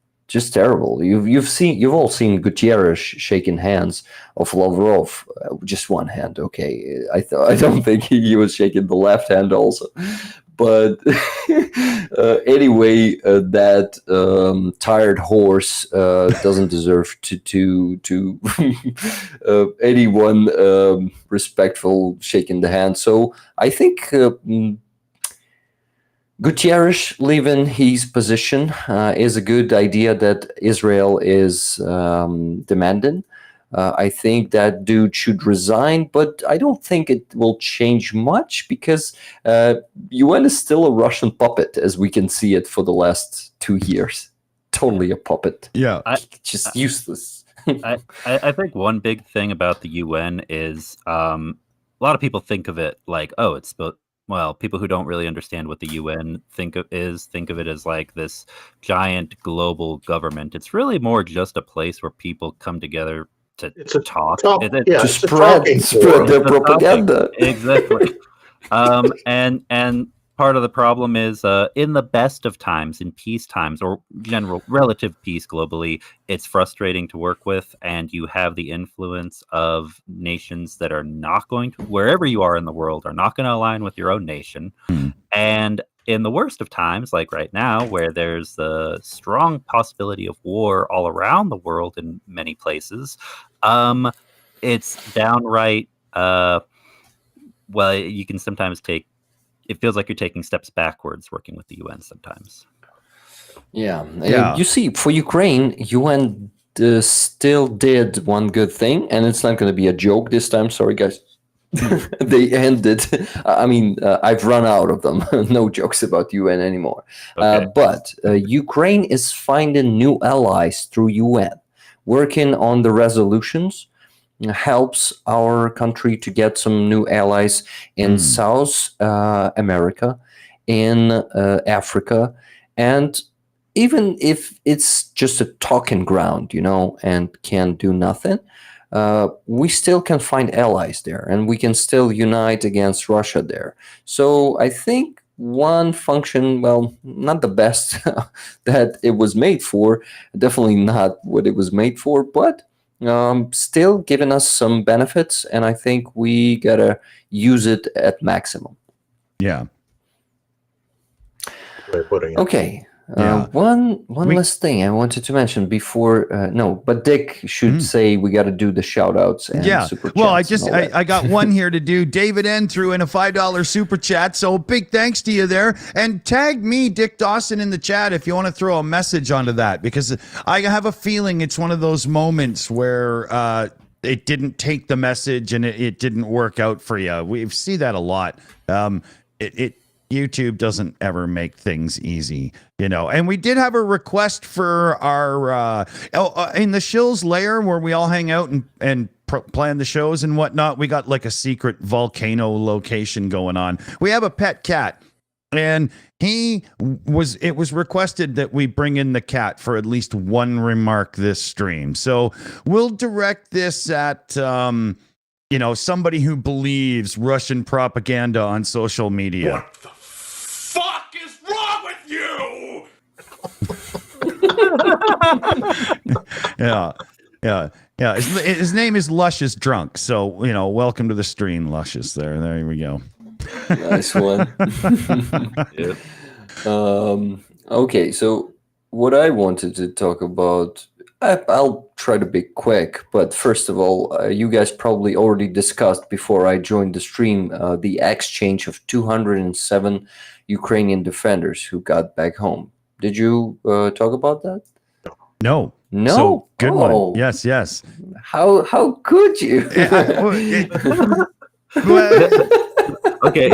terrible. You've all seen Gutierrez shaking hands of Lavrov, just one hand. Okay, I don't think he was shaking the left hand also. But anyway, that tired horse doesn't deserve to anyone respectful shaking the hand. So I think Gutierrez leaving his position is a good idea that Israel is demanding. I think that dude should resign, but I don't think it will change much because UN is still a Russian puppet, as we can see it for the last 2 years. Totally a puppet. Yeah. Just useless. I think one big thing about the UN is a lot of people think of it like, oh, it's people who don't really understand what the UN think of it as like this giant global government. It's really more just a place where people come together to talk. To spread their propaganda. Exactly. And part of the problem is in the best of times, in peace times, or general relative peace globally, it's frustrating to work with, and you have the influence of nations that are not going to, wherever you are in the world, are not going to align with your own nation. And in the worst of times, like right now, where there's the strong possibility of war all around the world in many places, it's downright, well, you can sometimes it feels like you're taking steps backwards working with the UN sometimes. Yeah. Yeah. You see, for Ukraine, UN still did one good thing, and it's not going to be a joke this time. Sorry, guys. They ended. I mean, I've run out of them. No jokes about UN anymore. Okay. But Ukraine is finding new allies through UN, working on the resolutions. Helps our country to get some new allies in South America, in Africa, and even if it's just a talking ground, and can do nothing, we still can find allies there, and we can still unite against Russia there. So I think one function, well, not the best that it was made for, definitely not what it was made for, but still giving us some benefits, and I think we gotta use it at maximum. Yeah. Way of putting it. Okay. Yeah. One last thing I wanted to mention before. No, but Dick should say we got to do the shout outs and super chats. Well, I got one here to do. David N threw in a $5 super chat, so big thanks to you there. And tag me, Dick Dawson, in the chat if you want to throw a message onto that, because I have a feeling it's one of those moments where it didn't take the message and it didn't work out for you. We see that a lot. YouTube doesn't ever make things easy, and we did have a request for our in the Shills lair where we all hang out and plan the shows and whatnot. We got like a secret volcano location going on. We have a pet cat, and it was requested that we bring in the cat for at least one remark this stream. So we'll direct this at somebody who believes Russian propaganda on social media. What the fuck is wrong with you? Yeah. His name is Luscious Drunk. So, welcome to the stream, Luscious. There we go. Nice one. Yeah. Okay, so what I wanted to talk about, I'll try to be quick, but first of all, you guys probably already discussed before I joined the stream the exchange of 207 Ukrainian defenders who got back home. Did you talk about that? No. No. So, good Oh. one. Yes. How could you? Okay.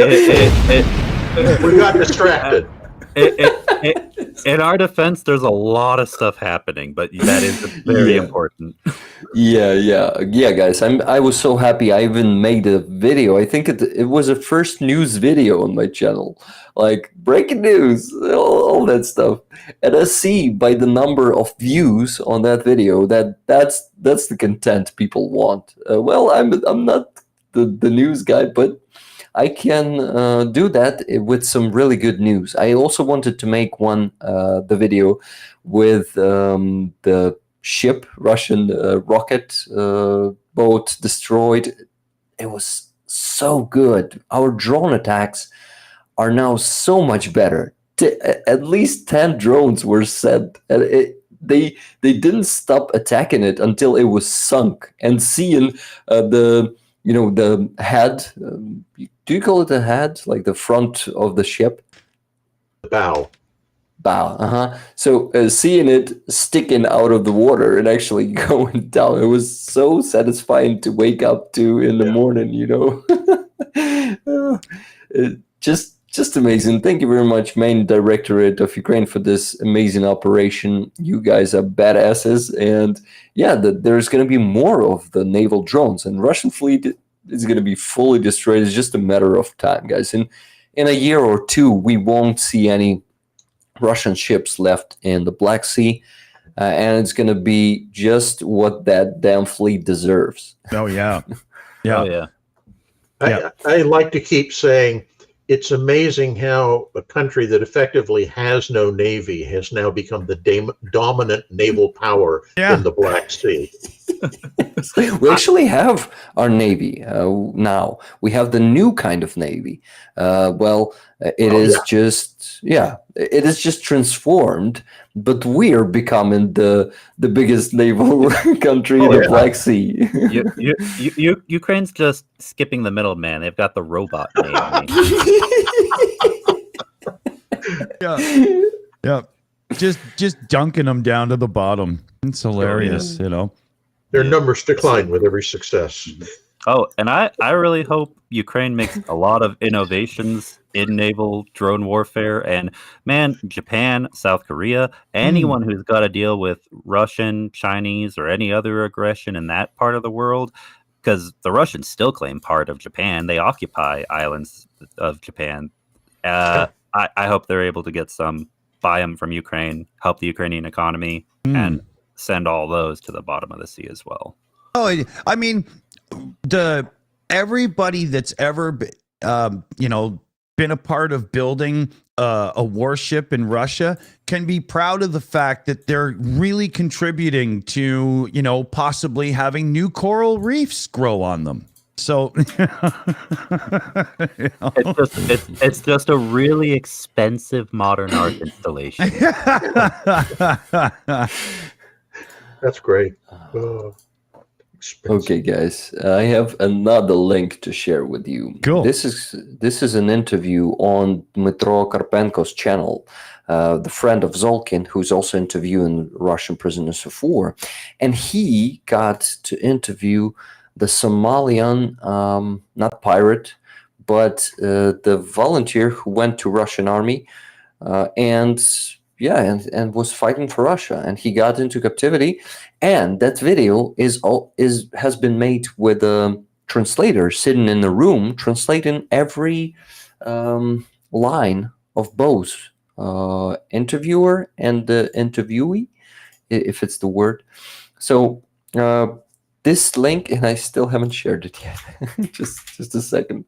We got distracted. In our defense, there's a lot of stuff happening, but that is very important. Yeah, guys. I was so happy. I even made a video. I think it was a first news video on my channel, like breaking news, all that stuff. And I see by the number of views on that video that's the content people want. Well, I'm not the news guy, but I can do that with some really good news. I also wanted to make the video with the ship, Russian rocket boat destroyed. It was so good. Our drone attacks are now so much better. At least 10 drones were sent. And they didn't stop attacking it until it was sunk. And seeing the head, do you call it a head? Like the front of the ship? The bow. So seeing it sticking out of the water and actually going down, it was so satisfying to wake up to in the morning, Just amazing. Thank you very much, Main Directorate of Ukraine, for this amazing operation. You guys are badasses. And yeah, there's going to be more of the naval drones, and Russian fleet is going to be fully destroyed. It's just a matter of time, guys. In a year or two, we won't see any Russian ships left in the Black Sea. And it's going to be just what that damn fleet deserves. Oh, yeah. Oh, yeah. I like to keep saying, it's amazing how a country that effectively has no navy has now become the dominant naval power in the Black Sea. We actually have our navy now. We have the new kind of navy. It is just transformed, but we're becoming the biggest naval country in the Black Sea. Ukraine's just skipping the middleman. They've got the robot navy. Yeah. Just dunking them down to the bottom. It's hilarious, you know. Their numbers decline with every success. Oh, and I really hope Ukraine makes a lot of innovations in naval drone warfare. And man, Japan, South Korea, anyone who's got to deal with Russian, Chinese, or any other aggression in that part of the world, because the Russians still claim part of Japan. They occupy islands of Japan. I hope they're able to get some, buy them from Ukraine, help the Ukrainian economy, and send all those to the bottom of the sea as well. Oh, I mean, everybody that's ever been a part of building a warship in Russia can be proud of the fact that they're really contributing to, possibly having new coral reefs grow on them. So it's just a really expensive modern art installation. That's great. Okay, guys, I have another link to share with you. Cool. This is an interview on Dmitro Karpenko's channel, the friend of Zolkin, who's also interviewing Russian prisoners of war, and he got to interview the Somalian, not pirate, but the volunteer who went to Russian army, and was fighting for Russia, and he got into captivity. And that video has been made with a translator sitting in the room translating every line of both interviewer and the interviewee, if it's the word. So this link, and I still haven't shared it yet. just a second.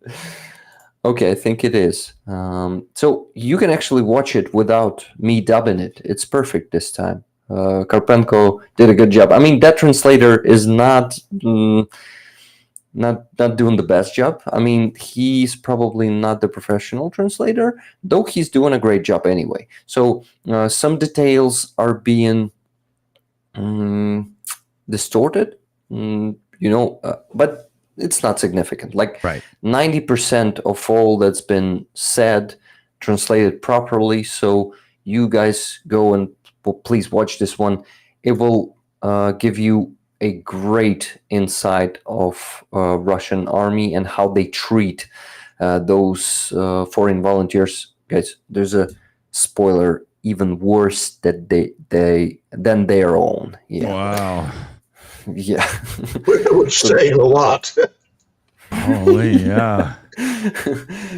Okay, I think it is. So you can actually watch it without me dubbing it. It's perfect this time. Karpenko did a good job. I mean, that translator is not doing the best job. I mean, he's probably not the professional translator, though he's doing a great job anyway. So some details are being distorted, but it's not significant. Like 90% of all that's been said translated properly. So you guys go and please watch this one. It will give you a great insight of Russian army and how they treat those foreign volunteers. Guys, there's a spoiler, even worse than their own. Yeah. Wow. Yeah. We're saying a lot. Holy, yeah.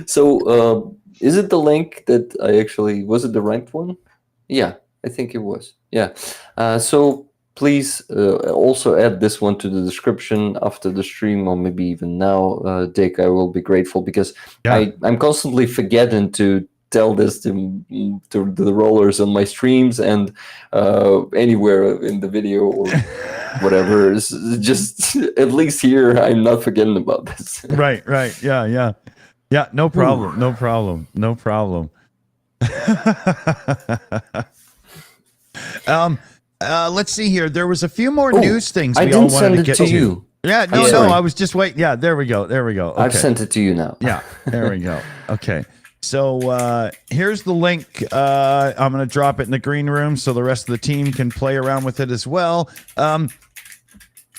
So is it the link that was it the ranked one? Yeah, I think it was. Yeah. So please also add this one to the description after the stream, or maybe even now, Dick. I will be grateful, because I'm constantly forgetting to tell this to the rollers on my streams and anywhere in the video or whatever. It's just at least here I'm not forgetting about this. Right. Yeah. No problem. No problem. Let's see here. There was a few more news things I we all didn't wanted send to it get to to. you. Yeah, no, I was just waiting. Yeah, there we go. Okay. I've sent it to you now. Yeah, there we go. Okay. So here's the link. I'm going to drop it in the green room so the rest of the team can play around with it as well.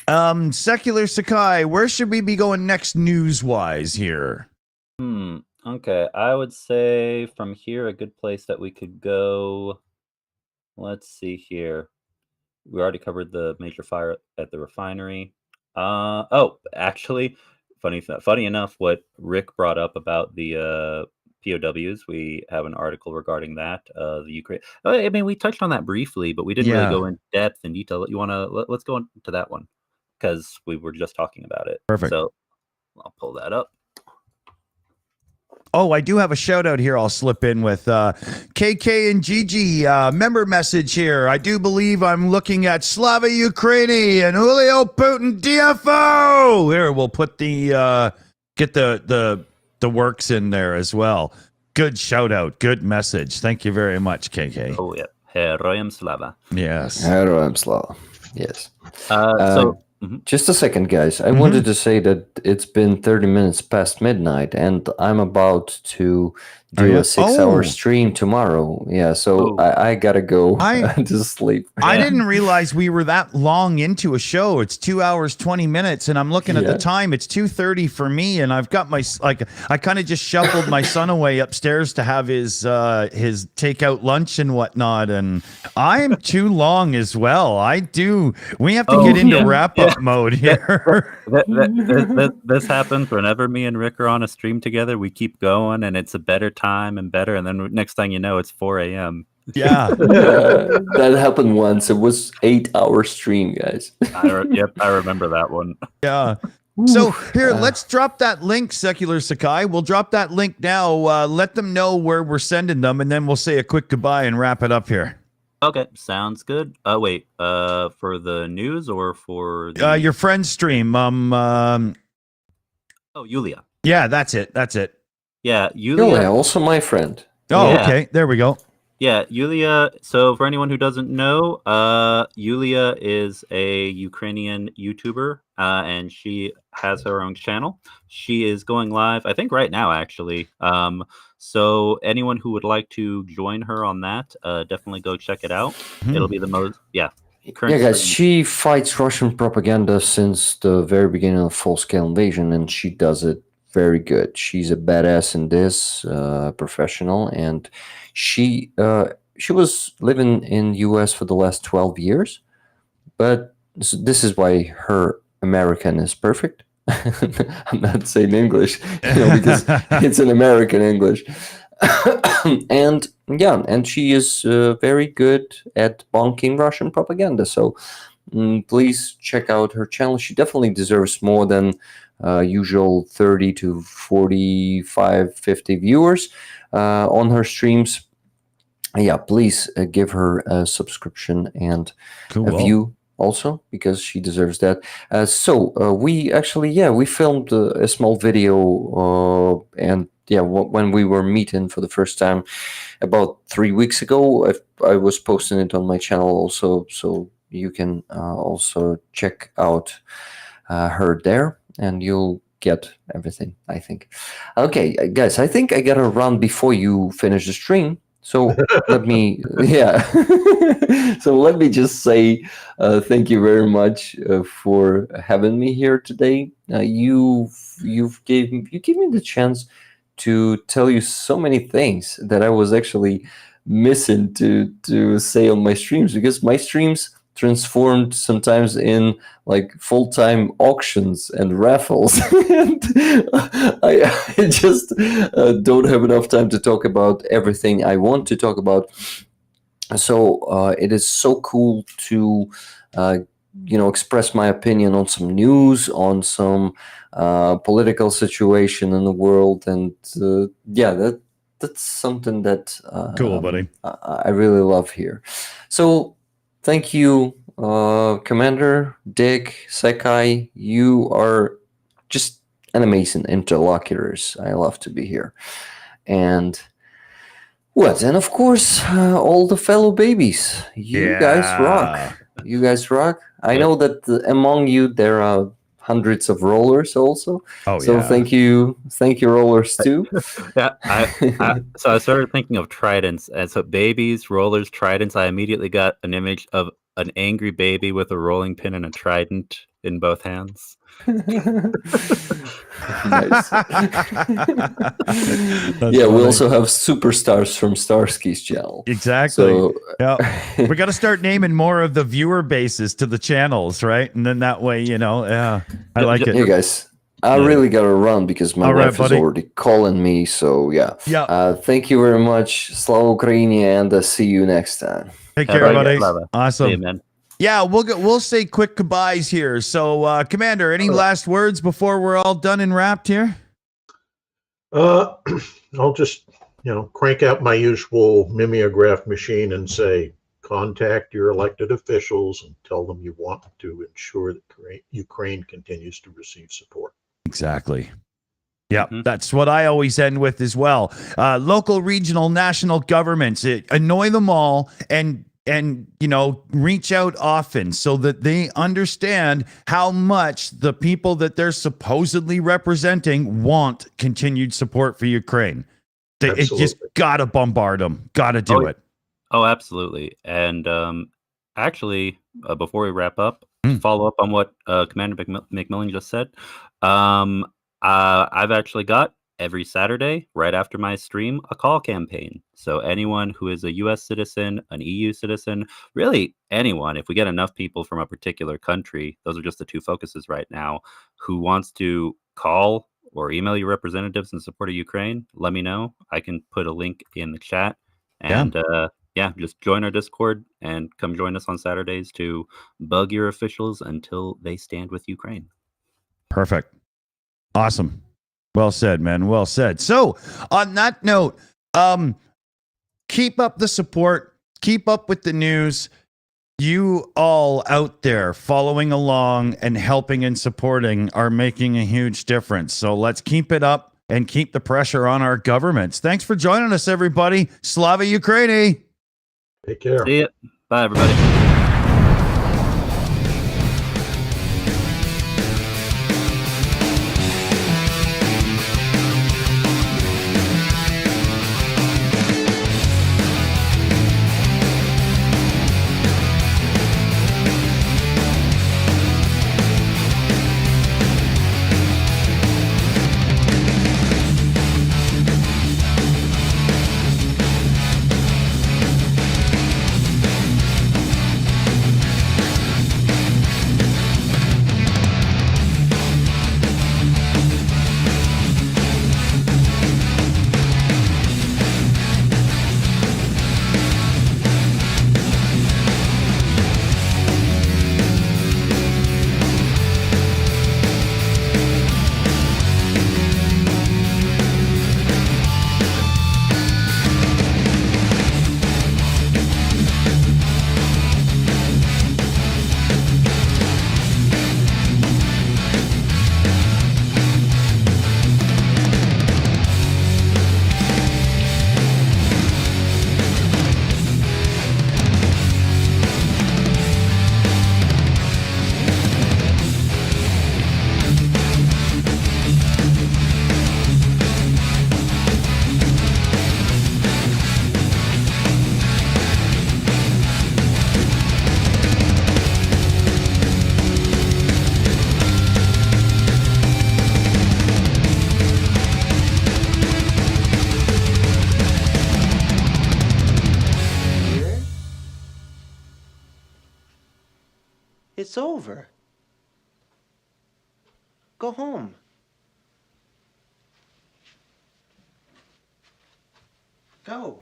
Secular Sekai, where should we be going next news-wise here? Okay, I would say from here a good place that we could go. Let's see here. We already covered the major fire at the refinery. Actually, funny enough, what Rick brought up about the POWs, we have an article regarding that. The Ukraine. I mean, we touched on that briefly, but we didn't really go in depth and detail. You want to let's go into that one because we were just talking about it. Perfect. So I'll pull that up. Oh, I do have a shout out here. I'll slip in with KK and Gigi member message here. I do believe I'm looking at Slava Ukraini and Julio Putin DFO. Here, we'll put the get the works in there as well. Good shout out. Good message. Thank you very much, KK. Oh, yeah. Herojem slava. Yes. Herojem slava. Yes. Mhm. Just a second, guys. I wanted to say that it's been 30 minutes past midnight, and I'm about to do a 6-hour stream tomorrow. Yeah, so I gotta go to sleep. I didn't realize we were that long into a show. It's 2 hours 20 minutes, and I'm looking at the time. It's 2:30 for me, and I've got my I kind of just shuffled my son away upstairs to have his takeout lunch and whatnot, and I'm too long as well. We have to get into wrap up mode here. This happens whenever me and Rick are on a stream together. We keep going, and it's a better time and better, and then next thing you know, it's 4 a.m. Yeah. That happened once. It was 8-hour stream, guys. I remember that one. Yeah. So here, let's drop that link, Secular Sekai. We'll drop that link now. Let them know where we're sending them, and then we'll say a quick goodbye and wrap it up here. Okay, sounds good. Wait, for the news or for your friend's stream? Yulia. Yeah, that's it. Yeah, Yulia. Also my friend. Oh, yeah. Okay. There we go. Yeah, Yulia. So for anyone who doesn't know, Yulia is a Ukrainian YouTuber, and she has her own channel. She is going live, I think, right now, actually. So anyone who would like to join her on that, definitely go check it out. It'll be the most, guys, she fights Russian propaganda since the very beginning of full-scale invasion, and she does it very good. She's a badass in this, professional, and she was living in US for the last 12 years, but this is why her American is perfect. I'm not saying English, because it's an American English. And she is very good at bonking Russian propaganda. So please check out her channel. She definitely deserves more than usual 30 to 45, 50 viewers on her streams. Yeah, please give her a subscription and a view also, because she deserves that. We filmed a small video when we were meeting for the first time about 3 weeks ago. I was posting it on my channel also, so you can also check out her there, and you'll get everything, I think. Okay, guys, I think I gotta run before you finish the stream. So let me, So let me just say thank you very much for having me here today. You gave me the chance to tell you so many things that I was actually missing to say on my streams, because my streams transformed sometimes in like full-time auctions and raffles. And I just don't have enough time to talk about everything I want to talk about. So it is so cool to express my opinion on some news, on some political situation in the world, and that's something that cool, buddy. I really love here. So thank you, Commander, Dick, Sekai. You are just an amazing interlocutors. I love to be here. And and of course, all the fellow babies. You guys rock. You guys rock. I know that among you there are hundreds of rollers also. So thank you, rollers too. So I started thinking of Tridents, and so babies, rollers, Tridents. I immediately got an image of an angry baby with a rolling pin and a trident in both hands. Nice. We also have superstars from Starsky's channel. Exactly. So, we got to start naming more of the viewer bases to the channels, right? And then that way, I like it. Hey guys, I really gotta run because my wife is already calling me. So thank you very much, Slava Ukraini, and see you next time. Take care, buddy. Awesome. See you, man. Yeah, we'll say quick goodbyes here. So, Commander, any last words before we're all done and wrapped here? I'll just, crank out my usual mimeograph machine and say, contact your elected officials and tell them you want to ensure that Ukraine continues to receive support. Exactly. Yeah, that's what I always end with as well. Local, regional, national governments, annoy them all and reach out often so that they understand how much the people that they're supposedly representing want continued support for Ukraine. It just gotta bombard them. Gotta do it. Oh, absolutely. And actually, before we wrap up, to follow up on what Commander McMillan just said, I've actually got every Saturday, right after my stream, a call campaign. So anyone who is a U.S. citizen, an EU citizen, really anyone, if we get enough people from a particular country, those are just the two focuses right now, who wants to call or email your representatives in support of Ukraine, let me know. I can put a link in the chat. And just join our Discord and come join us on Saturdays to bug your officials until they stand with Ukraine. Perfect. Awesome. Well said, man. Well said. So on that note, keep up the support, keep up with the news. You all out there following along and helping and supporting are making a huge difference. So let's keep it up and keep the pressure on our governments. Thanks for joining us, everybody. Slava Ukraini. Take care. See ya. Bye, everybody. It's over. Go home. Go.